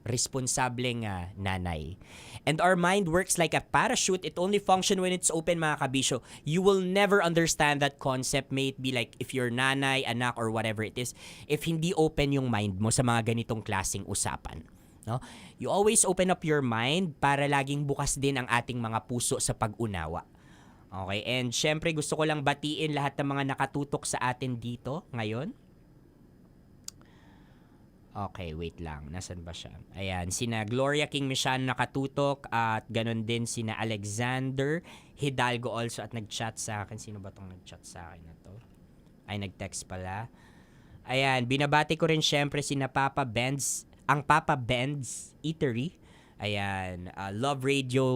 responsableng nanay. And our mind works like a parachute. It only function when it's open mga kabisyo. You will never understand that concept, may it be like if you're nanay, anak, or whatever it is, if hindi open yung mind mo sa mga ganitong klaseng usapan. No? You always open up your mind para laging bukas din ang ating mga puso sa pag-unawa. Okay, and syempre gusto ko lang batiin lahat ng mga nakatutok sa atin dito ngayon. Okay, wait lang. Nasaan ba siya? Ayan, sina Gloria King Mishan nakatutok at ganun din sina Alexander Hidalgo also at nag-chat sa akin. Sino ba tong nag-chat sa akin na to? Ay, nag-text pala. Ayan, binabati ko rin syempre sina Papa Benz, ang Papa Benz Eatery. Ayan, Love Radio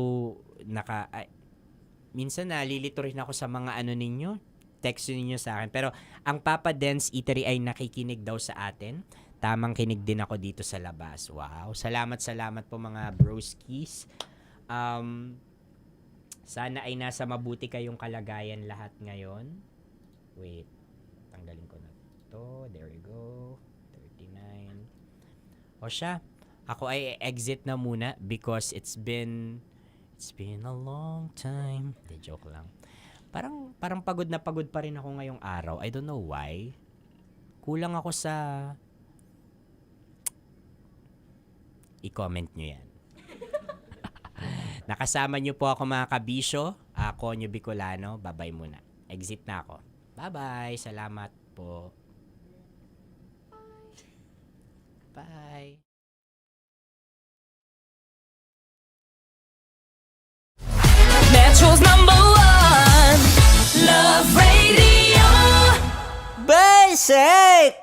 minsan nalilito rin ako sa mga ninyo, text ninyo sa akin. Pero ang Papa Benz Eatery ay nakikinig daw sa atin. Tamang kinig din ako dito sa labas. Wow. Salamat po mga broskies. Sana ay nasa mabuti kayong kalagayan lahat ngayon. Wait. Tanggalin ko na to. There we go. 39. O siya. Ako ay exit na muna because it's been a long time. De joke lang. Parang pagod na pagod pa rin ako ngayong araw. I don't know why. Kulang ako sa i-comment nyo yan. Nakasama nyo po ako mga kabisyo Konyo Bicolano, babay muna. Exit na ako. Bye-bye. Salamat po. Bye. Metro's #1 Love Radio. Basic!